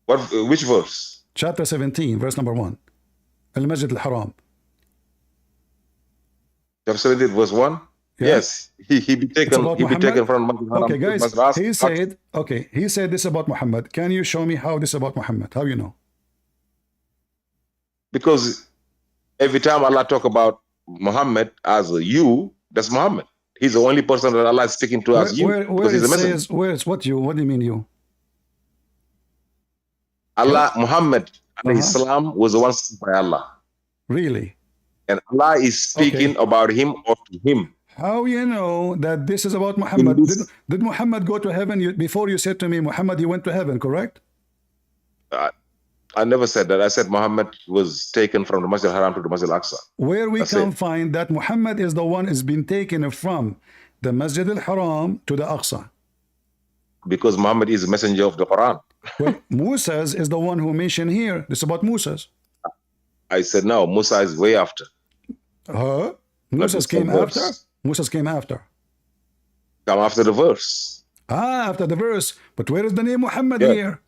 What? Which verse? Chapter 17, verse number 1. Al-Masjid al-Haram. Chapter 17, verse 1? Yeah. Yes. He be taken. about He be Muhammad? taken from Masjid al-Haram. Okay, to guys. Masjid al-Aqsa. He said. Okay, he said this about Muhammad. Can you show me how this about Muhammad? How you know? Because every time Allah talk about Muhammad as a you, that's Muhammad. He's the only person that Allah is speaking to as you. Where Because he's it a messenger. says where it's what you? What do you mean you? Allah, Muhammad, alayhi salam, was the one sent by Allah. Really? And Allah is speaking about him or to him. How you know that this is about Muhammad? Did Muhammad go to heaven? Before you said to me, Muhammad, he went to heaven, correct? I never said that. I said Muhammad was taken from the Masjid al-Haram to the Masjid al-Aqsa. Where we That's can it. find that Muhammad is the one is been taken from the Masjid al-Haram to the Aqsa. Because Muhammad is a messenger of the Quran. Well, Moses is the one who mentioned here. This is about Moses. I said, no, Musa is way after. Huh? Moses the same came verse. after? Moses came after. Come after the verse. After the verse. But where is the name Muhammad Yeah. here?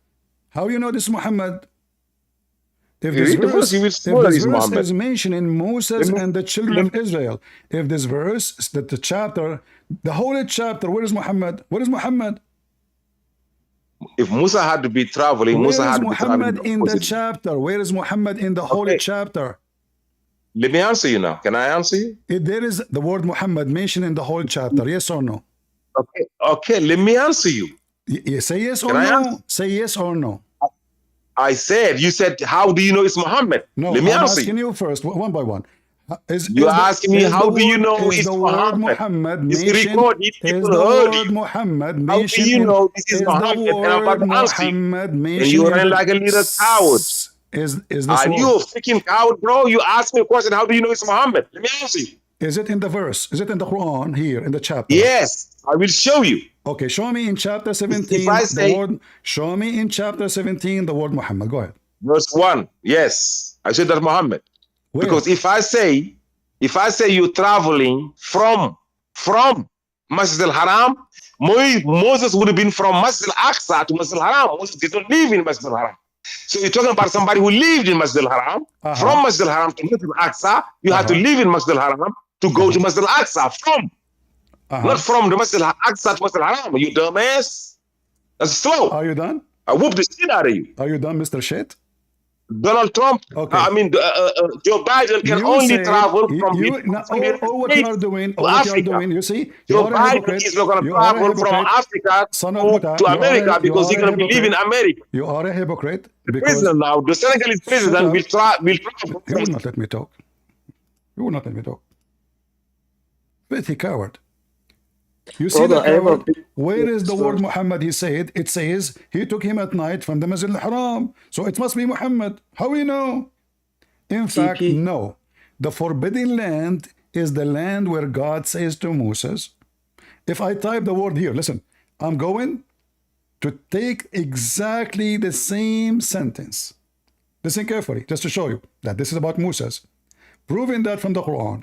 How you know this Muhammad? If You this read the verse, you will see that it's Muhammad. is mentioning Moses Let me- and the children of Israel, if this verse, that the chapter, the whole chapter, where is Muhammad? Where is Muhammad? If Musa had to be traveling, Where Musa is had to be traveling. Muhammad in the chapter? Where is Muhammad in the whole Okay. chapter? Let me answer you now. Can I answer you? If there is the word Muhammad mentioned in the whole chapter, yes or no? Okay. Okay, let me answer you. Say yes or Can I no. answer? Say yes or no. I said, you said, how do you know it's Muhammad? No, let me I'm answer asking you. you first, one by one. You're asking me, how do you know is it's the word Muhammad? Muhammad It's mentioned? recorded, Is people the heard word you. Muhammad How do mentioned? you know this is the Muhammad? And I'm about word to answer you. Muhammad And mentioned? you in ran the- like a little coward. Is this Are word? you a freaking coward, bro? You asked me a question, how do you know it's Muhammad? Let me answer you. Is it in the verse? Is it in the Quran here in the chapter? Yes, I will show you. Okay, show me in chapter 17 I the say- word. Show me in chapter 17 the word Muhammad. Go ahead. Verse 1, yes, I said that Muhammad. Where? Because if I say you're traveling from Masjid al-Haram, Moses would have been from Masjid al-Aqsa to Masjid al-Haram. Moses did not live in Masjid al-Haram. So you're talking about somebody who lived in Masjid al-Haram. From Masjid al-Haram to Masjid al-Aqsa, you have to live in Masjid al-Haram to go to Masjid al-Aqsa. Not from the Masjid al-Aqsa to Masjid al-Haram. You dumbass. That's slow. Are you done? I whoop the shit out of you. Are you done, Mr. Shit? Donald Trump, Okay. Joe Biden can You only said- travel you- from you- now, what you are doing, to what you are Africa. doing, you see, you Joe are a Biden hypocrite. is not going to You are a travel from hypocrite. Africa Son of to Huda, you are America a- because you he's are a going to be living in hypocrite. America. You are a hypocrite The because president now, the Senegalese president up. will travel you will not let me talk. You will not let me talk. Filthy coward. You see Brother, the I have a coward? big- Where is the word Sorry. Muhammad? He said, it says he took him at night from the Masjid al-Haram. So it must be Muhammad. How we know? In fact, TP. no. The forbidden land is the land where God says to Moses, if I type the word here, listen, I'm going to take exactly the same sentence. Listen carefully, just to show you that this is about Moses. Proving that from the Quran.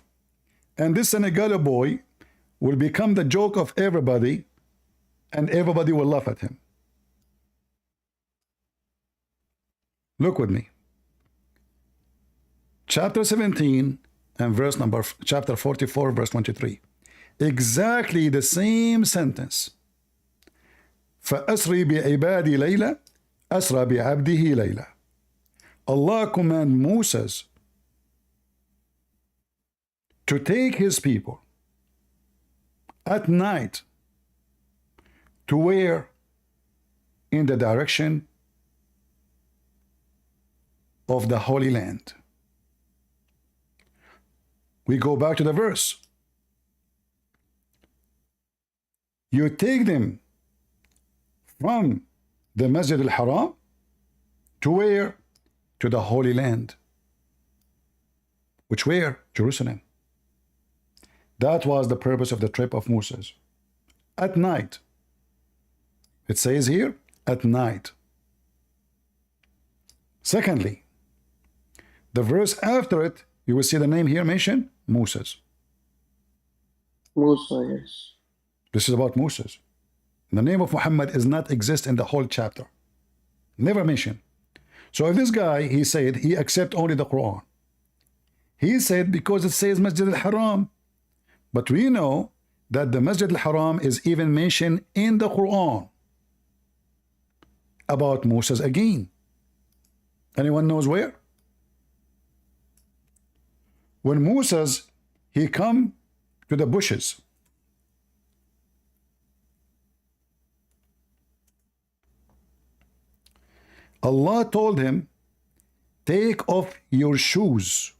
And this Senegali boy will become the joke of everybody, and everybody will laugh at him. Look with me. Chapter 17 and chapter 44, verse 23. Exactly the same sentence. فَأَسْرِ بِعِبَادِي لَيْلًا أَسْرَ بِعَبْدِهِ لَيْلًا. Allah command Moses to take his people at night to where? In the direction of the Holy Land. We go back to the verse. You take them from the Masjid al-Haram to where? To the Holy Land. Which where? Jerusalem. That was the purpose of the trip of Moses. At night. It says here, at night. Secondly, the verse after it, you will see the name here mentioned, Moses. Musa, yes. This is about Moses. The name of Muhammad is not exist in the whole chapter. Never mentioned. So if this guy, he said, he accept only the Quran. He said because it says Masjid al-Haram. But we know that the Masjid al-Haram is even mentioned in the Quran about Moses again. Anyone knows where? When Moses, he come to the bushes. Allah told him, take off your shoes,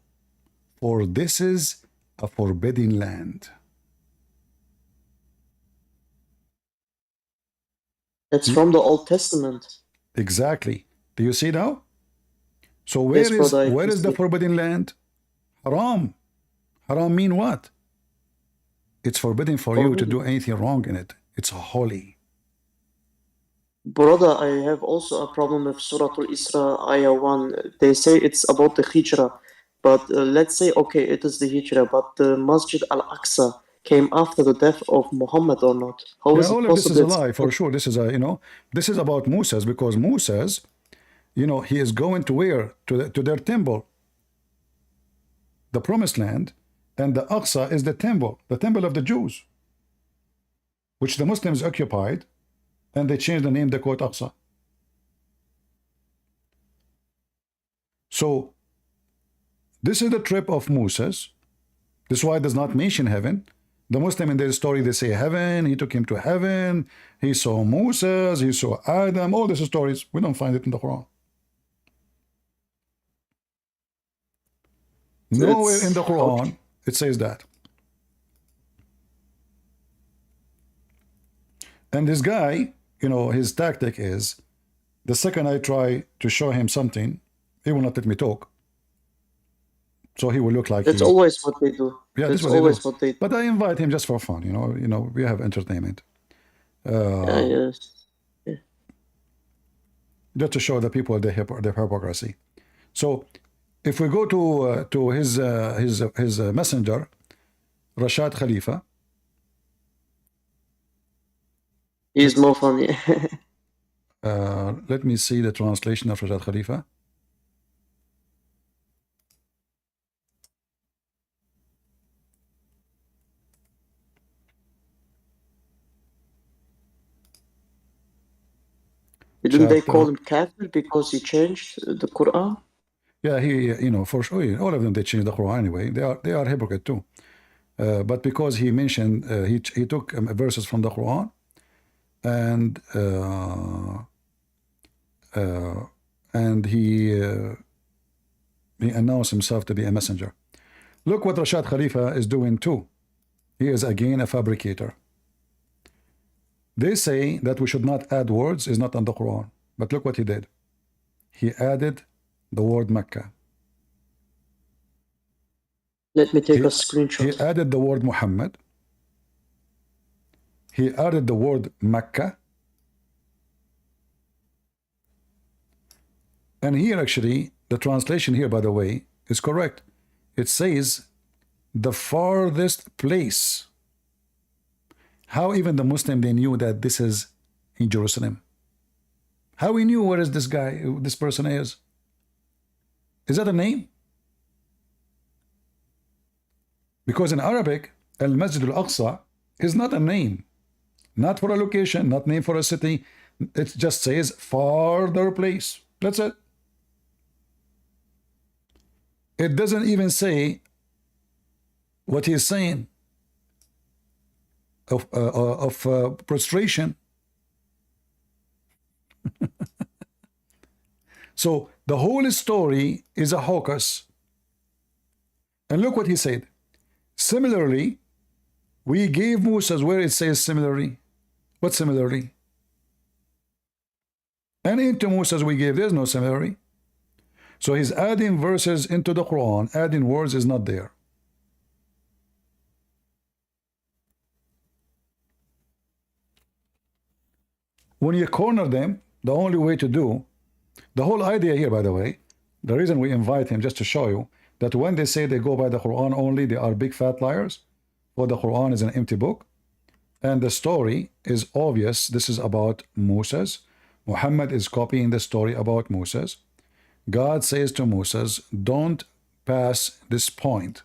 for this is a forbidden land. That's from the Old Testament. Exactly. Do you see now? So where Yes, is brother, where is the forbidden land? Haram. Haram mean what? It's forbidden for you to do anything wrong in it. It's holy. Brother, I have also a problem with Surah Al-Isra, Ayah 1. They say it's about the Hijrah. But let's say, okay, it is the Hijrah, but the Masjid Al-Aqsa came after the death of Muhammad or not? How Yeah, is it all of this is a possible? lie for sure. This is a, this is about Moses, because Moses, he is going to where? To their temple, the promised land, and the Aqsa is the temple of the Jews, which the Muslims occupied, and they changed the name, they call it Aqsa. So this is the trip of Moses. This is why it does not mention heaven. The Muslim in their story, they say heaven, he took him to heaven, he saw Moses, he saw Adam, all these stories. We don't find it in the Quran. Nowhere in the Quran it says that. And this guy, his tactic is, the second I try to show him something, he will not let me talk. So he will look like That's always what they do. Yeah, That's this always what they do. But I invite him just for fun, we have entertainment. Yes. Just to show the people the hypocrisy. So if we go to his messenger, Rashad Khalifa. He's more funny. Let me see the translation of Rashad Khalifa. Didn't they call him Kafir because he changed the Quran? Yeah, he, for sure, all of them, they changed the Quran anyway. They are hypocrite too. But because he mentioned, he took verses from the Quran, and he announced himself to be a messenger. Look what Rashad Khalifa is doing too. He is again a fabricator. They say that we should not add words, is not on the Quran. But look what he did. He added the word Mecca. Let me take a screenshot. He added the word Muhammad. He added the word Mecca. And here actually, the translation here, by the way, is correct. It says the farthest place How even the Muslim, they knew that this is in Jerusalem? How we knew where is this guy, this person is? Is that a name? Because in Arabic, Al-Masjid Al-Aqsa is not a name. Not for a location, not name for a city. It just says farther place. That's it. It doesn't even say what he's saying of prostration. So the whole story is a hocus. And look what he said. Similarly, we gave Moses where it says similarly. What similarly? And into Moses we gave, there's no similarly. So he's adding verses into the Quran, adding words is not there. When you corner them, the only way to do, the whole idea here, by the way, the reason we invite him just to show you that when they say they go by the Quran only, they are big fat liars, or the Quran is an empty book. And the story is obvious. This is about Moses. Muhammad is copying the story about Moses. God says to Moses, don't pass this point.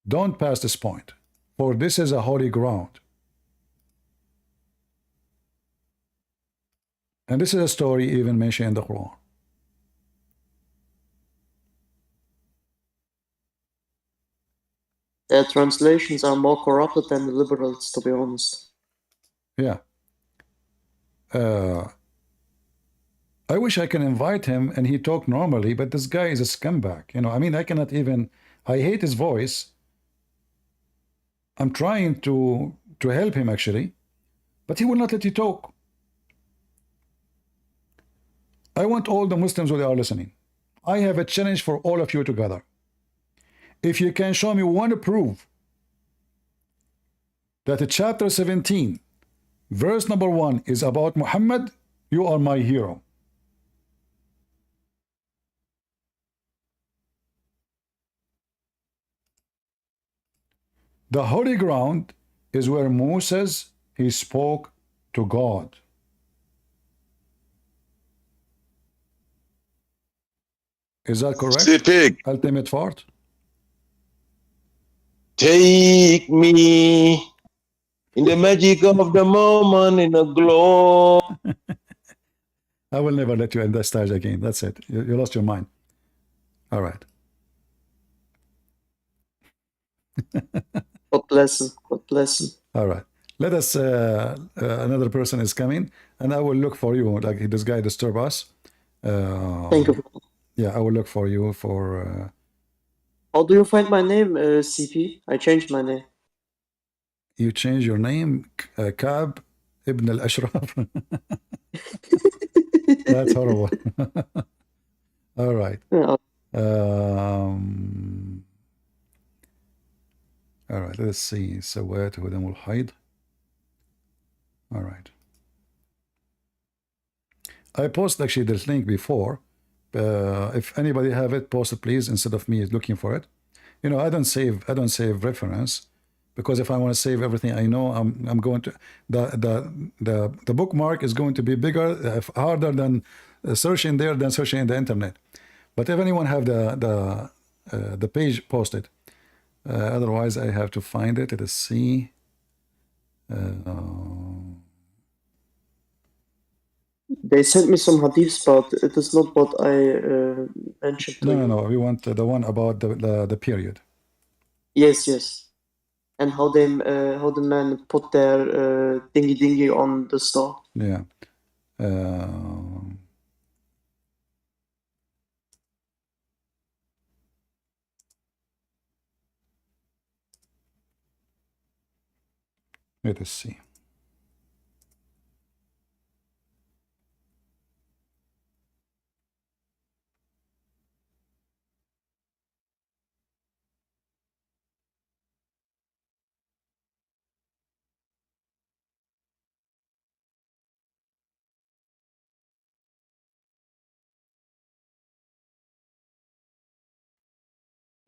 Don't pass this point, for this is a holy ground. And this is a story even mentioned in the Quran. Their translations are more corrupted than the liberals, to be honest. Yeah. I wish I can invite him and he talk normally, but this guy is a scumbag. You know, I mean, I cannot even, I hate his voice. I'm trying to help him actually, but he will not let you talk. I want all the Muslims who are listening. I have a challenge for all of you together. If you can show me one proof that chapter 17, verse number 1 is about Muhammad, you are my hero. The holy ground is where Moses, he spoke to God. Is that correct? Specific. Ultimate fart? Take me in the magic of the moment, in the glow. I will never let you end that stage again. That's it. You lost your mind. All right. God bless him. God bless him. All right. Let us, another person is coming, and I will look for you. Like this guy disturb us. Thank you. Yeah, I will look for you for. How do you find my name, CP? I changed my name. You change your name, Kab Ibn al-Ashraf. That's horrible. All right. Yeah, All right, let's see. سويت هدى الحيض. All right. I posted actually this link before. If anybody have it, post it please instead of me looking for it. You know, I don't save reference because if I want to save everything I know, I'm going to the bookmark is going to be bigger, harder than searching there than searching in the internet. But if anyone have the page posted, otherwise I have to find it. Let us see. they sent me some hadiths, but it is not what I mentioned to you. No. We want the one about the period. Yes, yes. And how the men put their dingy on the star. Yeah. Let us see.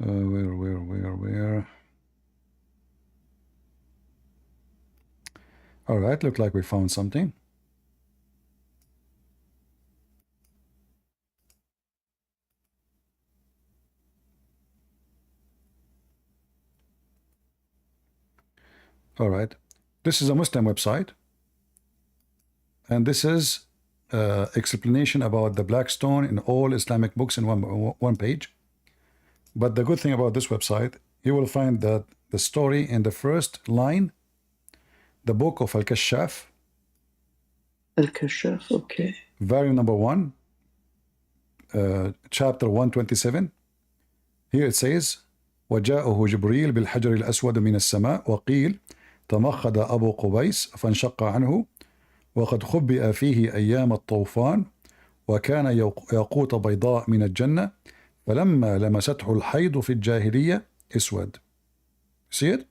Where? All right, look like we found something. All right, this is a Muslim website, and this is explanation about the black stone in all Islamic books in one page. But the good thing about this website, you will find that the story in the first line, the book of Al-Kashaf, Al-Kashaf, okay. volume number 1, chapter 127. Here it says, وجاءه جبريل بالحجر الأسود من السماء وقيل تمخض أبو قبيس فانشق عنه وقد خبئ فيه أيام الطوفان وكان ياقوت بيضاء من الجنة فلما لمسته الحيض في الجاهلية اسود. See it?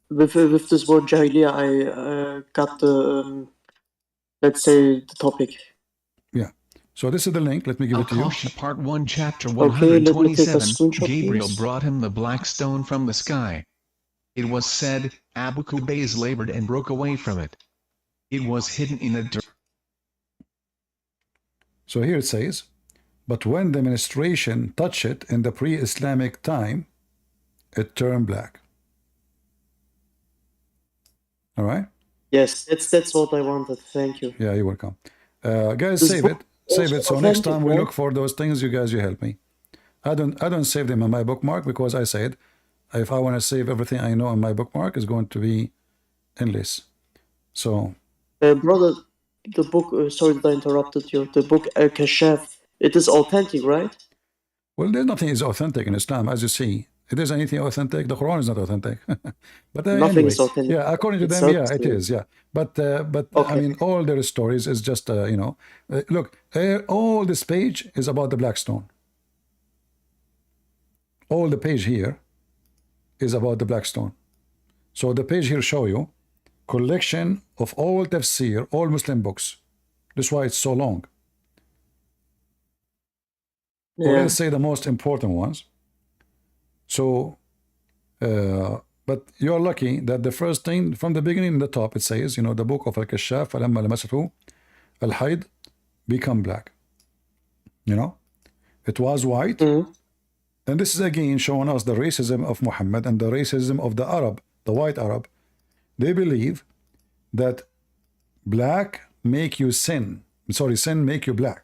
With this word Jahiliyyah, I got the, let's say, the topic. Yeah. So this is the link. Let me give it to you. Al-Kahf, Part 1, Chapter Okay, let me take a 127, screenshot, Gabriel please. brought him the black stone from the sky. It was said, Abu Qubays labored and broke away from it. It was hidden in a dirt. So here it says, but when the menstruation touched it in the pre-Islamic time, it turned black. All right? Yes, that's what I wanted. Thank you. Yeah, you're welcome. Guys, This save book it. Save it. So also next authentic, time we right? look for those things, you guys, you help me. I don't save them in my bookmark because I said if I want to save everything I know in my bookmark, it's going to be endless. So Brother, the book, sorry that I interrupted you. The book Al-Kashaf, it is authentic, right? well, there's nothing is authentic in Islam, as you see. If there's anything authentic, the Quran is not authentic. But Nothing anyway, is authentic. yeah, according to It's them, not, yeah, it is, yeah. But I Okay. mean, all their stories is just, look, all this page is about the black stone. All the page here is about the black stone. So the page here show you collection of all tafsir, all Muslim books. That's why it's so long. Or Yeah. let's say the most important ones. So, but you're lucky that the first thing from the beginning in the top it says, the book of Al-Kashaf, فَلَمَّا لَمَسَتْهُ الْحَيْض become black. It was white. Mhm. And this is again showing us the racism of Muhammad and the racism of the Arab, the white Arab. They believe that black make you sin. Sorry, sin make you black.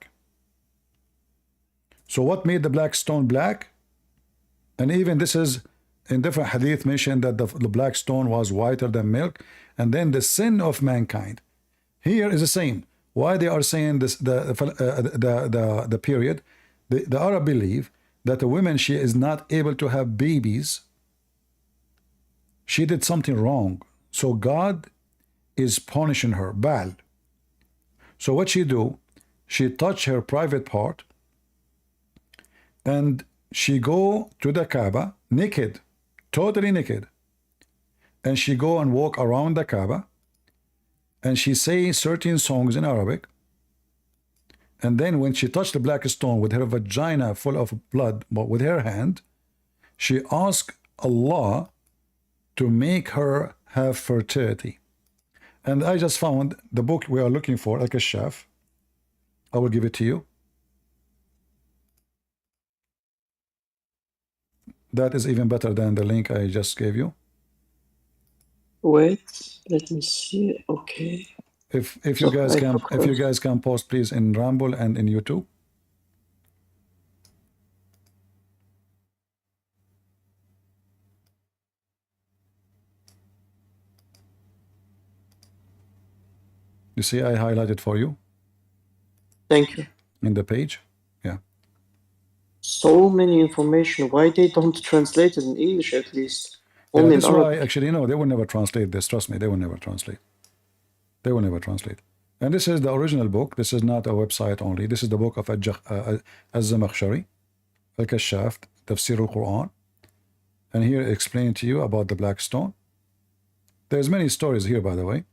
So what made the black stone black? And even this is in different hadith mentioned that the black stone was whiter than milk. And then the sin of mankind. Here is the same. Why they are saying this? The period. The Arab believe that a woman, she is not able to have babies. She did something wrong. So God is punishing her. Baal. So what she do? She touch her private part. And she go to the Kaaba naked, totally naked. And she go and walk around the Kaaba. And she say certain songs in Arabic. And then when she touched the black stone with her vagina full of blood, but with her hand, she asked Allah to make her have fertility. And I just found the book we are looking for, Al-Kashaf. I will give it to you. That is even better than the link I just gave you. Wait, let me see. Okay. If you So guys I can forgot. if you guys can post please in Rumble and in YouTube. You see I highlighted for you Thank you. in the page. Yeah. So many information. Why they don't translate it in English at least? Yeah, Only in that's why Arabic. actually no, they will never translate this. Trust me, they will never translate. They will never translate. And this is the original book. This is not a website only. This is the book of Az-Zamakhshari, Al-Kashaf, Tafsir al-Quran. And here explain to you about the black stone. There's many stories here, by the way.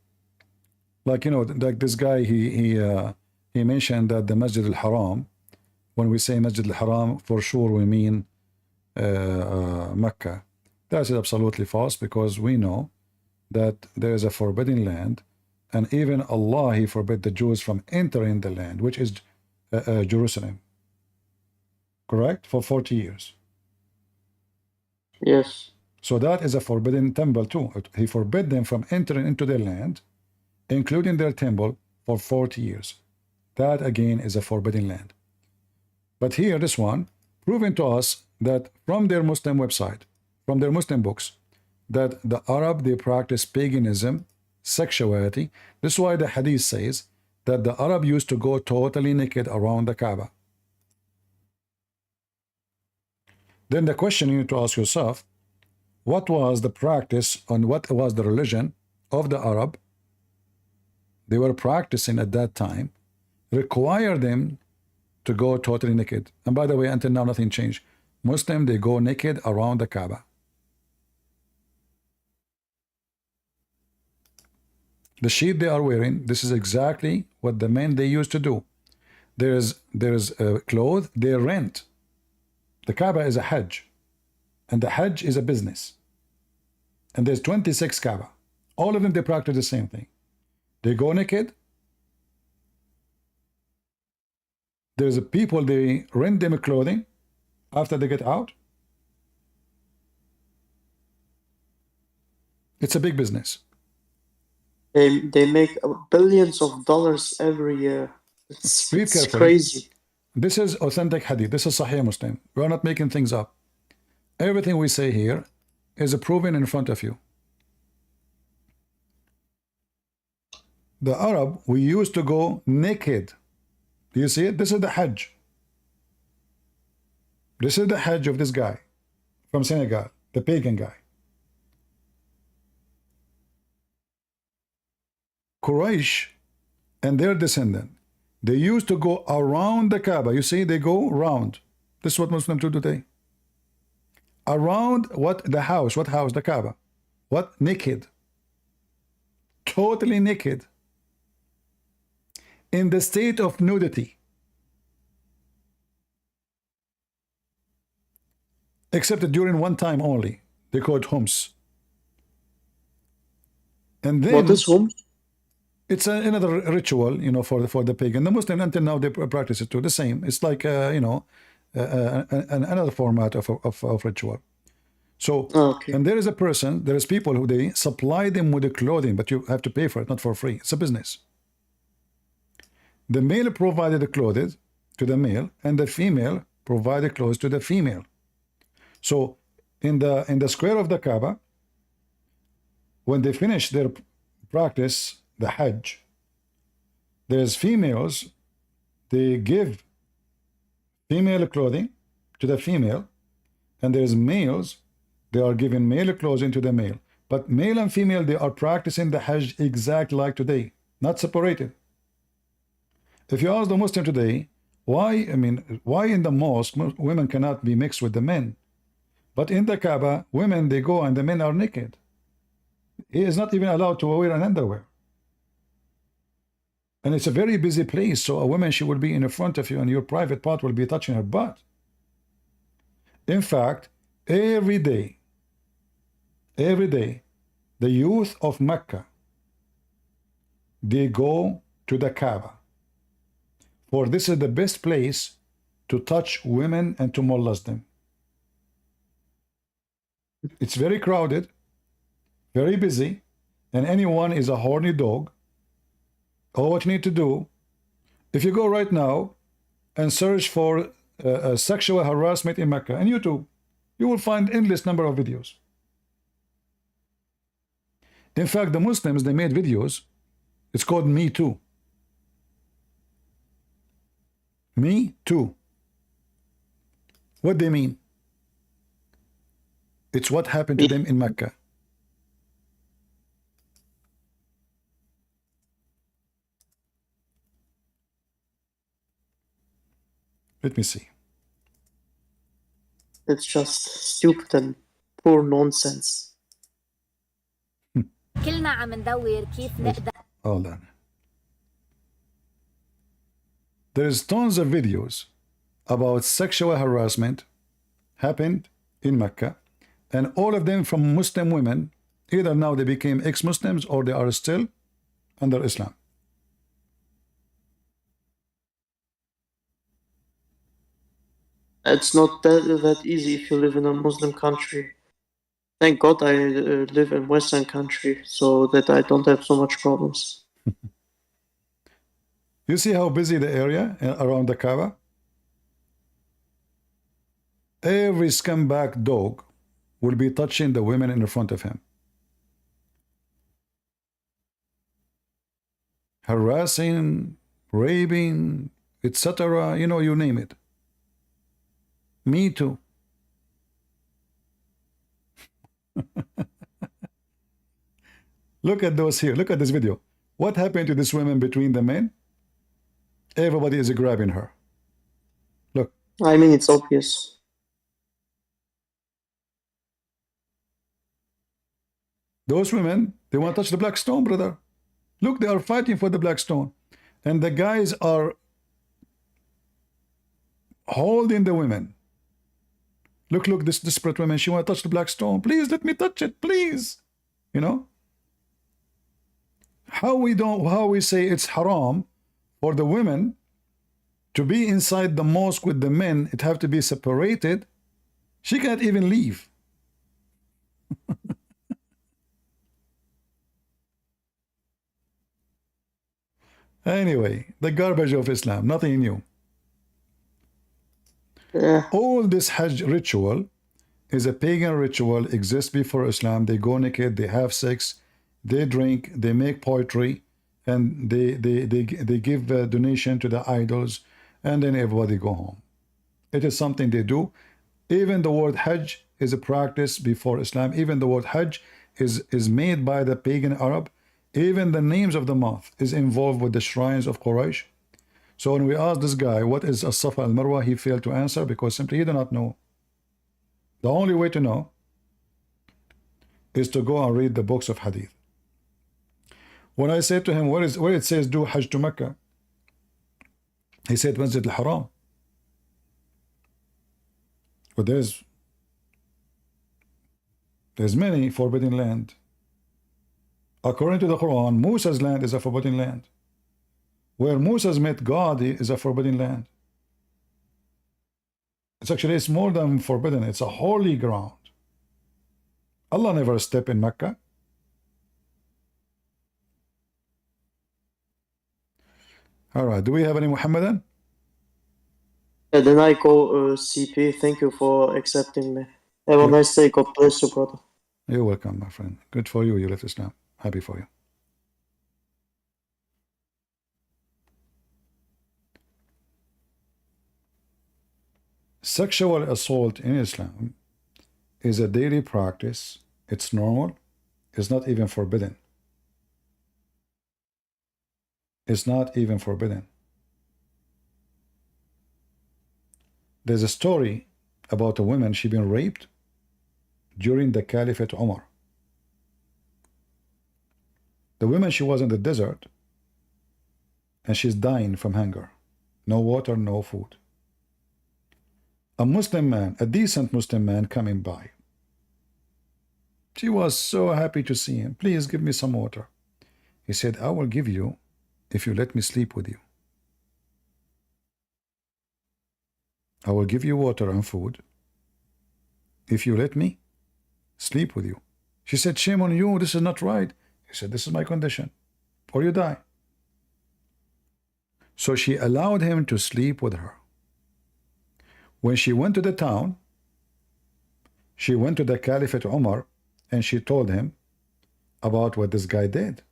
Like, like this guy, he mentioned that the Masjid al-Haram, when we say Masjid al-Haram, for sure we mean Mecca. That is absolutely false because we know that there is a forbidden land, and even Allah, He forbid the Jews from entering the land, which is Jerusalem. Correct? For 40 years. Yes. So that is a forbidden temple too. He forbid them from entering into their land, including their temple, for 40 years. That again is a forbidden land. But here, this one, proving to us that from their Muslim website, from their Muslim books, that the Arab, they practice paganism, sexuality. This is why the hadith says that the Arab used to go totally naked around the Kaaba. Then the question you need to ask yourself, what was the practice and what was the religion of the Arab they were practicing at that time, require them to go totally naked? And by the way, until now nothing changed. Muslim, they go naked around the Kaaba. The sheet they are wearing, this is exactly what the men they used to do. There's clothes they rent. The Kaaba is a Hajj, and the Hajj is a business. And there's 26 Kaaba. All of them, they practice the same thing. They go naked. There's a people, they rent them clothing after they get out. It's a big business. They make billions of dollars every year. Read It's carefully. crazy. This is authentic hadith. This is Sahih Muslim. We are not making things up. Everything we say here is proven in front of you. The Arab, we used to go naked. Do you see it? This is the Hajj. This is the Hajj of this guy from Senegal, the pagan guy. Quraysh and their descendant, they used to go around the Kaaba. You see, they go round. This is what Muslims do today. Around what? The house. What house? The Kaaba. What? Naked. Totally naked. In the state of nudity. Except during one time only. They call it Hums. And then... What is Hums? It's another ritual, you know, for the pagan. The Muslim until now they practice it too. The same. It's like you know, another format of ritual. So, Okay. and there is a person, there is people who they supply them with the clothing, but you have to pay for it, not for free. It's a business. The male provided the clothes to the male, and the female provided clothes to the female. So, in the square of the Kaaba, when they finish their practice, the Hajj, there's females, they give female clothing to the female, and there's males, they are giving male clothing to the male. But male and female, they are practicing the Hajj exactly like today, not separated. If you ask the Muslim today, why in the mosque women cannot be mixed with the men, but in the Kaaba, women, they go and the men are naked. He is not even allowed to wear an underwear. And it's a very busy place, so a woman, she will be in front of you and your private part will be touching her butt. In fact, every day, the youth of Mecca, they go to the Kaaba. For this is the best place to touch women and to molest them. It's very crowded, very busy, and anyone is a horny dog. All what you need to do, if you go right now and search for sexual harassment in Mecca on YouTube, you will find endless number of videos. In fact, the Muslims, they made videos. It's called Me Too. Me Too. What they mean? It's what happened to them in Mecca. Let me see. It's just stupid and poor nonsense. كلنا عم ندور كيف نقدر. Hold on. There's tons of videos about sexual harassment happened in Mecca, and all of them from Muslim women Either now they became ex-Muslims or they are still under Islam. It's not that easy if you live in a Muslim country. Thank God I live in Western country, so that I don't have so much problems. You see how busy the area around the Kaaba? Every scumbag dog will be touching the women in front of him, harassing, raping, etc. You know, you name it. Me too. Look at those here. Look at this video. What happened to this woman between the men? Everybody is grabbing her. Look. I mean, it's obvious. Those women, they want to touch the black stone, brother. Look, they are fighting for the black stone. And the guys are holding the women. Look, this desperate woman, she want to touch the black stone. Please let me touch it, please. You know? How we say it's haram for the women to be inside the mosque with the men, it have to be separated. She can't even leave. Anyway, the garbage of Islam, nothing new. Yeah. All this Hajj ritual is a pagan ritual, exists before Islam. They go naked, they have sex, they drink, they make poetry, and they give a donation to the idols, and then everybody go home. It is something they do. Even the word Hajj is a practice before Islam. Even the word Hajj is made by the pagan Arab. Even the names of the month is involved with the shrines of Quraysh. So when we asked this guy, what is As-Safa al-Marwa, he failed to answer because simply he did not know. The only way to know is to go and read the books of Hadith. When I said to him, where it says do Hajj to Mecca, he said Masjid al-Haram. But there's many forbidden land. According to the Quran, Musa's land is a forbidden land. Where Musa's met God is a forbidden land. It's more than forbidden. It's a holy ground. Allah never stepped in Mecca. All right. Do we have any Muhammadan? And then I go, CP, thank you for accepting me. Have a nice day. God bless you, brother. You're welcome, my friend. Good for you. You left Islam. Happy for you. Sexual assault in Islam is a daily practice. It's normal. It's not even forbidden. It's not even forbidden. There's a story about a woman, she been raped during the Caliphate Umar. The woman, she was in the desert and she's dying from hunger. No water, no food. A Muslim man, a decent Muslim man coming by. She was so happy to see him. Please give me some water. He said, I will give you if you let me sleep with you. I will give you water and food if you let me sleep with you. She said, shame on you, this is not right. He said, this is my condition, or you die. So she allowed him to sleep with her. When she went to the town, she went to the Caliphate Umar and she told him about what this guy did.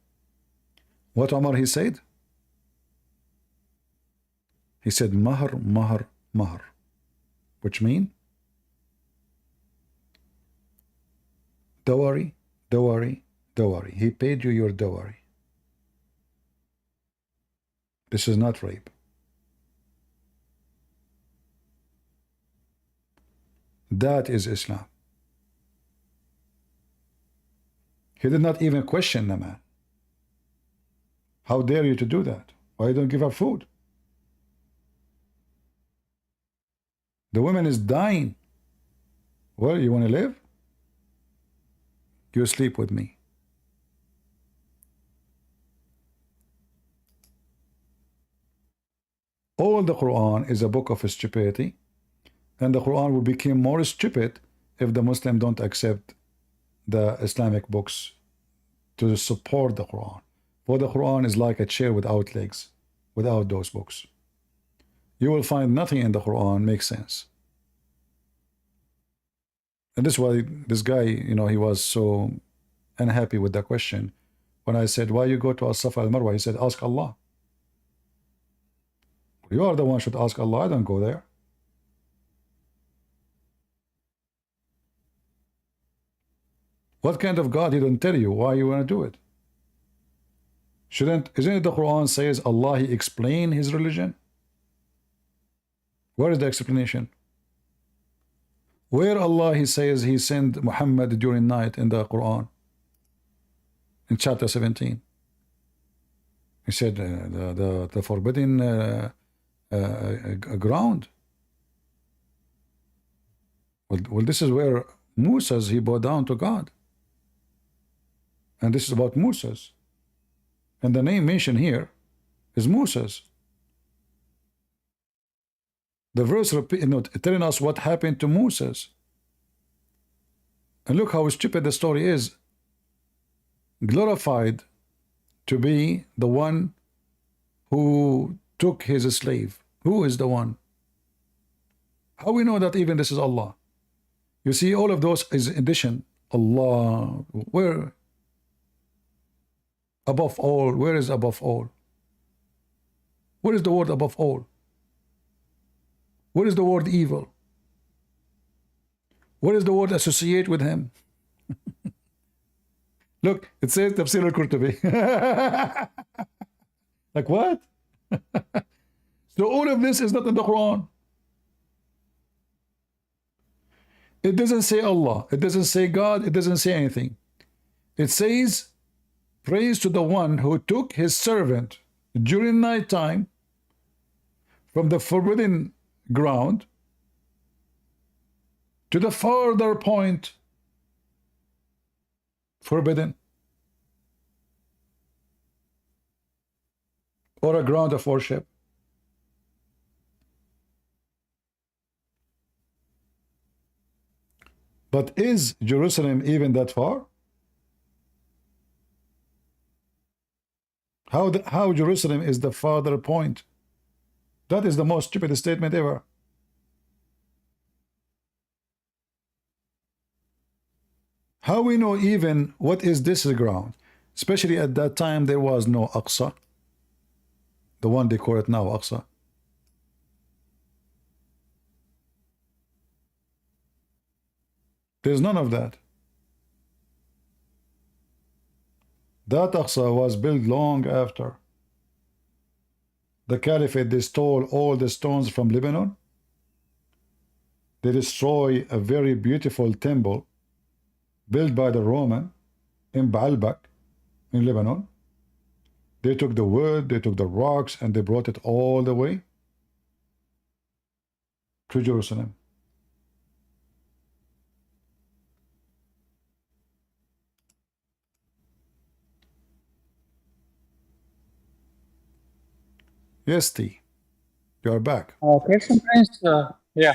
What Umar he said? He said, Mahr, Mahr, Mahr, which mean dowry, dowry, dowry. He paid you your dowry. This is not rape. That is Islam. He did not even question the man. How dare you to do that? Why you don't give her food? The woman is dying. Well, you want to live? You sleep with me. All the Quran is a book of stupidity, and the Quran will become more stupid if the Muslim don't accept the Islamic books to support the Quran. For the Quran is like a chair without legs, without those books. You will find nothing in the Quran makes sense. And this is why this guy, he was so unhappy with the question. When I said, why you go to As-Safa al-Marwa? He said, ask Allah. You are the one should ask Allah. I don't go there. What kind of God he don't tell you why you want to do it? Isn't it the Quran says Allah, he explain his religion? Where is the explanation? Where Allah, he says he sent Muhammad during night in the Quran? In chapter 17. He said the forbidden ground. Well, this is where Moses, he bowed down to God. And this is about Moses. And the name mentioned here is Moses. The verse telling us what happened to Moses. And look how stupid the story is. Glorified to be the one who took his slave. Who is the one? How we know that even this is Allah? You see, all of those is addition. Allah, where? Above all, where is above all? Where is the word above all? Where is the word evil? Where is the word associate with him? Look, it says Tafsir al-Qurtubi. Like what? So all of this is not in the Quran. It doesn't say Allah. It doesn't say God. It doesn't say anything. It says, praise to the one who took his servant during night time from the forbidden ground to the farther point forbidden, or a ground of worship. But is Jerusalem even that far? How Jerusalem is the farther point? That is the most stupid statement ever. How we know even what is this ground? Especially at that time there was no Aqsa. The one they call it now Aqsa. There's none of that. That Aqsa was built long after. The Caliphate, they stole all the stones from Lebanon. They destroy a very beautiful temple built by the Roman in Baalbek in Lebanon. They took the wood, they took the rocks, and they brought it all the way to Jerusalem. Yes, T. You are back. Question Prince, yeah.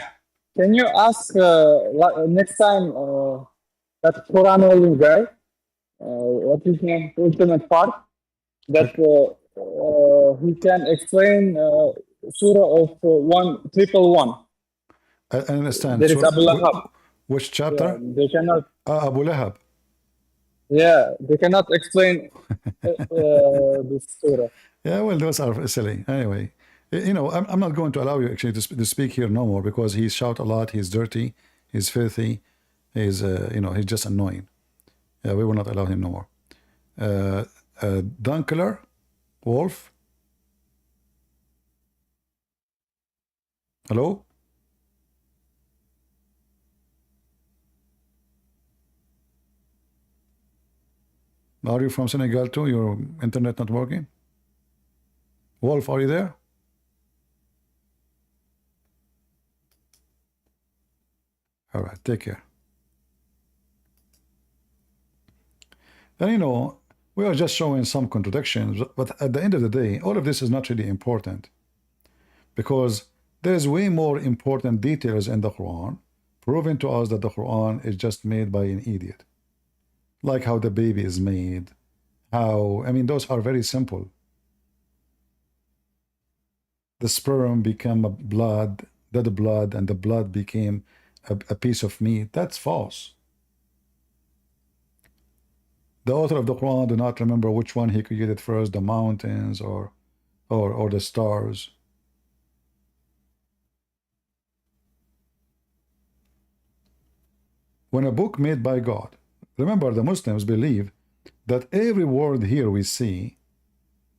Can you ask next time that Quran only guy, what is his ultimate part, that he can explain Surah of 111. I understand. There is So, Abu Lahab. which chapter? Yeah, they cannot. Abu Lahab. Yeah, they cannot explain this Surah. Yeah, well, those are silly. Anyway, I'm not going to allow you actually to speak here no more because he shout a lot. He's dirty. He's filthy. He's, he's just annoying. Yeah, we will not allow him no more. Dunkler, Wolf. Hello? Are you from Senegal too? Your internet not working? Wolf, are you there? All right, take care. And you know, we are just showing some contradictions, but at the end of the day, all of this is not really important because there's way more important details in the Quran proving to us that the Quran is just made by an idiot. Like how the baby is made, how, I mean, those are very simple. The sperm became a blood, dead blood, and the blood became a piece of meat. That's false. The author of the Quran do not remember which one he created first, the mountains or the stars. When a book made by God, remember the Muslims believe that every word here we see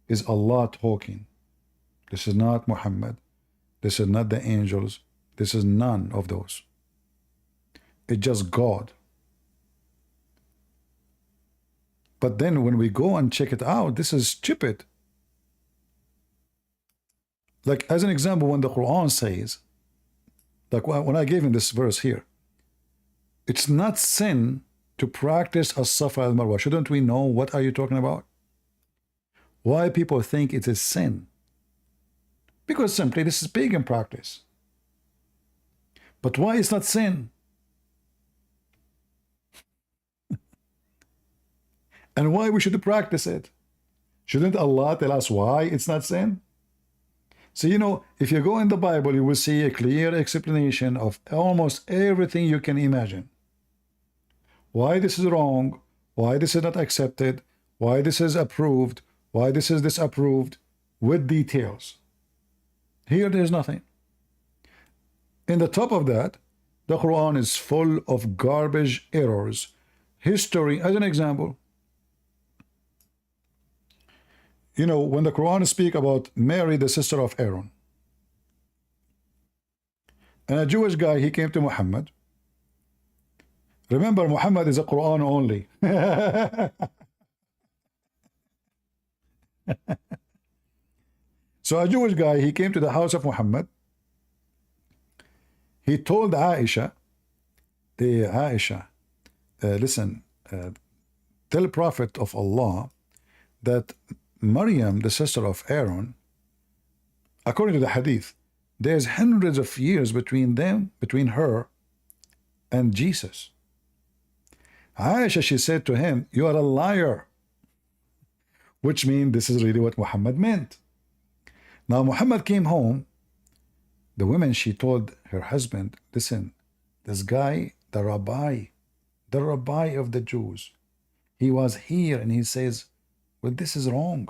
is Allah talking. This is not Muhammad. This is not the angels. This is none of those. It's just God. But then when we go and check it out, this is stupid. Like as an example, when the Quran says, like when I gave him this verse here, it's not sin to practice as-Safa al-Marwa. Shouldn't we know what are you talking about? Why people think it is sin? Because simply this is pagan practice. But why it's not sin? And why we should practice it? Shouldn't Allah tell us why it's not sin? So, you know, if you go in the Bible, you will see a clear explanation of almost everything you can imagine. Why this is wrong, why this is not accepted, why this is approved, why this is disapproved, with details. Here there's nothing. In the top of that, the Quran is full of garbage errors. History, as an example. You know, when the Quran speaks about Mary, the sister of Aaron, and a Jewish guy, he came to Muhammad. Remember, Muhammad is a Quran only. So a Jewish guy, he came to the house of Muhammad. He told Aisha, listen, tell Prophet of Allah that Maryam, the sister of Aaron, according to the hadith, there's hundreds of years between them, between her and Jesus. Aisha, she said to him, you are a liar, which means this is really what Muhammad meant. Now Muhammad came home. The woman, she told her husband, listen, this guy, the rabbi of the Jews, he was here and he says, well, this is wrong.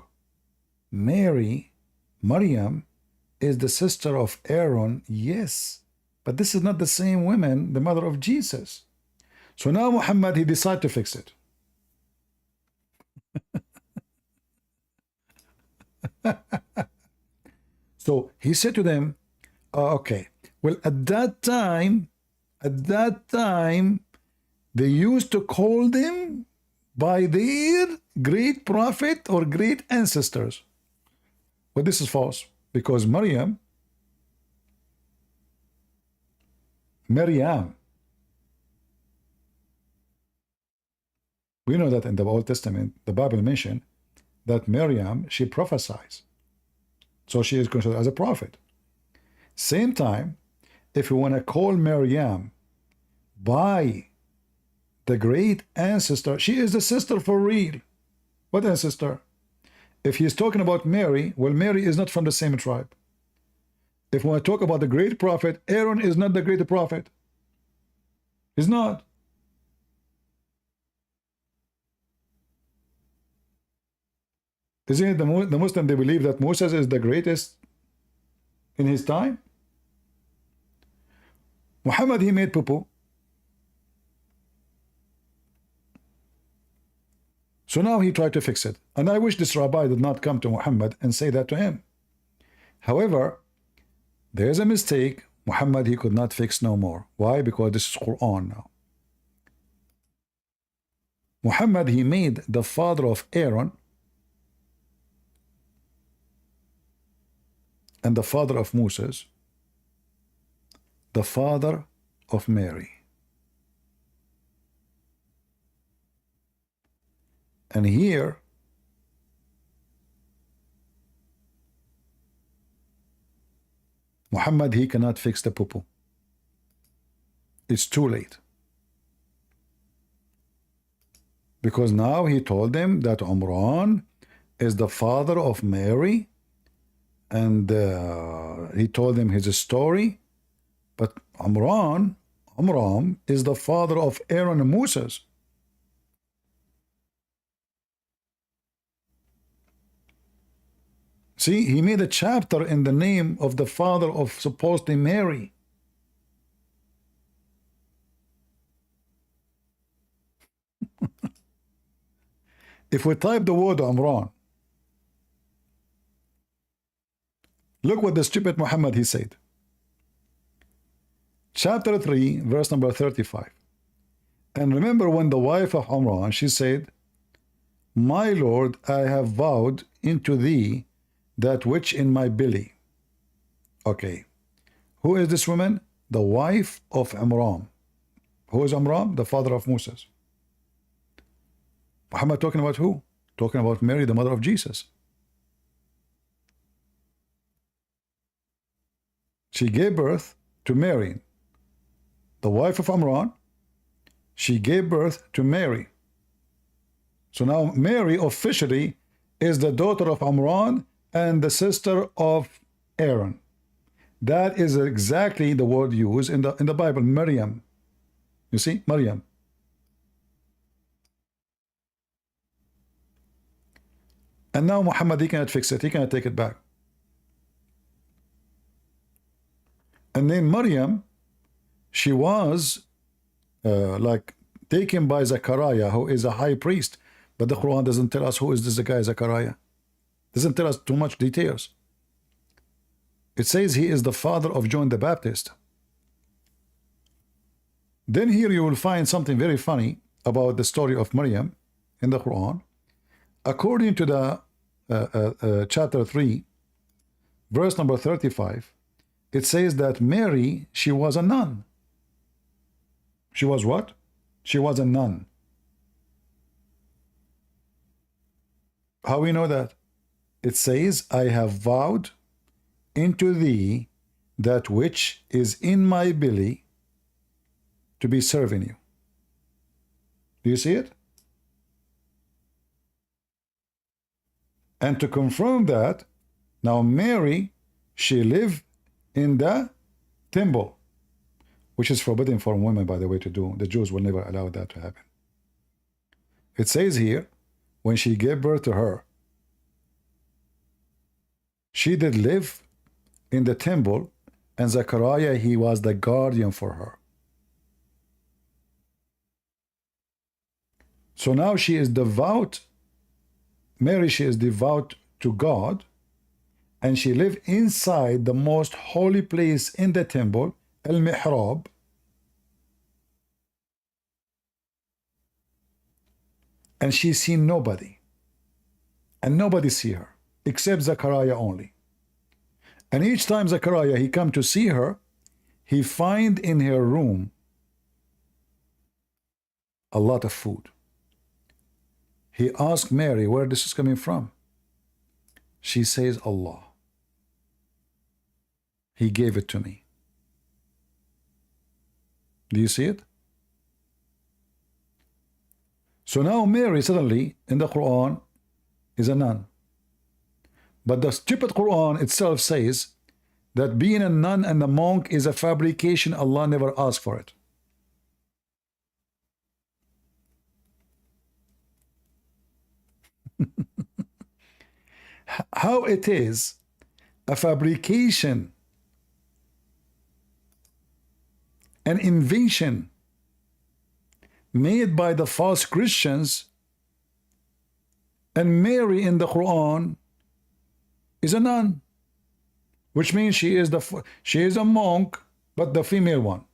Maryam is the sister of Aaron, yes, but this is not the same woman, the mother of Jesus. So now Muhammad, he decided to fix it. So he said to them, okay, well, at that time, they used to call them by their great prophet or great ancestors. Well, this is false, because Maryam, we know that in the Old Testament, the Bible mentioned that Maryam, she prophesies. So she is considered as a prophet. Same time, if you want to call Maryam by the great ancestor, she is the sister for real. What ancestor? If he's talking about Mary, well, Mary is not from the same tribe. If we want to talk about the great prophet, Aaron is not the great prophet. He's not. Isn't it the Muslim, they believe that Moses is the greatest in his time? Muhammad, he made poo-poo. So now he tried to fix it. And I wish this rabbi did not come to Muhammad and say that to him. However, there's a mistake. Muhammad, he could not fix no more. Why? Because this is Quran now. Muhammad, he made the father of Aaron and the father of Moses the father of Mary. And here, Muhammad, he cannot fix the poo-poo. It's too late. Because now he told them that Umran is the father of Mary, and he told them his story. But Umran is the father of Aaron and Moses. See, he made a chapter in the name of the father of supposedly Mary. If we type the word Umran, look what the stupid Muhammad he said. Chapter 3, verse number 35. And remember when the wife of Umran, she said, My Lord, I have vowed into thee that which in my belly. Okay. Who is this woman? The wife of Imran. Who is Imran? The father of Moses. Muhammad talking about who? Talking about Mary, the mother of Jesus. She gave birth to Mary, the wife of Imran. She gave birth to Mary. So now Mary officially is the daughter of Imran and the sister of Aaron. That is exactly the word used in the Bible, Maryam. You see, Maryam. And now Muhammad, he cannot fix it. He cannot take it back. And then Maryam, she was like taken by Zechariah, who is a high priest. But the Quran doesn't tell us who is this guy, Zechariah. Doesn't tell us too much details. It says he is the father of John the Baptist. Then here you will find something very funny about the story of Maryam in the Quran. According to the chapter 3, verse number 35, it says that Mary, she was a nun. She was what? She was a nun. How we know that? It says, I have vowed into thee that which is in my belly to be serving you. Do you see it? And to confirm that, now Mary, she lived in the temple, which is forbidden for women, by the way, to do. The Jews will never allow that to happen. It says here, when she gave birth to her, she did live in the temple, and Zechariah, he was the guardian for her. So now she is devout. Mary, she is devout to God, and she lived inside the most holy place in the temple, Al-Mihrab. And she seen nobody. And nobody see her, except Zechariah only. And each time Zechariah, he come to see her, he find in her room a lot of food. He asked Mary where this is coming from. She says, Allah. He gave it to me. Do you see it? So now Mary suddenly in the Quran is a nun. But the stupid Quran itself says that being a nun and a monk is a fabrication. Allah never asked for it. How it is a fabrication, an invention made by the false Christians, and Mary in the Quran is a nun, which means she is a monk, but the female one.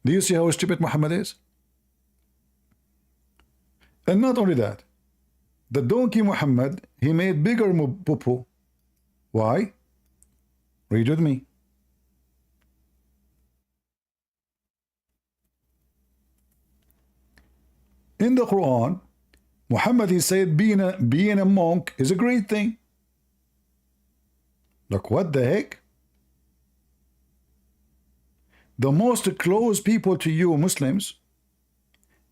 Do you see how stupid Muhammad is? And not only that, the donkey Muhammad, he made bigger poo-poo. Why? Read with me. In the Quran, Muhammad, he said being a monk is a great thing. Like, what the heck? The most close people to you Muslims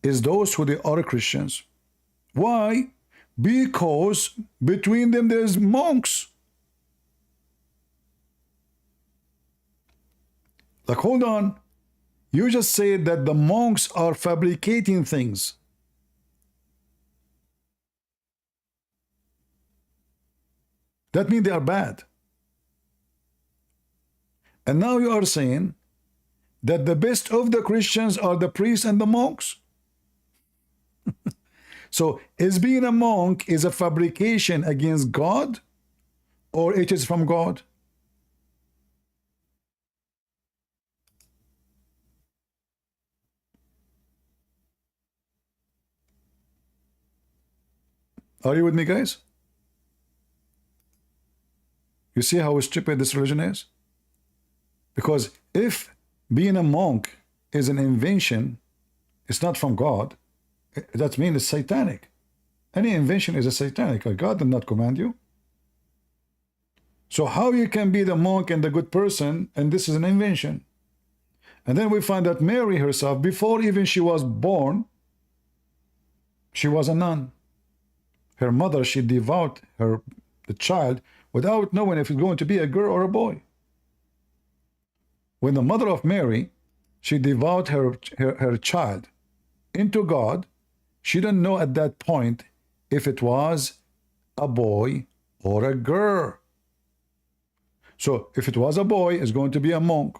is those who they are Christians. Why? Because between them there's monks. Like, hold on. You just said that the monks are fabricating things. That means they are bad. And now you are saying that the best of the Christians are the priests and the monks. So is being a monk is a fabrication against God, or it is from God? Are you with me, guys? You see how stupid this religion is? Because if being a monk is an invention, it's not from God, that means it's satanic. Any invention is a satanic. God did not command you. So how you can be the monk and the good person, and this is an invention? And then we find that Mary herself, before even she was born, she was a nun. Her mother, she devoured the child without knowing if it's going to be a girl or a boy. When the mother of Mary, she devoured her child into God, she didn't know at that point if it was a boy or a girl. So if it was a boy, it's going to be a monk.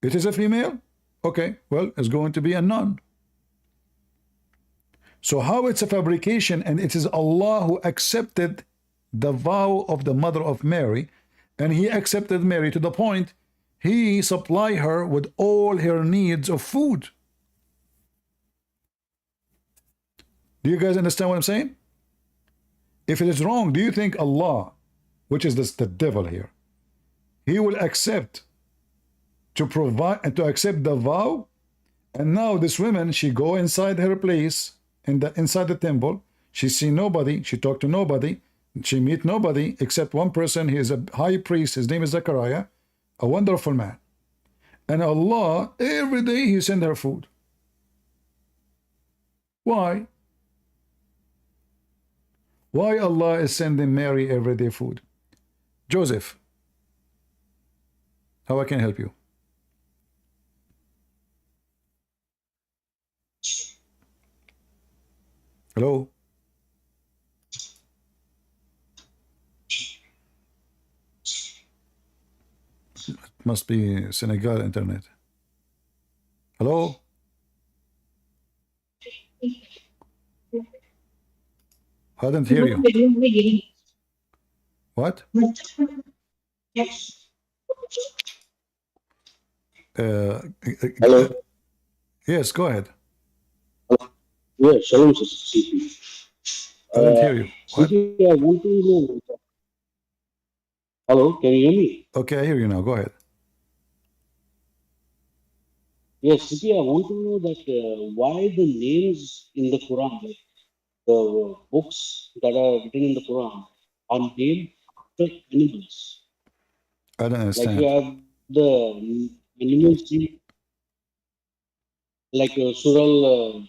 It is a female? Okay, well, it's going to be a nun. So how it's a fabrication, and it is Allah who accepted the vow of the mother of Mary, and he accepted Mary to the point he supplied her with all her needs of food. Do you guys understand what I'm saying? If it is wrong, do you think Allah, which is the devil here, he will accept to provide and to accept the vow? And now this woman, she go inside her place, inside the temple, she see nobody, she talk to nobody, she meet nobody except one person. He is a high priest, his name is Zechariah, a wonderful man. And Allah, every day he send her food. Why? Why Allah is sending Mary everyday food? Joseph, how I can help you? Hello? Must be Senegal internet. Hello? I didn't hear you. What? Hello. Yes, go ahead. Yeah, shalom, CP. I didn't hear you. What? CP, I want to know. Hello, can you hear me? Okay, I hear you now. Go ahead. Yes, CP, I want to know that why the names in the Quran, like the books that are written in the Quran, are named after animals. I don't Like you understand. have the animals, like Surah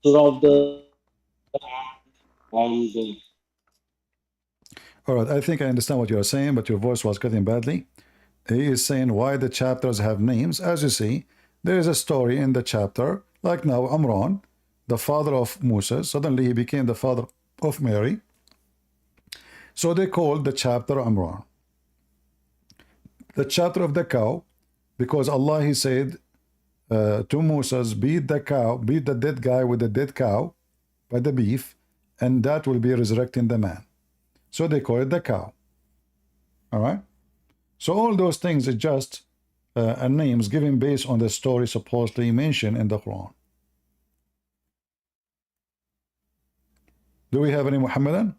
of the and All right, I think I understand what you're saying, but your voice was cutting badly. He is saying why the chapters have names. As you see, there is a story in the chapter, like now Amran, the father of Moses, suddenly he became the father of Mary. So they called the chapter Amran. The chapter of the cow, because Allah, he said to Moses, beat the cow, beat the dead guy with the dead cow by the beef, and that will be resurrecting the man. So they call it the cow. All right? So all those things are just names given based on the story supposedly mentioned in the Quran. Do we have any Muhammadan?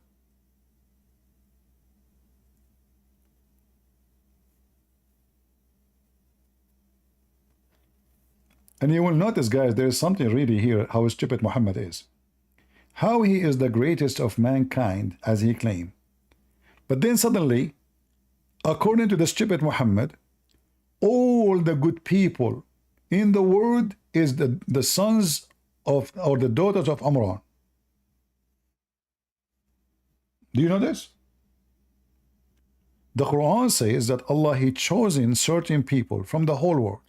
And you will notice, guys, there is something really here how stupid Muhammad is. How he is the greatest of mankind, as he claimed. But then suddenly, according to the stupid Muhammad, all the good people in the world is the sons of or the daughters of Amran. Do you know this? The Quran says that Allah He chosen certain people from the whole world.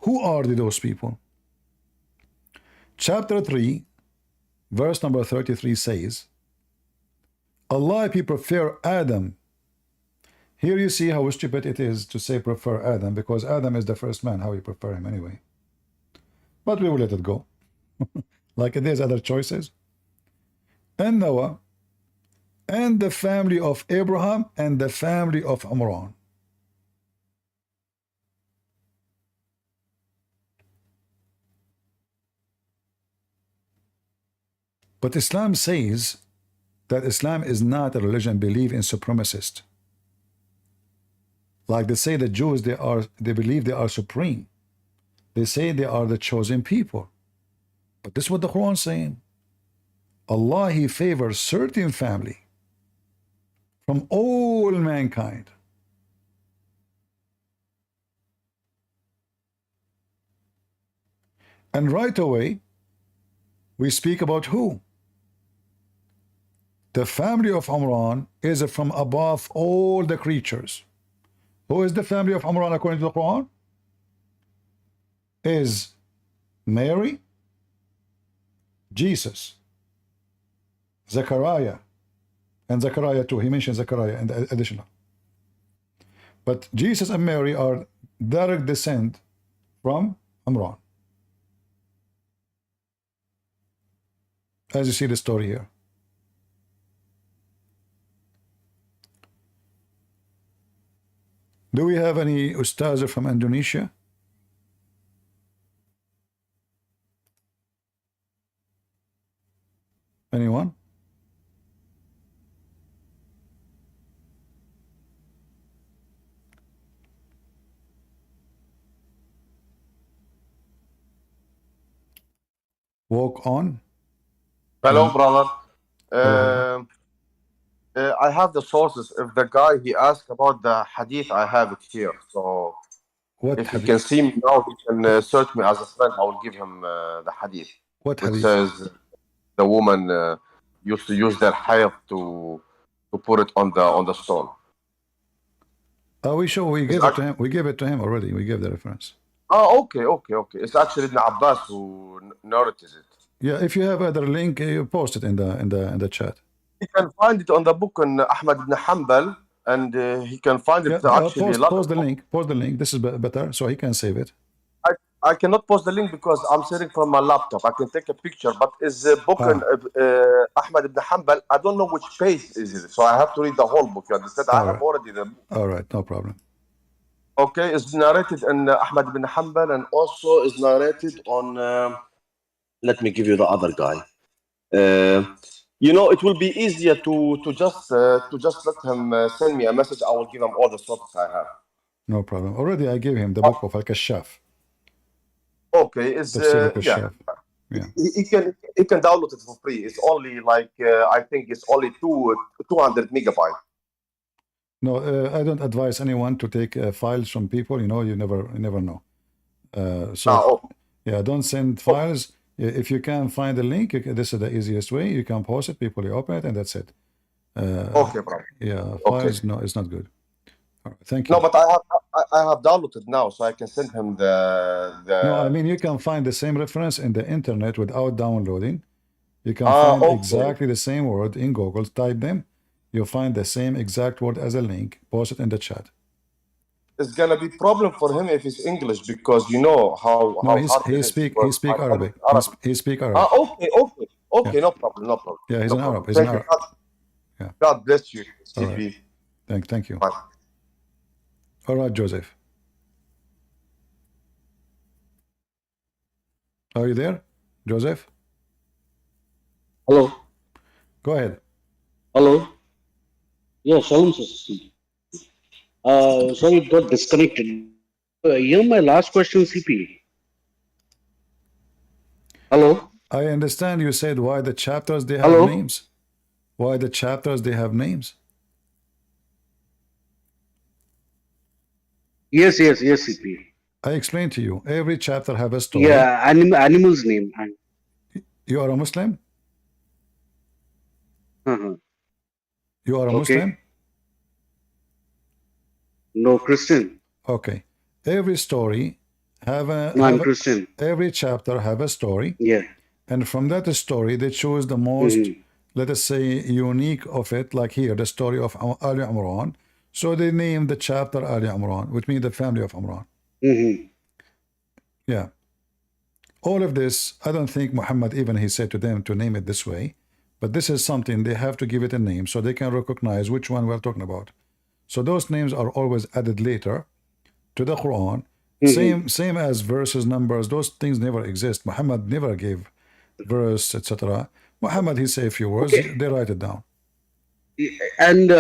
Who are those people? Chapter 3, verse number 33 says, Allah He prefer Adam. Here you see how stupid it is to say prefer Adam, because Adam is the first man. How you prefer him anyway? But we will let it go. Like there's other choices. And Noah, and the family of Abraham, and the family of Amran. But Islam says that Islam is not a religion believe in supremacist. Like they say the Jews, they believe they are supreme. They say they are the chosen people. But this is what the Quran is saying. Allah He favors certain family from all mankind. And right away, we speak about who? The family of Amran is from above all the creatures. Who is the family of Amran according to the Quran? Is Mary, Jesus, Zechariah, and Zechariah too. He mentioned Zechariah in the additional. But Jesus and Mary are direct descent from Amran. As you see the story here. Do we have any ustaz from Indonesia? Anyone? Walk on. Hello, Can, brother. hello. I have the sources. If the guy he asked about the hadith, I have it here. So What if he hadith? can see me now, he can search me as a friend. I will give him the hadith, What which hadith? says the woman used to use their hair to put it on the stone. We show we It's gave it act- to him. We gave it to him already. We gave the reference. okay. It's actually Ibn Abbas who narrated it. Yeah, if you have other link, you post it in the chat. He can find it on the book on Ahmad ibn Hanbal, and he can find it actually. Post the link. Post the link. This is better, so he can save it. I cannot post the link because I'm sitting from my laptop. I can take a picture, but is the book on Ahmad ibn Hanbal? I don't know which page is it, so I have to read the whole book. You understand? I have already the book. All right, no problem. Okay, it's narrated in Ahmad ibn Hanbal, and also is narrated on. Let me give you the other guy. It will be easier to just let him send me a message. I will give him all the sources I have. No problem. Already I gave him the book of Al-Kashaf. Okay, it's yeah. He can download it for free. It's only like I think it's only 200 megabytes. No, I don't advise anyone to take files from people. You never know. Yeah, don't send files. If you can find the link, this is the easiest way. You can post it. People you open it, and that's it. Okay, bro. Yeah, files. No, it's not good. All right, thank you. No, but I have downloaded now, so I can send him the. No, I mean you can find the same reference in the internet without downloading. You can find exactly the same word in Google. Type them. You'll find the same exact word as a link. Post it in the chat. It's gonna be problem for him if it's English because you know how hard he speak Arabic. He speak Arabic. Okay, no problem. Yeah, he's no an Arab. He's an Arab. Yeah. God bless you, All Stevie. Right. Thank you. Bye. All right, Joseph. Are you there, Joseph? Hello. Go ahead. Hello. Yeah, Shalom, Sister. Sorry, it got disconnected. Here, my last question, CP. Hello? I understand you said why the chapters they have Hello? names. Why the chapters they have names. Yes, CP. I explained to you. Every chapter have a story. Yeah, animal's name. You are a Muslim? Uh-huh. You are a Okay. Muslim? No, Christian. Okay. Every story No, I'm Christian. every chapter have a story. Yeah. And from that story, they choose the most, let us say, unique of it, like here, the story of Ali Imran. So they name the chapter Ali Imran, which means the family of Imran. Yeah. All of this, I don't think Muhammad even he said to them to name it this way, but this is something they have to give it a name so they can recognize which one we're talking about. So those names are always added later to the Quran. Same as verses, numbers, those things never exist. Muhammad never gave verse, etc. Muhammad, he say a few words, they write it down. And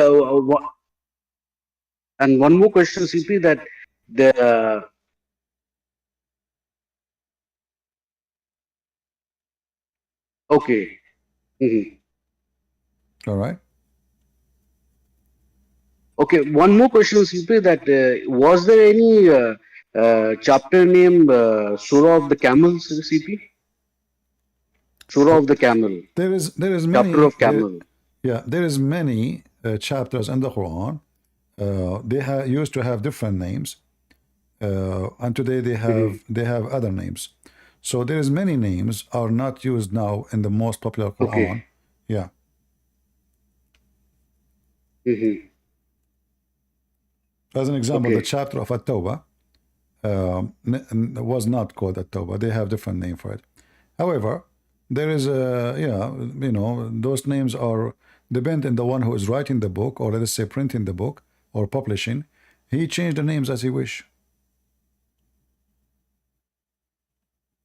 one more question, CP, that the okay. All right. Okay, one more question, CP, that was there any chapter named Surah of the Camels, CP? Surah of the Camel. There is many Chapter of Camel. there is many chapters in the Quran. They used to have different names, and today they have other names. So there is many names are not used now in the most popular Quran. Yeah. As an example, the chapter of At-Tawbah was not called At-Tawbah. They have different name for it. However, there is those names are depend on the one who is writing the book, or let us say printing the book or publishing. He changed the names as he wish.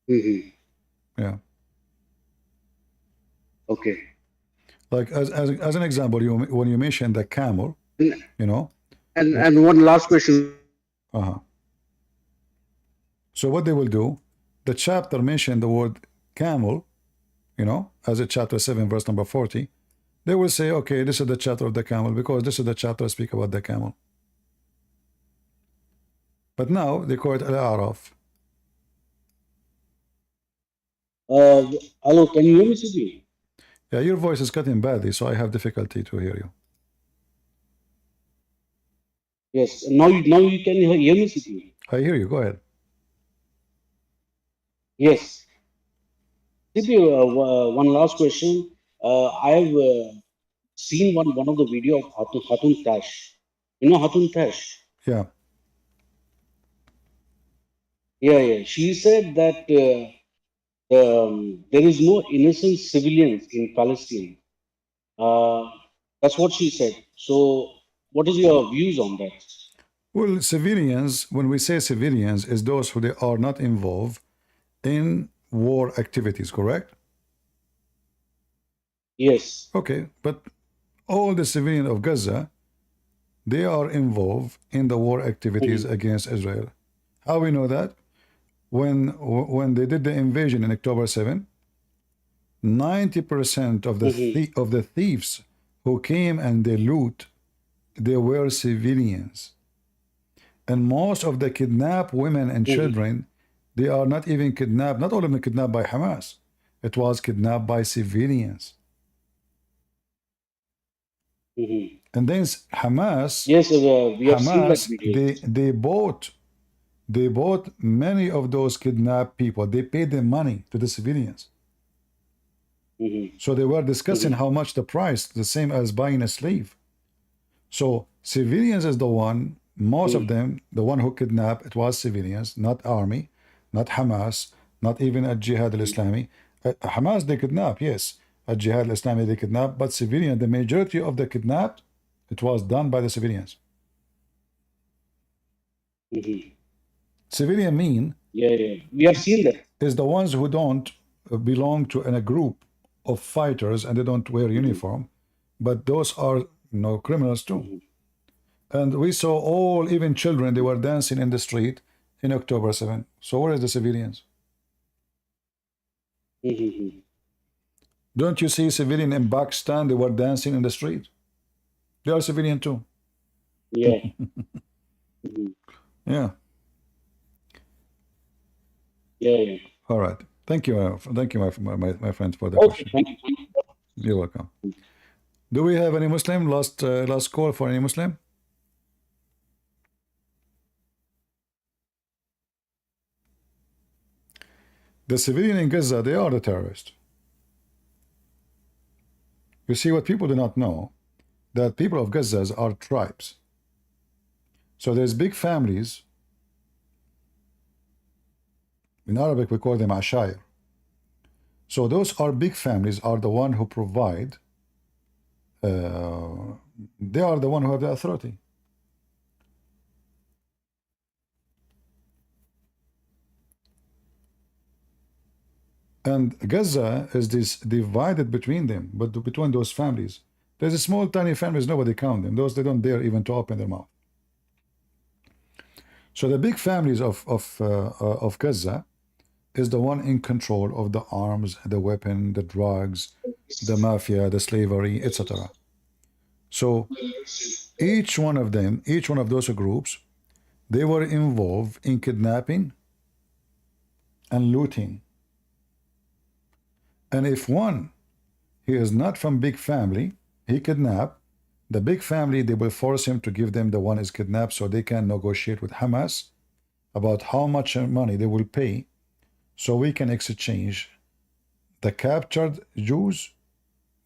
Yeah. Okay. Like as an example, when you mention the camel, And one last question. So what they will do, the chapter mention the word camel, as a chapter 7, verse number 40. They will say, okay, this is the chapter of the camel because this is the chapter speak about the camel. But now they call it Al-A'raf. Hello, can you hear me, CP? Yeah, your voice is cutting badly, so I have difficulty to hear you. Yes, now you can hear me, CP. I hear you. Go ahead. Yes. CP, one last question. I have seen one of the video of Hatun Tash. You know Hatun Tash? Yeah. Yeah. She said that there is no innocent civilians in Palestine. That's what she said. So, what is your views on that? Well, civilians, when we say civilians, is those who they are not involved in war activities, correct? Yes. Okay, but all the civilians of Gaza, they are involved in the war activities against Israel. How we know that? When they did the invasion in October 7, 90% of the thieves who came and they loot, they were civilians. And most of the kidnapped women and children, they are not even kidnapped, not all of them kidnapped by Hamas. It was kidnapped by civilians. And then Hamas, yes, we have seen that video. They bought many of those kidnapped people. They paid them money to the civilians. So they were discussing how much the price, the same as buying a slave. So civilians is the one, most of them, the one who kidnapped, it was civilians, not army, not Hamas, not even at Jihad al-Islami. Hamas they kidnapped, yes. At Jihad al-Islami they kidnapped, but civilian, the majority of the kidnapped, it was done by the civilians. Civilian mean, we have seen that, is the ones who don't belong to a group of fighters and they don't wear uniform, but those are criminals too. And we saw all, even children, they were dancing in the street in October 7. So where is the civilians? Don't you see civilian in Pakistan? They were dancing in the street. They are civilian too. Yeah. Yeah. Yeah. All right. Thank you. Thank you, my friend, for the Okay. question. Thank you. You're welcome. Do we have any Muslim? Last call for any Muslim? The civilian in Gaza, they are the terrorists. You see, what people do not know, that people of Gaza are tribes. So there's big families. In Arabic, we call them ashair. So those are big families, are the one who provide. They are the one who have the authority. And Gaza is this divided between them, but between those families. There's a small, tiny families, nobody count them. Those, they don't dare even to open their mouth. So the big families of Gaza is the one in control of the arms, the weapon, the drugs, the mafia, the slavery, etc. So each one of them, each one of those groups, they were involved in kidnapping and looting. And if one, he is not from big family, he kidnapped, the big family, they will force him to give them the one is kidnapped so they can negotiate with Hamas about how much money they will pay so we can exchange the captured Jews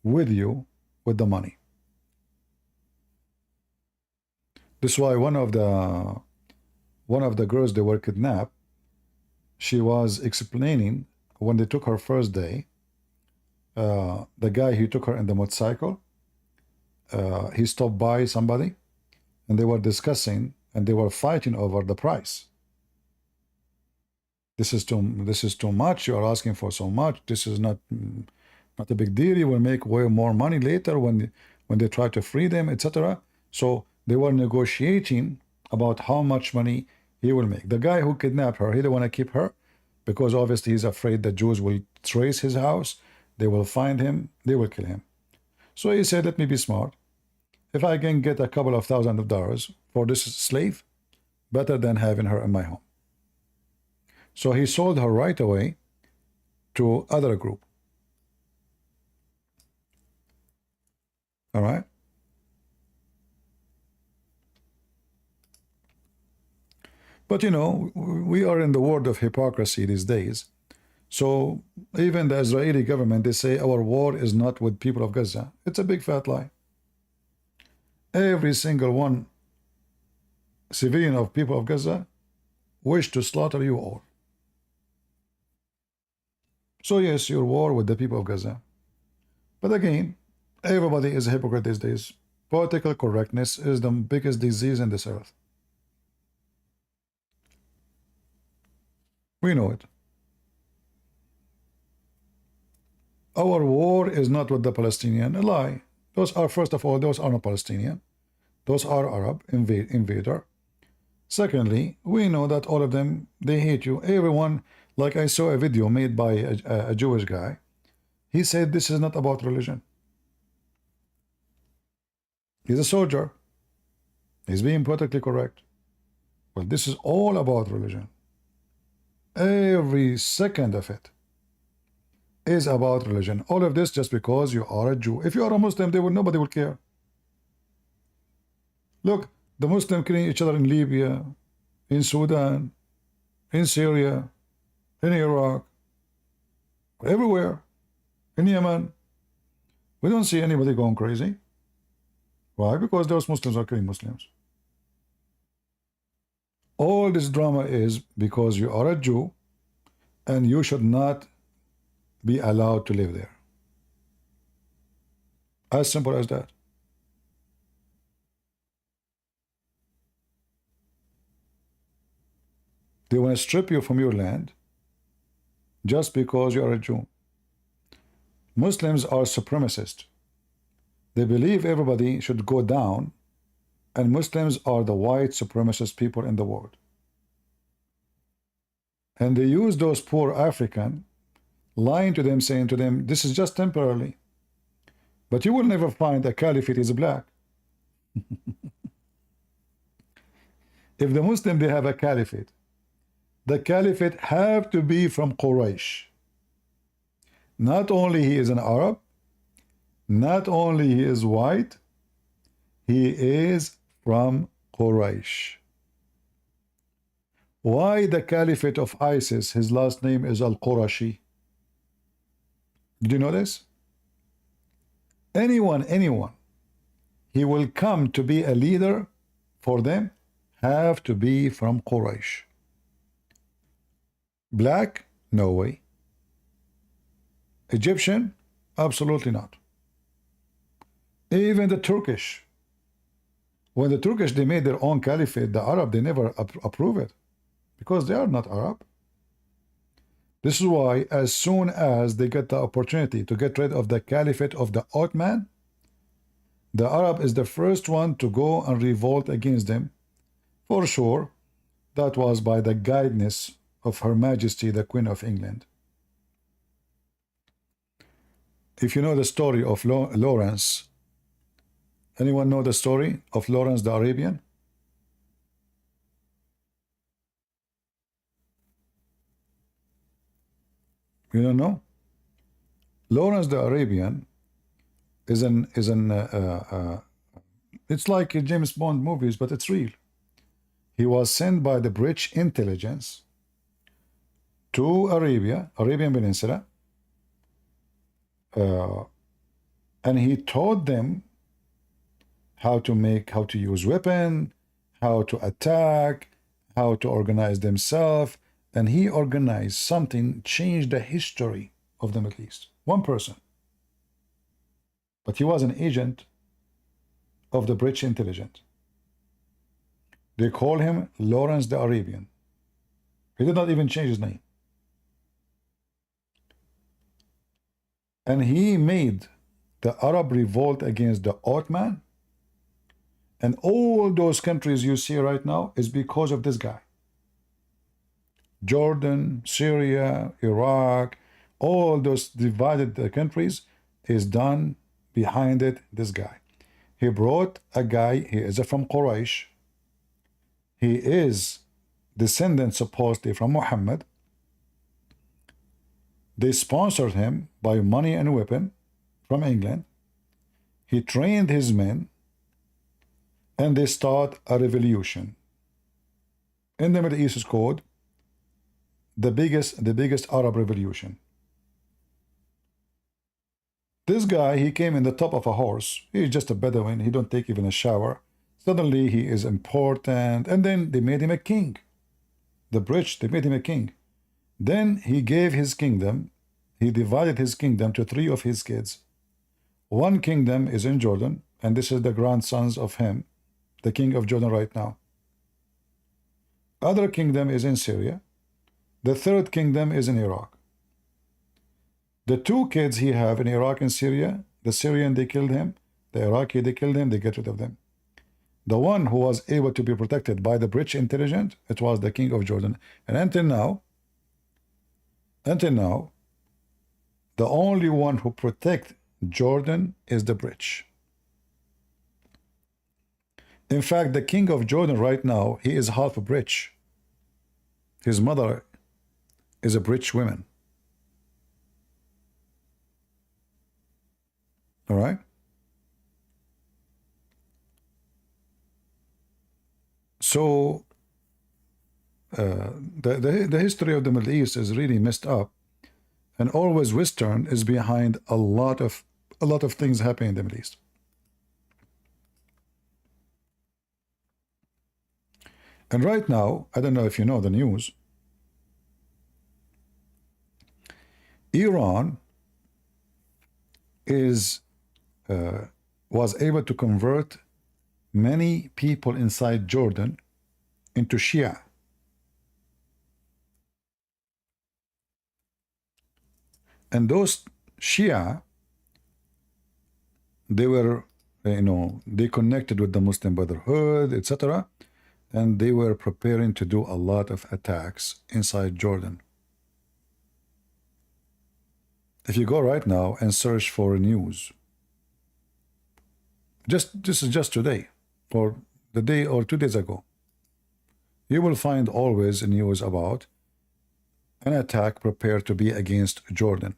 with you with the money. This is why one of the girls they were kidnapped, she was explaining when they took her first day, the guy who took her in the motorcycle, he stopped by somebody and they were discussing and they were fighting over the price. This is too much. You are asking for so much. This is not a big deal. You will make way more money later when they try to free them, etc. So they were negotiating about how much money he will make. The guy who kidnapped her, he didn't want to keep her because obviously he's afraid the Jews will trace his house. They will find him. They will kill him. So he said, let me be smart. If I can get a couple of $1,000s for this slave, better than having her in my home. So he sold her right away to other group. All right. But you know, we are in the world of hypocrisy these days. So even the Israeli government, they say our war is not with people of Gaza. It's a big fat lie. Every single one civilian of people of Gaza wish to slaughter you all. So yes, your war with the people of Gaza. But again, everybody is a hypocrite these days. Political correctness is the biggest disease in this earth. We know it. Our war is not with the Palestinian. A lie. Those are, first of all, those are not Palestinian. Those are Arab invader. Secondly, we know that all of them, they hate you. Everyone, like I saw a video made by a Jewish guy. He said this is not about religion. He's a soldier. He's being politically correct. Well, this is all about religion. Every second of it is about religion. All of this just because you are a Jew. If you are a Muslim, nobody will care. Look, the Muslims killing each other in Libya, in Sudan, in Syria, in Iraq, everywhere, in Yemen. We don't see anybody going crazy. Why? Because those Muslims are killing Muslims. All this drama is because you are a Jew and you should not be allowed to live there. As simple as that. They want to strip you from your land just because you are a Jew. Muslims are supremacists. They believe everybody should go down and Muslims are the white supremacist people in the world. And they use those poor African, lying to them, saying to them, this is just temporarily. But you will never find a caliphate is black. If the Muslim, they have a caliphate, the caliphate have to be from Quraysh. Not only he is an Arab, not only he is white, he is from Quraysh. Why the caliphate of ISIS, his last name is Al-Qurashi? Did you know this? Anyone, he will come to be a leader for them, have to be from Quraysh. Black? No way. Egyptian? Absolutely not. Even the Turkish. When the Turkish, they made their own caliphate, the Arab, they never approve it because they are not Arab. This is why as soon as they get the opportunity to get rid of the caliphate of the Ottoman, the Arab is the first one to go and revolt against them. For sure, that was by the guidance of Her Majesty, the Queen of England. If you know the story of Lawrence, anyone know the story of Lawrence the Arabian? You don't know? Lawrence the Arabian is it's like James Bond movies, but it's real. He was sent by the British intelligence to Arabian Peninsula, and he taught them how to use weapon, how to attack, how to organize themselves, and he organized something, changed the history of the Middle East. One person. But he was an agent of the British intelligence. They call him Lawrence the Arabian. He did not even change his name. And he made the Arab revolt against the Ottoman. And all those countries you see right now is because of this guy. Jordan, Syria, Iraq, all those divided countries is done behind it, this guy. He brought a guy, he is from Quraysh. He is descendant supposedly from Muhammad. They sponsored him by money and weapon from England. He trained his men, and they start a revolution. In the Middle East is called the biggest Arab revolution. This guy, he came in the top of a horse. He's just a Bedouin. He don't take even a shower. Suddenly he is important, and then they made him a king. The British, they made him a king. Then he gave his kingdom, he divided his kingdom to 3 of his kids. One kingdom is in Jordan, and this is the grandsons of him, the king of Jordan right now. Other kingdom is in Syria. The 3rd kingdom is in Iraq. The 2 kids he have in Iraq and Syria, the Syrian, they killed him. The Iraqi, they killed him, they get rid of them. The one who was able to be protected by the British intelligence, it was the king of Jordan. And until now, the only one who protect Jordan is the British. In fact, the king of Jordan right now, he is half British. His mother is a British woman. All right? So the history of the Middle East is really messed up, and always Western is behind a lot of things happening in the Middle East. And right now, I don't know if you know the news, Iran was able to convert many people inside Jordan into Shia. And those Shia, they were they connected with the Muslim Brotherhood, etc., and they were preparing to do a lot of attacks inside Jordan. If you go right now and search for news, this is just today, or the day or 2 days ago, you will find always news about an attack prepared to be against Jordan.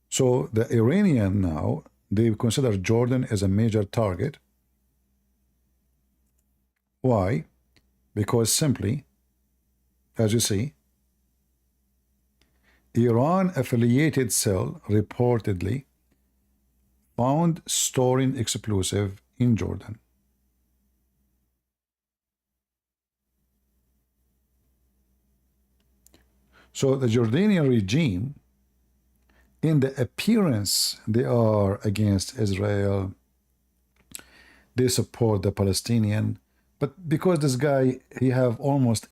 So the Iranian now, they consider Jordan as a major target. Why? Because simply, as you see, Iran affiliated cell reportedly found storing explosive in Jordan. So the Jordanian regime, in the appearance, they are against Israel. They support the Palestinian. But because this guy, he have almost